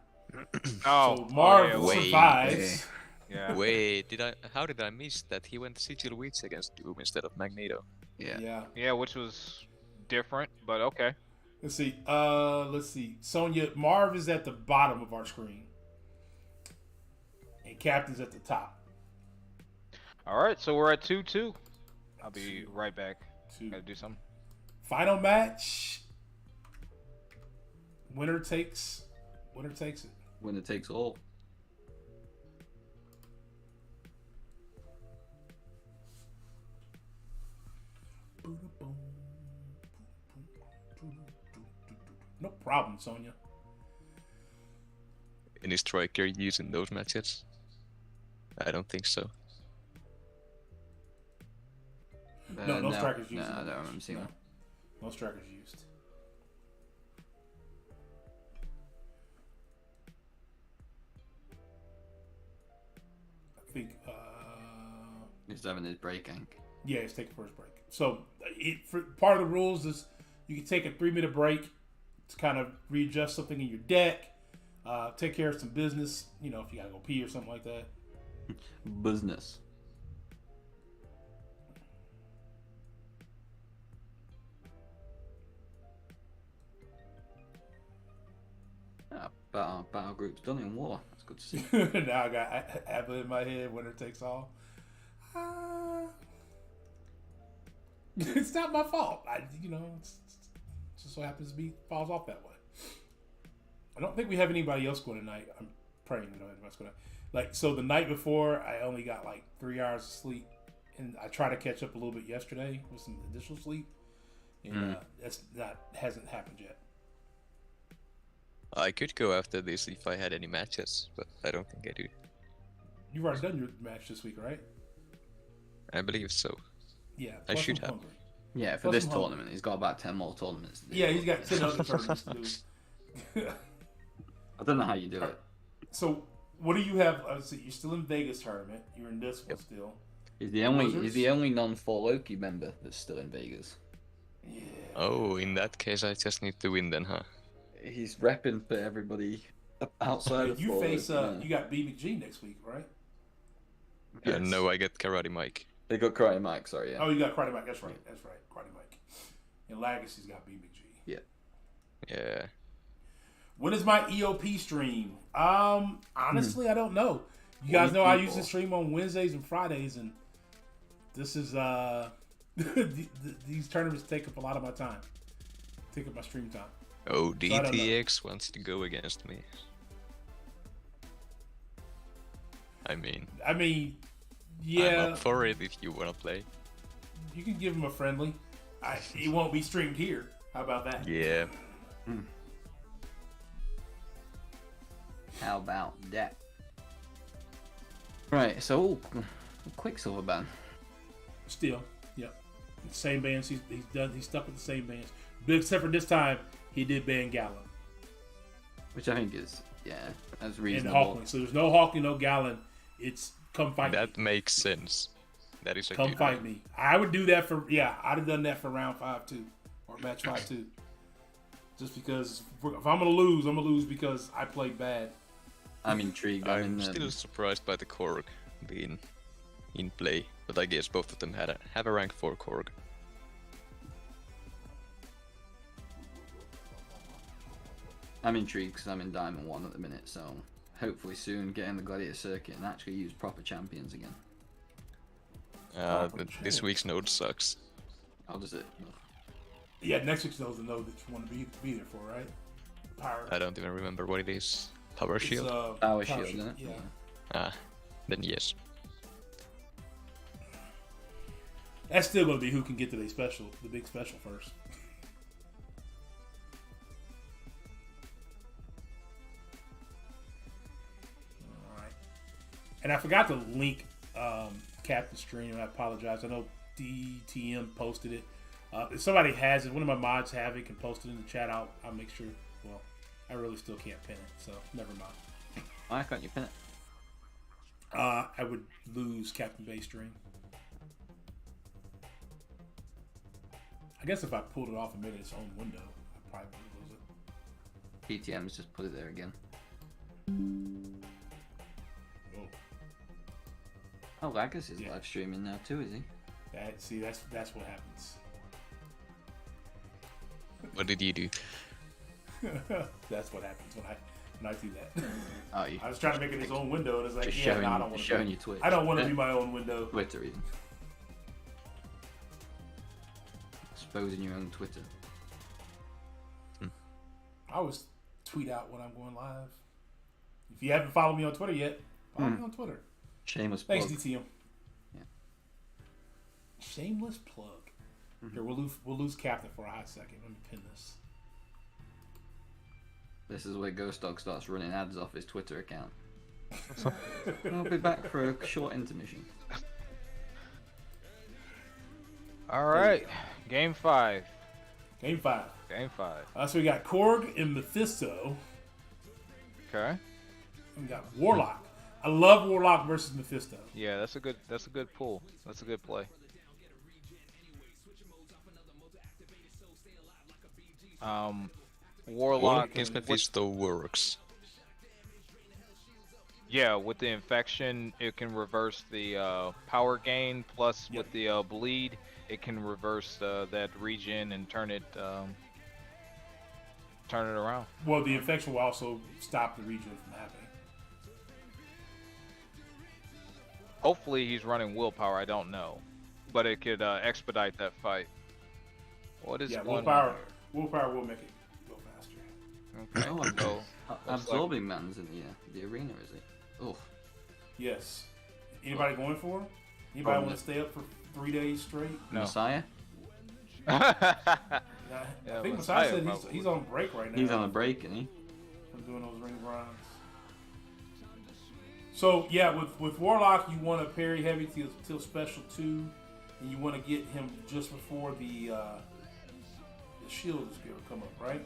Oh, So Marv yeah, wait. survives. yeah. Wait, how did I miss that he went Sigil Witch against Doom instead of Magneto? Yeah. Yeah, which was different, but okay. Let's see. Let's see. Sonya, Marv is at the bottom of our screen, and Captain's at the top. All right, so we're at 2-2. I'll be right back. Two. Gotta do something. Final match. Winner takes it. Winner takes all. No problem, Sonya. Any striker using those matches? I don't think so. No strikers used. No, I don't remember seeing one. No strikers used. I think. He's having his break, I think. Yeah, it's taking first break. So, part of the rules is you can take a 3-minute break to kind of readjust something in your deck, take care of some business. If you gotta go pee or something like that. Business. Battle group's done in war. That's good to see. Now I have it in my head. Winner takes all. It's not my fault. It's just so happens to be falls off that way. I don't think we have anybody else going tonight. I'm praying we don't have anybody else going tonight. So the night before, I only got like 3 hours of sleep, and I tried to catch up a little bit yesterday with some additional sleep, and hasn't happened yet. I could go after this if I had any matches, but I don't think I do. You've already done your match this week, right? I believe so. Yeah, I should I'm have. hungry. Yeah, for Plus this I'm hungry. tournament, he's got about 10 more tournaments to do. Yeah, he's got 10 other tournaments to do. I don't know how you do it. So, what do you have? So you're still in Vegas tournament. You're in this one still. He's the only Wizards? non-4 Loki member that's still in Vegas. Yeah. Oh, in that case, I just need to win then, huh? He's repping for everybody outside of You 4 face Loki. you got B McG next week, right? Yes. No, I get Karate Mike. They got Karate Mike, sorry, yeah. Oh, you got Karate Mike. That's right. Karate Mike. And Legacy's got B McG. Yeah. When is my EOP stream? Honestly, I don't know. You guys know I usually stream on Wednesdays and Fridays, and This is these tournaments take up a lot of my time. Take up my stream time. Oh, So I don't know. DTX wants to go against me. I mean, I'm yeah, up for it if you wanna play. you can give him a friendly. It won't be streamed here. How about that? Yeah. How about that? Right, so Quicksilver ban. Still, yep. Same bands. He's stuck with the same bands. But except for this time, he did ban Gallon Which I think is, that's and reasonable. Hawkling. So there's no Hawkling, no Gallon. It's come fight That me. makes sense. That is a Come good fight one. me. I would do that for I'd have done that for round 5-2 or match 5-2. Just because if I'm gonna lose because I played bad. I'm intrigued. I'm still surprised by the Korg being in play, but I guess both of them have a rank 4 Korg. I'm intrigued because I'm in Diamond 1 at the minute, so hopefully soon get in the Gladiator circuit and actually use proper champions again. This week's node sucks. How does it? Yeah, next week's those that know that you want to be there for, right? Power. I don't even remember what it is. Power It's, shield? Power shield, isn't it? Yeah. Then yes. That's still gonna be who can get to the big special first. All right. And I forgot to link Captain's stream. I apologize. I know DTM posted it. If somebody has it, one of my mods have it, can post it in the chat. I'll make sure. Well, I really still can't pin it, so never mind. Why can't you pin it? I would lose Captain Bay stream. I guess if I pulled it off and made it its own window, I probably would lose it. PTM's just put it there again. Oh, Oh, Lagus is Yeah. live streaming now too, is he? that's what happens. What did you do? That's what happens when I do that. Oh, you I was trying to make it his own window, and it's like, just yeah, showing, no, I don't want showing to. you Twitch. I don't want to be my own window. Twitter even. Exposing your own Twitter. I always tweet out when I'm going live. If you haven't followed me on Twitter yet, follow me on Twitter. Shameless Thanks, plug. DTM. Yeah. Shameless plug. Here, we'll lose Captain for a hot second. Let me pin this. This is where Ghostdog starts running ads off his Twitter account. I'll be back for a short intermission. All right, game 5. Game 5. Game 5. So we got Korg and Mephisto. Okay. We got Warlock. I love Warlock versus Mephisto. Yeah, that's a good pull. That's a good play. Warlock against and Mephisto works. yeah, with the infection, it can reverse the power gain. Plus, with the bleed, it can reverse that regen and turn it around. Well, the infection will also stop the regen from happening. Hopefully, he's running willpower. I don't know, but it could expedite that fight. What is one? Willpower will make it go faster. Okay. Oh, So, absorbing man's in the arena, is it? Oh, Yes. Anybody going for him? Anybody want to stay up for 3 days straight? No. Messiah? I Yeah, think Messiah Messiah said probably. he's on break right now. He's on a break, isn't he? From doing those ring grinds. So yeah, with Warlock, you want to parry heavy till special 2, and you want to get him just before the shield is going to come up, right?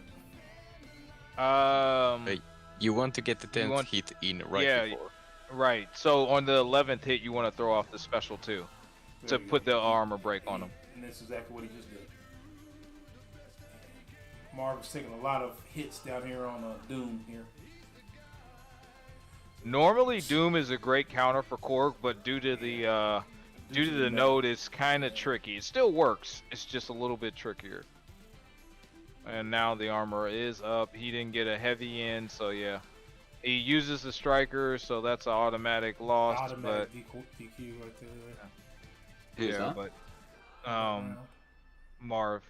Hey, you want to get the 10th want- hit in right Yeah, before. Right. So on the 11th hit, you want to throw off the special 2 There to you put go. the armor break on him. And that's exactly what he just did. Marv is taking a lot of hits down here on Doom here. Normally, Doom is a great counter for Korg, but due to the node, it's kind of tricky. It still works. It's just a little bit trickier. And now the armor is up. He didn't get a heavy in, so yeah. He uses the striker, so that's an automatic loss. Automatic DQ right there. Who's yeah, that? but Marv.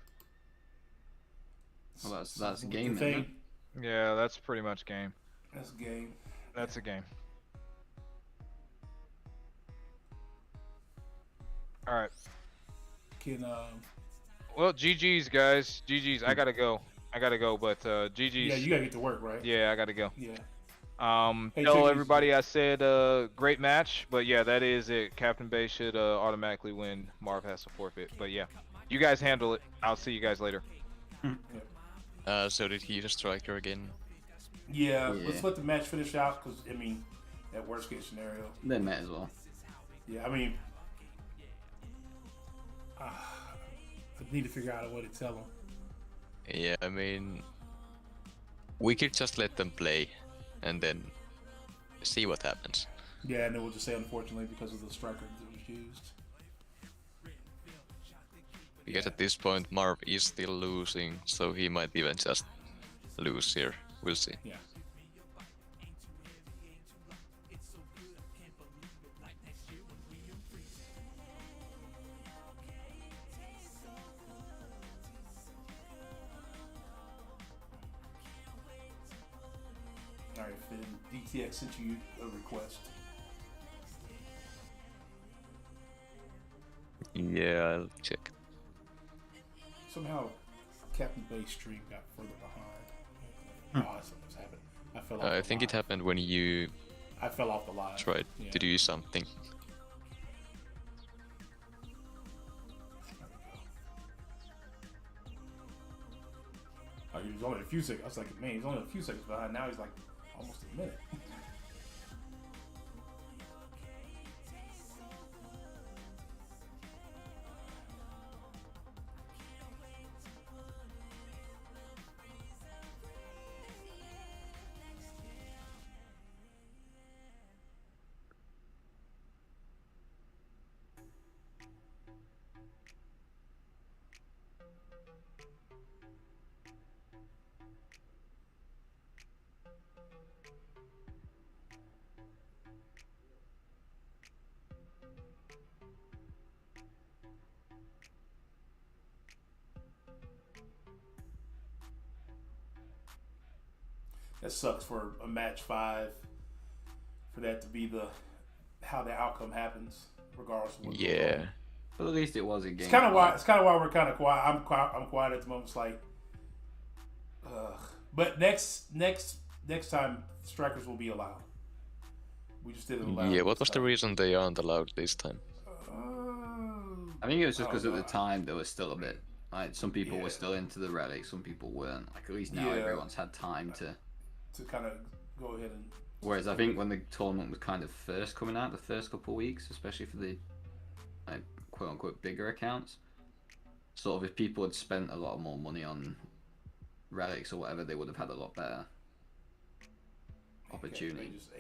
Well, that's So, game the then, no? thing. Yeah, that's pretty much game. That's game. That's a game. All right. Can Well, GG's guys. GG's. I gotta go. But GG's. yeah, you gotta get to work, right? Yeah, I gotta go. Yeah. Hey, check Tell these- everybody I said great match, but yeah, that is it. Captain Bay should automatically win. Marv has to forfeit, but yeah, you guys handle it. I'll see you guys later. So did he use a striker again? Yeah, Yeah. let's let the match finish out because I mean, that worst case scenario. They may as well. Yeah, I mean, I need to figure out a way to tell them. Yeah, I mean, we could just let them play, and then see what happens. Yeah, and then we'll just say unfortunately because of the striker that was used. Because at this point, Marv is still losing, so he might even just lose here. We'll see. Yeah. All right, Finn. DTX sent you a request. Yeah, I'll check. Somehow, Captain Bay's stream got further behind. Oh, something's happened. I fell off. I the think it live. happened when you I fell off the live. tried Yeah. to do something. Oh, he was only a few seconds. I was like, man, he's only a few seconds behind. Now he's like almost a minute. That sucks for a match 5. For that to be the how the outcome happens, regardless of what goes Yeah. on. But at least it was a game. It's kind of why we're kind of quiet. I'm quiet at the moment. It's like, but next time strikers will be allowed. We just didn't allow. Yeah, it what this was the time. reason they aren't allowed this time? I think it was just Oh, because at the God. time there was still a bit. Like some people Yeah. were still into the relic, some people weren't. Like at least now Yeah. everyone's had time to. To kind of go ahead and. Whereas I think when the tournament was kind of first coming out, the first couple of weeks, especially for the like, quote unquote bigger accounts, sort of if people had spent a lot more money on relics or whatever, they would have had a lot better opportunity. They just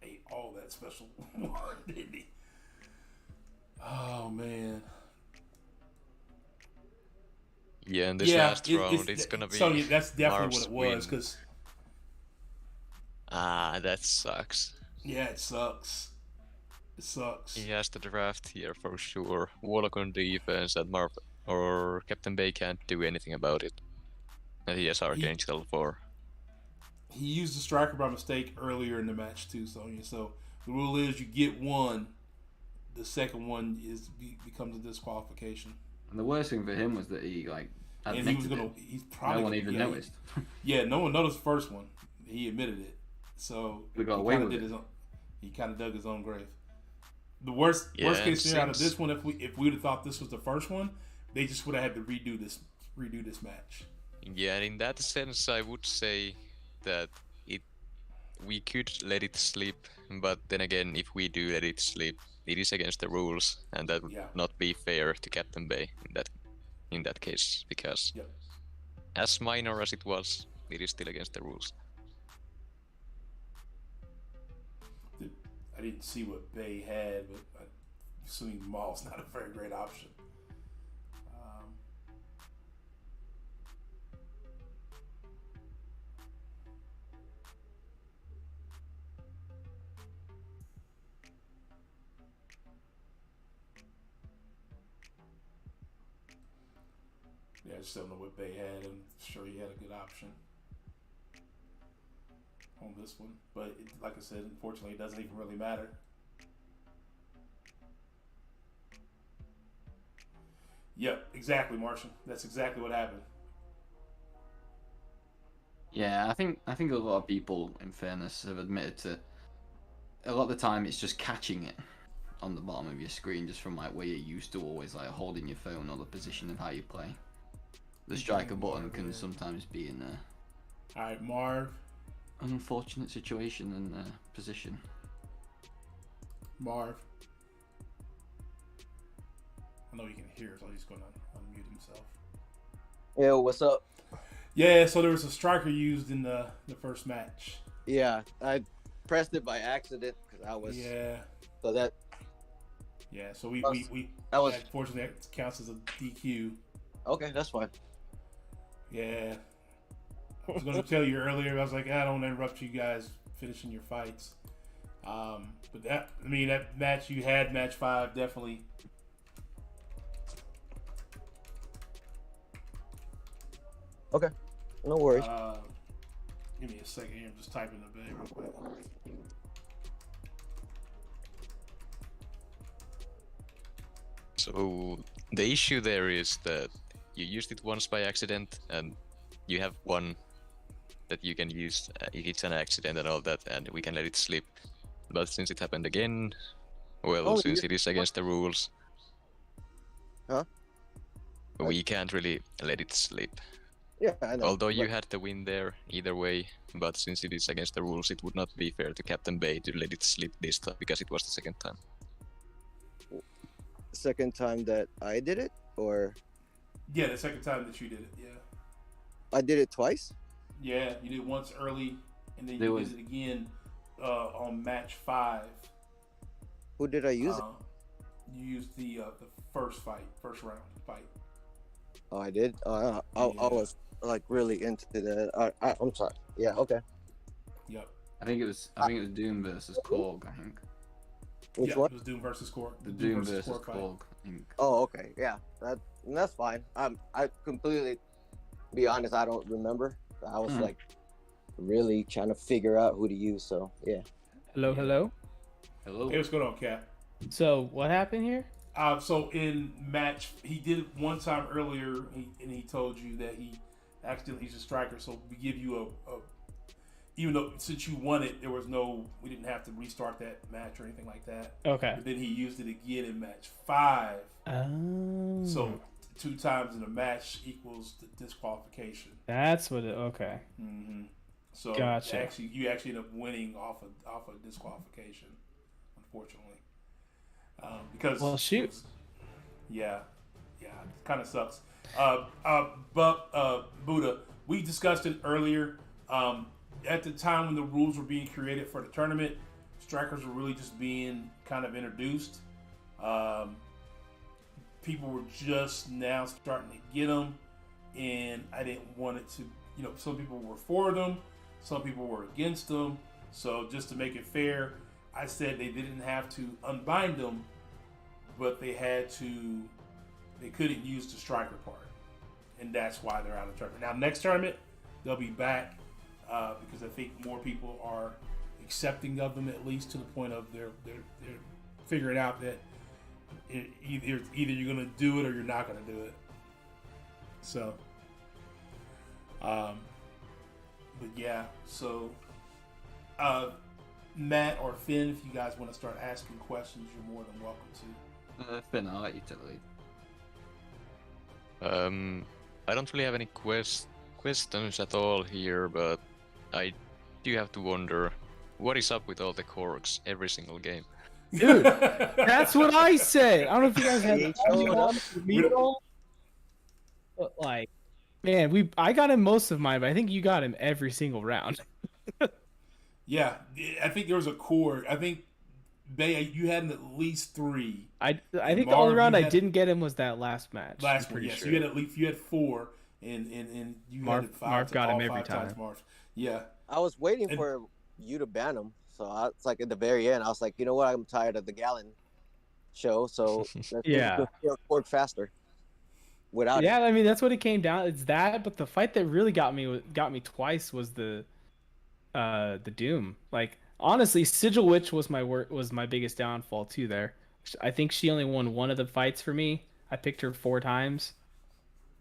ate all that special one, didn't he? Oh man. Yeah, in this last round, it's gonna be. So yeah, that's definitely Marv's what it was. win. Because That sucks. yeah, it sucks. It sucks. He has the draft here for sure. Warlock on defense, and Marv or Captain Bay can't do anything about it. And he has Archangel for. He used the striker by mistake earlier in the match too, Sonya. So the rule is you get one. The second one becomes a disqualification. And the worst thing for him was that he like And he admitted was gonna. it. He's probably No one even yeah, noticed. Yeah, no one noticed the first one. He admitted it. So We got he away kinda with did it. his own. He kind of dug his own grave. The worst Yeah, case scenario out of since- this one, if we would have thought this was the first one, they just would have had to redo this match. Yeah, and in that sense, I would say that we could let it slip, but then again, if we do let it slip, it is against the rules, and that would Yeah. not be fair to Captain Bay in that case, because Yep. as minor as it was, it is still against the rules. I didn't see what Bay had, but I'm assuming Maul's not a very great option. Yeah, I just don't know what Bay had. I'm sure he had a good option on this one. But like I said, unfortunately, it doesn't even really matter. Yep, exactly, Martian. That's exactly what happened. Yeah, I think a lot of people, in fairness, have admitted to a lot of the time it's just catching it on the bottom of your screen, just from like where you're used to always like holding your phone or the position of how you play. The striker button can sometimes be in All right, Marv. an unfortunate situation and position. Marv. I know he can hear, so he's going to unmute himself. Yo, what's up? Yeah, so there was a striker used in the first match. Yeah, I pressed it by accident because I was. Yeah. So that. Yeah, so we That was. unfortunately that counts as a DQ. Okay, that's fine. Yeah. I was going to tell you earlier, I was like, I don't want to interrupt you guys finishing your fights. But that match you had, match 5, definitely. Okay, no worries. Give me a second here. I'm just typing the bit real quick. So the issue there is that you used it once by accident, and you have one that you can use if it's an accident and all that, and we can let it slip. But since it happened again, well, since it is against the rules, Huh? we can't really let it slip. Yeah, I know. Although you had the win there either way, but since it is against the rules, it would not be fair to Captain Bay to let it slip this time because it was the second time. Second time that I did it, or Yeah, the second time that you did it, yeah. I did it twice. Yeah, you did it once early, and then There you was- did it again on match 5. Who did I use it? You used the first round fight. Oh, I did. I was like really into that. I'm sorry. Yeah. Okay. Yep. I think it was Doom versus Korg. I think Which Yep, one? It was Doom versus Core. the Doom versus Core fight. Korg. I think. Oh, okay. Yeah. That's fine. I completely. Be honest, I don't remember. I was like really trying to figure out who to use. So yeah. Hello, hello. Hello. Hey, what's going on, Cap? So what happened here? So in match, he did it one time earlier, and he told you that he accidentally used a striker. So we give you a even though since you won it, we didn't have to restart that match or anything like that. Okay. But then he used it again in match 5. Oh. So 2 times in a match equals the disqualification. That's what it. Okay. Mm-hmm. So Gotcha. you actually end up winning off of disqualification, unfortunately. Because shoot. Yeah, it kind of sucks. But Buddha, we discussed it earlier. At the time when the rules were being created for the tournament, strikers were really just being kind of introduced. People were just now starting to get them, and I didn't want it to. Some people were for them, some people were against them. So just to make it fair, I said they didn't have to unbind them, but they couldn't use the striker part, and that's why they're out of the tournament. Now next tournament they'll be back because I think more people are accepting of them, at least to the point of they're figuring out that either you're gonna do it or you're not gonna do it. So, but yeah, so Matt or Finn, if you guys want to start asking questions, you're more than welcome to. Finn, I'll let you tell it. I don't really have any questions at all here, but I do have to wonder, what is up with all the Korgs every single game? Dude, that's what I said. I don't know if you guys have me at all. But like, man, I got him most of mine, but I think you got him every single round. Yeah, I think there was a core. I think Bay, you had at least 3. I think the only round I didn't get him was that last match. Last one, yes. Sure. You had 4, and you Marv- had 5. Marv got him all every 5 times, time. Marv. Yeah. I was waiting for you to ban him. So it's like at the very end, I was like, you know what? I'm tired of the Gallon show. So let's Yeah. just work faster. without Yeah, it. I mean that's what it came down. It's that, but the fight that really got me twice was the Doom. Like honestly, Sigil Witch was was my biggest downfall too. There, I think she only won one of the fights for me. I picked her 4 times.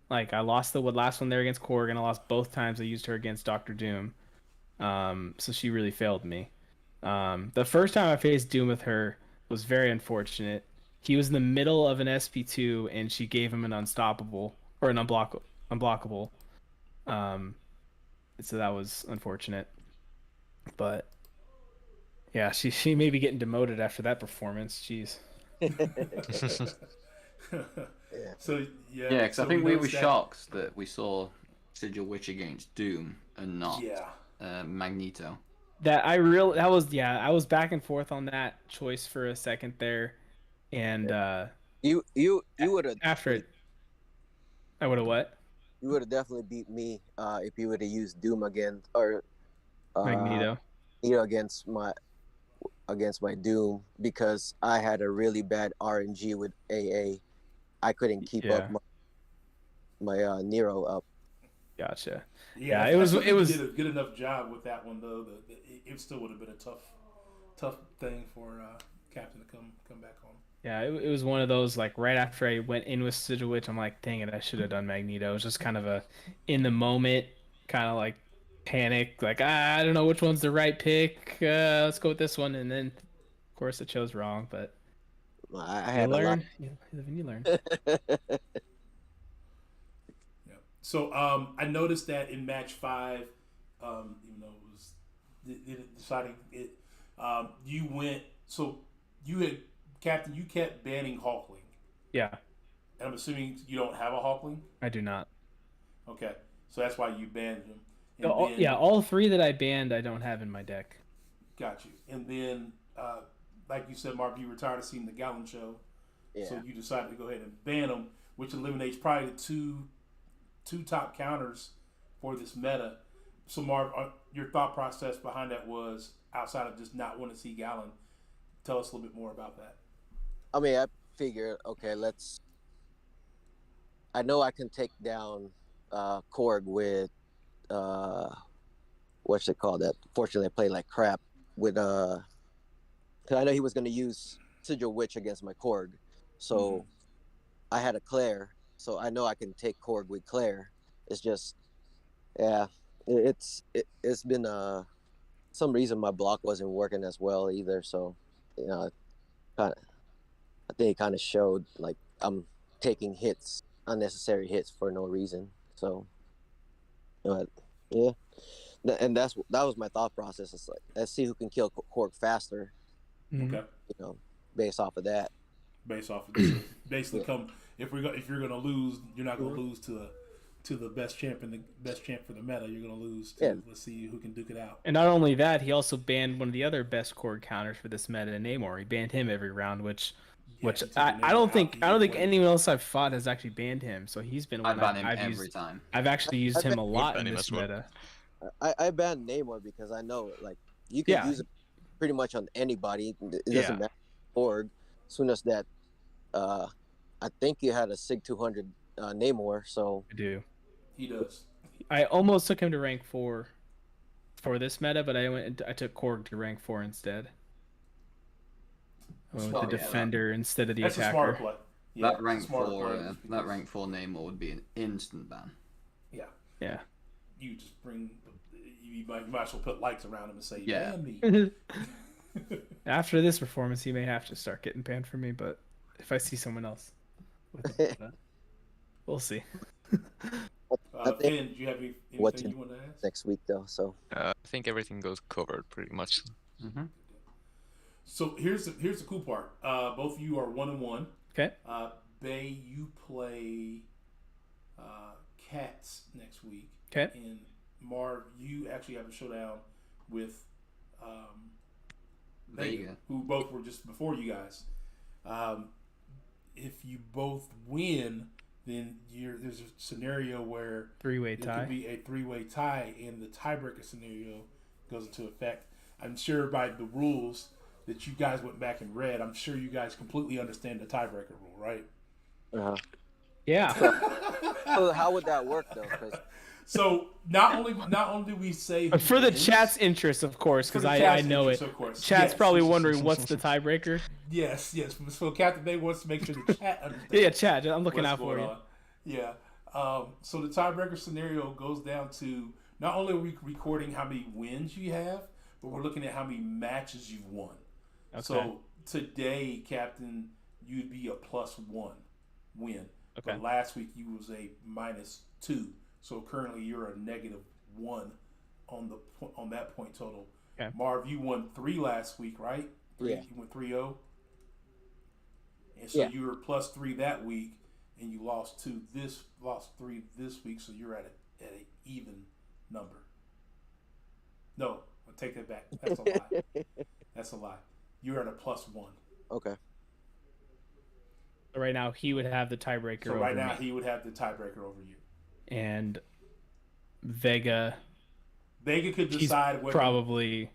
Like I lost the last one there against Korg, and I lost both times I used her against Doctor Doom. So she really failed me. The first time I faced Doom with her was very unfortunate. He was in the middle of an SP2, and she gave him an unstoppable or an unblockable. Um, so that was unfortunate. But yeah, she may be getting demoted after that performance. Jeez. Yeah. So Yeah, because so I think we were noticed that- shocked that we saw Sigil Witch against Doom and not Yeah. Magneto. I was back and forth on that choice for a second there, and You would have after it, I would have what? you would have definitely beat me if you would have used Doom again or Magneto. against my Doom because I had a really bad RNG with AA. I couldn't keep up my Nero up. Gotcha. Yeah, it was did a good enough job with that one though. It still would have been a tough thing for Captain to come back on. Yeah, it was one of those like right after I went in with Sigil Witch, I'm like, dang it, I should have done Magneto. It was just kind of a in the moment kind of like panic, like I don't know which one's the right pick. Let's go with this one, and then of course I chose wrong, but I you had a lot. learn. You live and you learn. Yeah. So I noticed that in match 5, even though it was deciding it, you went. So you had Captain. You kept banning Hulkling. Yeah, And I'm assuming you don't have a Hulkling. I do not. Okay, so that's why you banned him. And All 3 that I banned, I don't have in my deck. Got you. And then, like you said, Mark, you were tired of seeing the Gallon show, Yeah. so you decided to go ahead and ban him, which eliminates probably the two top counters for this meta. So, Mark, your thought process behind that was outside of just not wanting to see Gallon. Tell us a little bit more about that. I mean, I figured, okay, I know I can take down Korg with what's it called? That fortunately I played like crap with cause I know he was gonna use Sigil Witch against my Korg, so I had a Claire, so I know I can take Korg with Claire. It's just, yeah, it's been some reason my block wasn't working as well either, so kind of. I think it kind of showed like I'm taking unnecessary hits for no reason. So, yeah, and that was my thought process. It's like let's see who can kill Korg faster. Mhm. Okay. Based off of that. Based off of this, basically, if you're gonna lose, you're not gonna lose to the best champ and the best champ for the meta. You're gonna lose to let's see who can duke it out. And not only that, he also banned one of the other best Korg counters for this meta, Namor. He banned him every round, which Yeah, he took I Namor don't out think the way. anyone else I've fought has actually banned him. So he's been I one ban him I've every used. time. I've actually used him a lot ban in him this as well. meta. I banned Namor because I know like you can use it pretty much on anybody. It doesn't matter. Korg, as soon as that, I think you had a Sig 200 Namor, so I do. He does. I almost took him to rank 4 for this meta, but I took Korg to rank 4 instead. I went with Smart. the defender instead of the That's a smart attacker. play. Yeah, that rank it's a smart 4, play that because- rank 4 Namor would be an instant ban. Yeah. Yeah. You just bring. You might as well put lights around him and say, Yeah. "Ban me." After this performance, he may have to start getting banned for me, but if I see someone else with him, we'll see. I think Finn, do you have anything what to you want to ask? next week though. So I think everything goes covered pretty much. Mm-hmm. So here's the cool part. Both of you are 1-1. Okay. Bay, you play Kattz next week. Okay. And Marv, you actually have a showdown with Vega, who both were just before you guys. If you both win, then there's a scenario where 3-way it tie. could be a 3-way tie, and the tiebreaker scenario goes into effect. I'm sure by the rules that you guys went back and read, I'm sure you guys completely understand the tiebreaker rule, right? Yeah. So how would that work though? 'Cause So not only do we say who For the wins, chat's interest, of course, For because the I chat's know interest, it. of course. Chat's Yes. probably wondering what's the tiebreaker. Yes. So Captain Bay wants to make sure the chat understands. Yeah, chat. I'm looking what's out for going you. on. Yeah. So the tiebreaker scenario goes down to not only are we recording how many wins you have, but we're looking at how many matches you've won. Okay. So today, Captain, you'd be a +1 win. Okay. But last week you was a -2. So currently you're a -1 on that point total. Okay. Marv, you won 3 last week, right? Yeah. You went 3-0. And so Yeah. you were +3 that week, and you lost 3 this week, so you're at an even number. No, I'll take that back. That's a lie. That's a lie. You're at a +1. Okay. So right now he would have the tiebreaker. So right over now me. he would have the tiebreaker over you. And Vega Vega could he's decide whether probably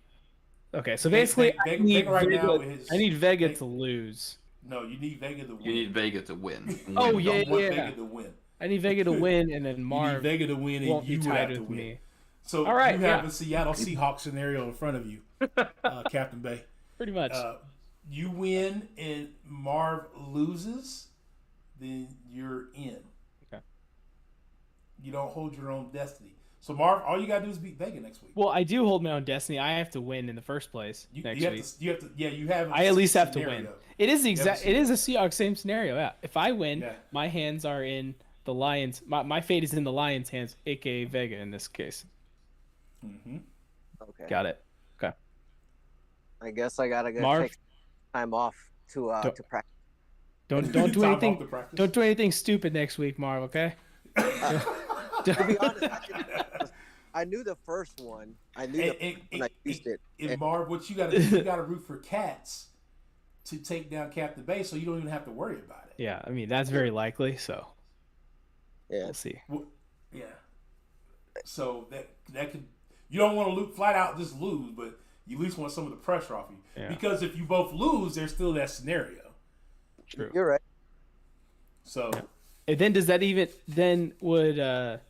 okay. So basically, Vega I need right Vega, now is I need Vega Vega- to lose. No, you need Vega to win. You need Vega to win. Oh, You yeah, don't want yeah. Vega to win. I need Vega to win, and then You Marv need Vega to win, and won't you be would have tied to with win. me. So All right, you have yeah. a Seattle Seahawks scenario in front of you, Captain Bay. Pretty much. You win and Marv loses, then you're in. Okay. You don't hold your own destiny. So Marv, all you gotta do is beat Vega next week. Well, I do hold my own destiny. I have to win in the first place next you week. have to. Yeah, you have. I at least have to scenario. win. It is the You have a exact. It is a Seahawks same scenario. Yeah. If I win, Yeah. my hands are in the Lions. My fate is in the Lions' hands, aka Vega in this case. Mm-hmm. Okay. Got it. Okay. I guess I gotta go Marv? take time off to practice. Don't do Time off anything. to practice. Don't do anything stupid next week, Marv. Okay. To be honest, I knew the first one. I knew when I used it. And Marv, what you got to do, you got to root for Kattz to take down Captain Bay, so you don't even have to worry about it. Yeah. I mean, that's very likely. So Yeah. we'll see. Yeah. So that could, you don't want to flat out just lose, but you at least want some of the pressure off you. Yeah. Because if you both lose, there's still that scenario. True. You're right. So And then does that even then would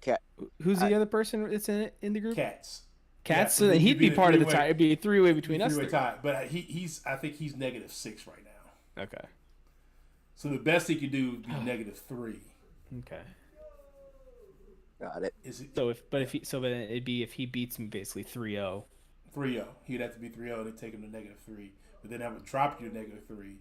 Cat. who's the other person that's in the group? Katz. Katz. so So then you'd he'd be be the part of the three-way- tie. It'd be a three-way between us. Three-way three. tie. But I think he's -6 right now. Okay. So the best he could do would be -3. Okay. Got it. Is it So but it'd be if he beats me basically 3-0. 3-0? He'd have to be 3-0 to take him to -3. But then that would drop you to -3.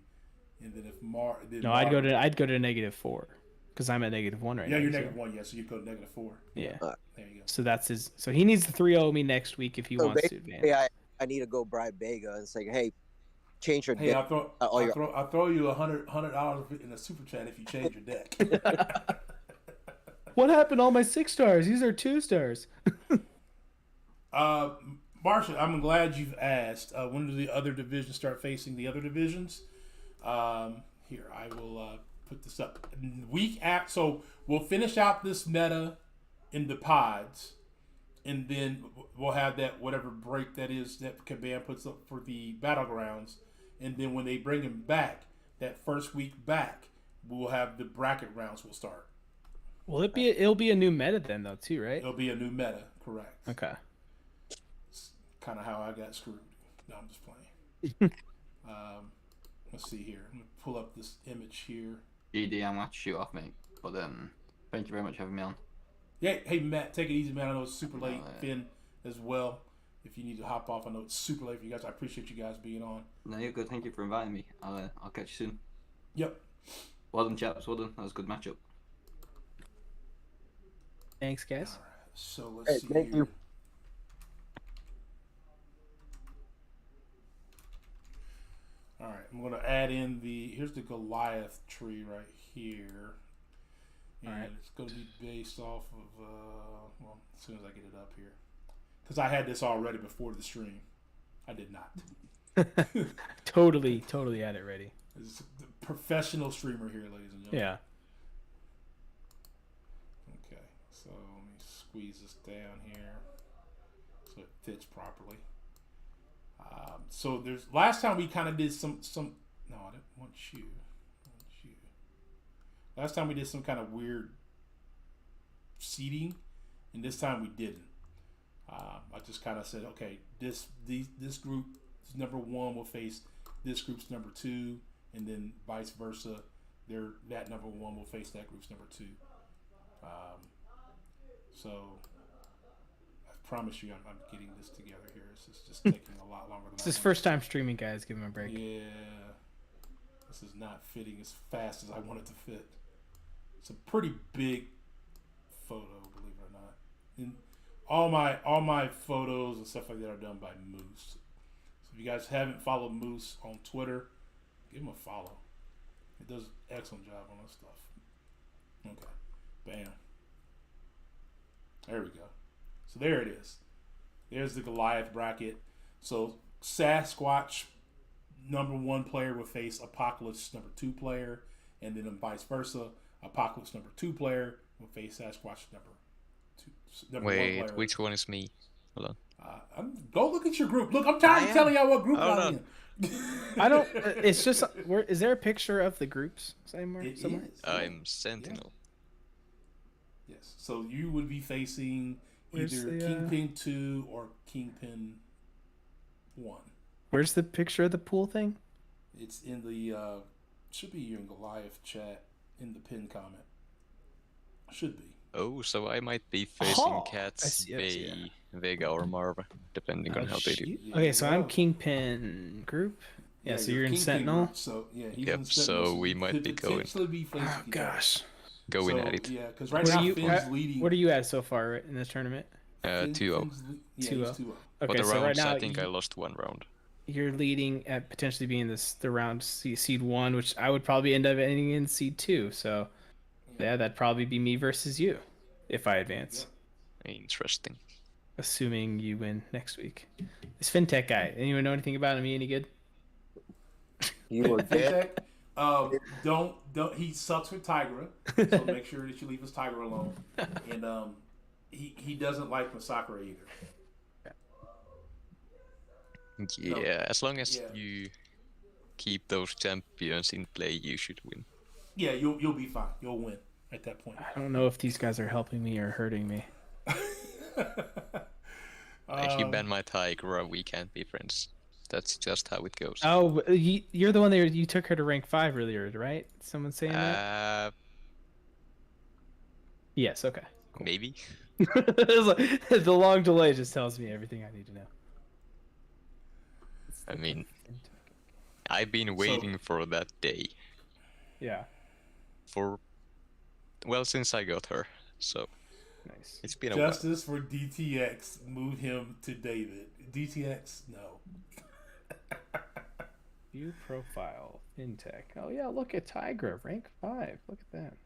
And then if No, I'd go to -4 because I'm at -1 right now. Yeah, you're so- -1. Yeah, so you'd go to -4. Yeah. There you go. So that's his. So he needs to 3-0 me next week if he So wants to basically, advance. I need to go bribe Vega and say, hey, change your Hey, deck. I'll throw you $100 in a super chat if you change your deck. What happened to all my 6 stars? These are 2 stars. Marsha, I'm glad you've asked. When do the other divisions start facing the other divisions? Here, I will put this up. So we'll finish out this meta in the pods, and then we'll have that whatever break that is that Caban puts up for the battlegrounds, and then when they bring him back, that first week back, we'll have the bracket rounds will start. Will it be? It'll be a new meta then, though, too, right? It'll be a new meta, correct? Okay. It's kind of how I got screwed. No, I'm just playing. Let's see here. I'm gonna pull up this image here. ED, I'm gonna have to shoot off, mate. But thank you very much for having me on. Yeah, hey Matt, take it easy, man. I know it's super late. yeah. Finn as well. If you need to hop off, I know it's super late for you guys. I appreciate you guys being on. No, you're good. Thank you for inviting me. I'll catch you soon. Yep. Well done, chaps. Well done. That was a good matchup. Thanks, guys. All right. So let's Hey, see thank here. you. All right, I'm gonna add in here's the Goliath tree right here, and All right. it's gonna be based off of well, as soon as I get it up here, because I had this already before the stream. I did not. Totally had it ready. It's a professional streamer here, ladies and gentlemen. Yeah. Okay, so let me squeeze this down here so it fits properly. So there's last time we kind of did some. No, I didn't want you. I want you. Last time we did some kind of weird seating, and this time we didn't. I just kind of said, okay, this group number 1 will face this group's number 2, and then vice versa. That number 1 will face that group's number 2. So I promise you, I'm getting this together here. It's just taking a lot longer than It's his first time streaming, guys. Give him a break. Yeah, this is not fitting as fast as I want it to fit. It's a pretty big photo, believe it or not. And all my photos and stuff like that are done by Moose. So if you guys haven't followed Moose on Twitter, give him a follow. He does an excellent job on this stuff. Okay, bam. There we go. So there it is. There's the Goliath bracket. So Sasquatch number 1 player will face Apocalypse number 2 player, and then vice versa. Apocalypse number 2 player will face Sasquatch number 1 Wait, player. which one is me? Hold on. Go look at your group. Look, I'm tired of telling y'all what group Hold I'm on. in. I don't. It's just. Is there a picture of the groups somewhere? It somewhere? is. I'm Sentinel. Yes. So you would be facing Where's either the, Kingpin 2 or Kingpin 1. Where's the picture of the pool thing? It's in the should be in Goliath chat in the pin comment. Should be. Oh, so I might be facing Oh, I Kattz, see, I see, Vega, or Marva, depending on how they do. shoot. Yeah, Okay, so I'm yeah. Kingpin group. Yeah, so you're in Kingpin Sentinel. group, so yeah, he's Yep, in Sentinel. so we you might could be going. potentially be facing Oh each other. gosh. Going So, at it. Yeah, because right What now are you? Finn's leading. What are you at so far in this tournament? 2-0. Finn's yeah, 2-0. he's 2-0. But Okay, the so right rounds, now I think I lost 1 round. you're leading at potentially being the round seed 1, which I would probably end up ending in seed 2. So yeah, that'd probably be me versus you if I advance. Interesting. Assuming you win next week. This fintech guy, anyone know anything about him? He any good? You will get. Don't he sucks with Tigra, so make sure that you leave his Tigra alone. And he doesn't like Masakura either. Yeah, as long as Yeah. you keep those champions in play, you should win. Yeah, you'll be fine. You'll win at that point. I don't know if these guys are helping me or hurting me. If you ban my Tigra, we can't be friends. That's just how it goes. Oh, but you're the one that you took her to rank 5 earlier, right? Someone saying that? Yes. Okay. Maybe. The long delay just tells me everything I need to know. I mean, I've been waiting for that day Yeah. since I got her. So Nice. it's been a while. Justice for DTX. Move him to David. DTX, no. View profile fintech. Oh yeah, look at Tigra, rank 5. Look at that.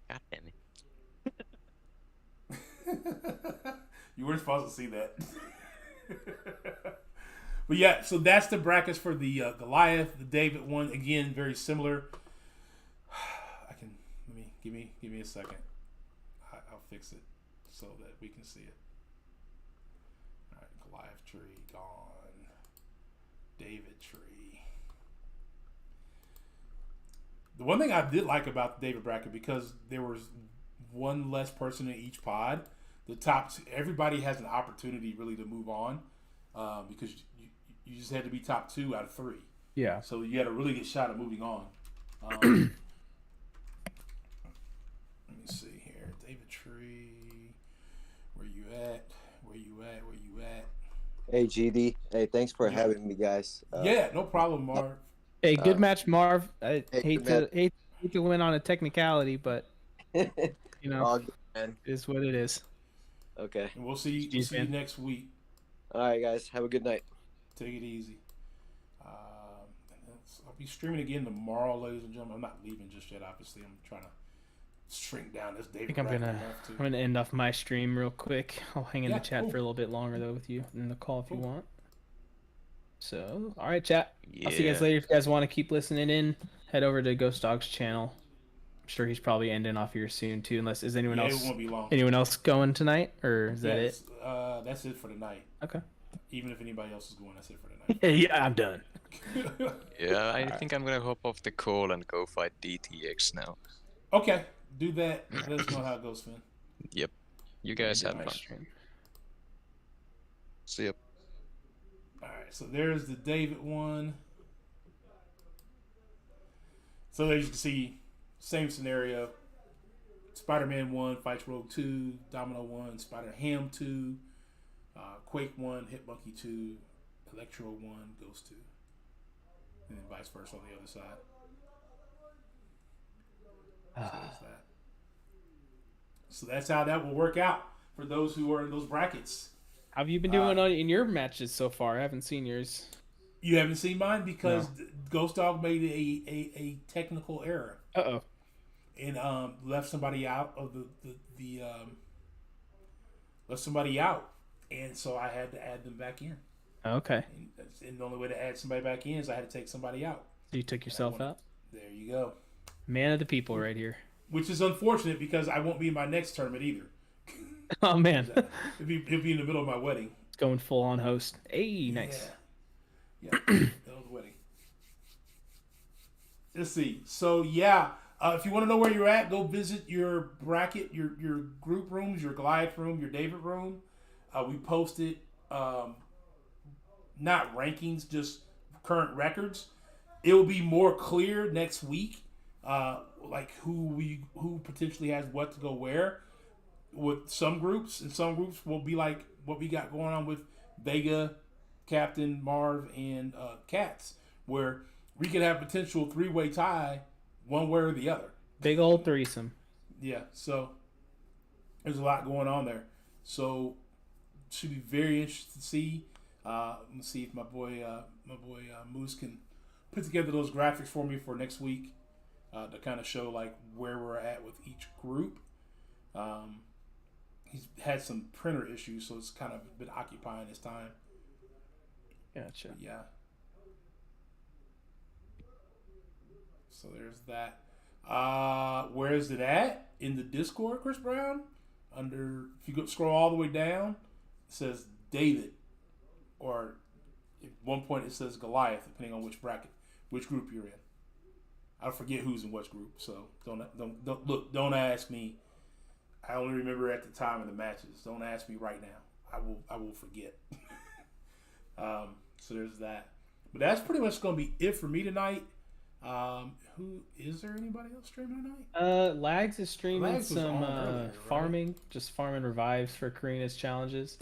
God damn it. You weren't supposed to see that. But yeah, so that's the brackets for the Goliath, the David one. Again, very similar. Give me a second. I'll fix it so that we can see it. All right, Goliath tree gone. David tree. The one thing I did like about the David bracket, because there was one less person in each pod, the top two, everybody has an opportunity really to move on, because you just had to be top 2 out of 3. Yeah. So you had a really good shot at moving on. Let me see here. David Tree. Where you at? Where you at? Hey GD. Hey, thanks for having me, guys. Yeah, no problem, Marv. Hey, good match, Marv. I hey, hate good to win on a technicality, but you know, All good, man. it is what it is. Okay. And we'll see you man. next week. All right, guys. Have a good night. Take it easy. I'll be streaming again tomorrow, ladies and gentlemen. I'm not leaving just yet, obviously. I'm trying to shrink down this I David think I'm bracket gonna enough to- I'm gonna end off my stream real quick. I'll hang in Yeah, the chat cool. for a little bit longer though with you in the call if you Cool. want. So, all right, chat. I'll see you guys Yeah. later. If you guys want to keep listening in, head over to Ghostdog's channel. I'm sure he's probably ending off here soon too. Unless is anyone Yeah, else it won't be long. anyone else going tonight, or is that it? Yes, that's it for tonight. Okay. Even if anybody else is going, that's it for tonight. Yeah, I'm done. Yeah, I think I'm gonna hop off the call and go fight DTX now. Okay, do that. Let us know how it goes, Finn. Yep. You guys have Nice. fun. Stream. See ya. All right, so there's the David one. So there you can see, same scenario. Spider-Man 1 fights Rogue 2, Domino 1, Spider-Ham 2, Quake 1, Hitmonkey 2, Electro 1, Ghost 2. And then vice versa on the other side. So there's that. So that's how that will work out for those who are in those brackets. How have you been doing in your matches so far? I haven't seen yours. You haven't seen mine because Ghostdog made a technical error Uh-oh. and left somebody out of left somebody out, and so I had to add them back in. Okay. And the only way to add somebody back in is I had to take somebody out. So you took yourself out? There you go. Man of the people right here. Which is unfortunate because I won't be in my next tournament either. Oh, man. It'll be in the middle of my wedding. Going full on host. Hey, nice. Yeah, that was wedding. Let's see. So yeah, if you want to know where you're at, go visit your bracket, your group rooms, your Goliath room, your David room. We posted not rankings, just current records. It will be more clear next week, like who potentially has what to go where. With some groups, and some groups will be like what we got going on with Vega, Captain, Marv, and Kattz, where we could have potential 3-way tie one way or the other. Big old threesome. Yeah, so there's a lot going on there. So should be very interesting to see. Let's see if my boy Moose can put together those graphics for me for next week to kind of show like where we're at with each group. He's had some printer issues, so it's kind of been occupying his time. Gotcha. But yeah. So there's that. Where is it at? In the Discord, Chris Brown? If you go scroll all the way down, it says David. Or at one point it says Goliath, depending on which bracket, which group you're in. I forget who's in which group, so don't ask me. I only remember at the time of the matches. Don't ask me right now. I will forget. So there's that. But that's pretty much going to be it for me tonight. Who is there anybody else streaming tonight? Lags is streaming Lags was some on earlier, right? farming, just farming revives for Karina's challenges.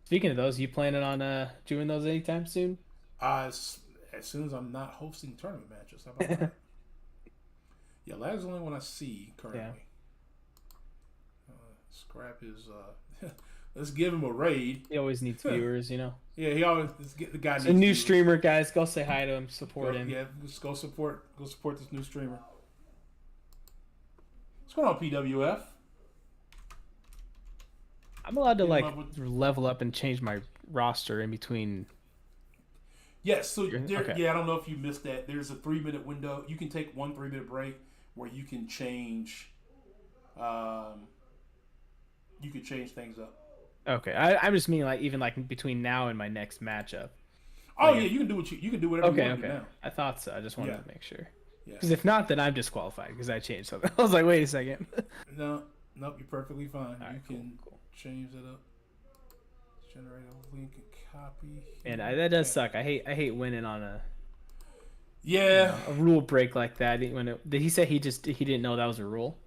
Speaking of those, you planning on doing those anytime soon? As soon as I'm not hosting tournament matches. How about that? Yeah, Lags is the only one I see currently. Yeah. Scrap is let's give him a raid. He always needs viewers, you know. Yeah, he always get the guy. He's a new streamer, guys. Go say hi to him, support him. Yeah, just go support this new streamer. What's going on, PWF? I'm allowed to Get him up level up and change my roster in between. Yes, so Okay. yeah, I don't know if you missed that. There's a 3-minute window. You can take 1 3-minute break where you can change. You could change things up. Okay, I'm just meaning like even like between now and my next matchup. Oh Like, yeah, you can do you can do whatever you want to do now. I thought so. I just wanted Yeah. to make sure. Yeah. Because if not, then I'm disqualified because I changed something. I was like, wait a second. No, nope, you're perfectly fine. Alright, you can cool. change that up. Generate a link and copy. And that does suck. I hate winning on Yeah. a rule break like that. Did he say he didn't know that was a rule?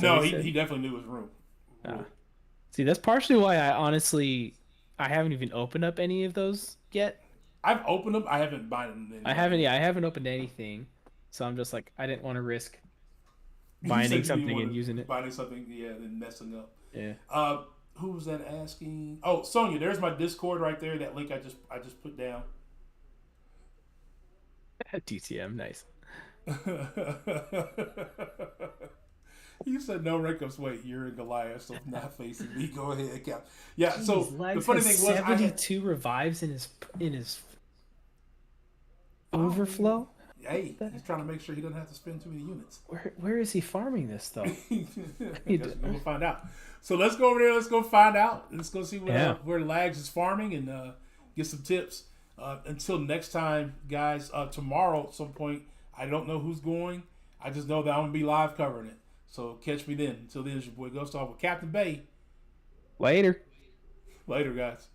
No, he said- he definitely knew his room. See, that's partially why I haven't even opened up any of those yet. I've opened them. I haven't bought them. I haven't opened anything, so I'm just like I didn't want to risk You binding said you something didn't and wanna using it. Binding something, yeah, and messing up. Yeah. Who was that asking? Oh, Sonya, there's my Discord right there. That link I just put down. DTM, nice. You said no rank ups. Wait, you're in Goliath, so not facing me. Go ahead, Cap. Yeah. So Jeez, the funny thing was, 72 revives in his overflow. Hey, he's trying to make sure he doesn't have to spend too many units. Where is he farming this though? We'll find out. So let's go over there. Let's go find out. Let's go see where Lags is farming and get some tips. Until next time, guys. Tomorrow at some point, I don't know who's going. I just know that I'm gonna be live covering it. So catch me then. Until then, it's your boy Ghostdog with Captain Bay. Later. Later, guys.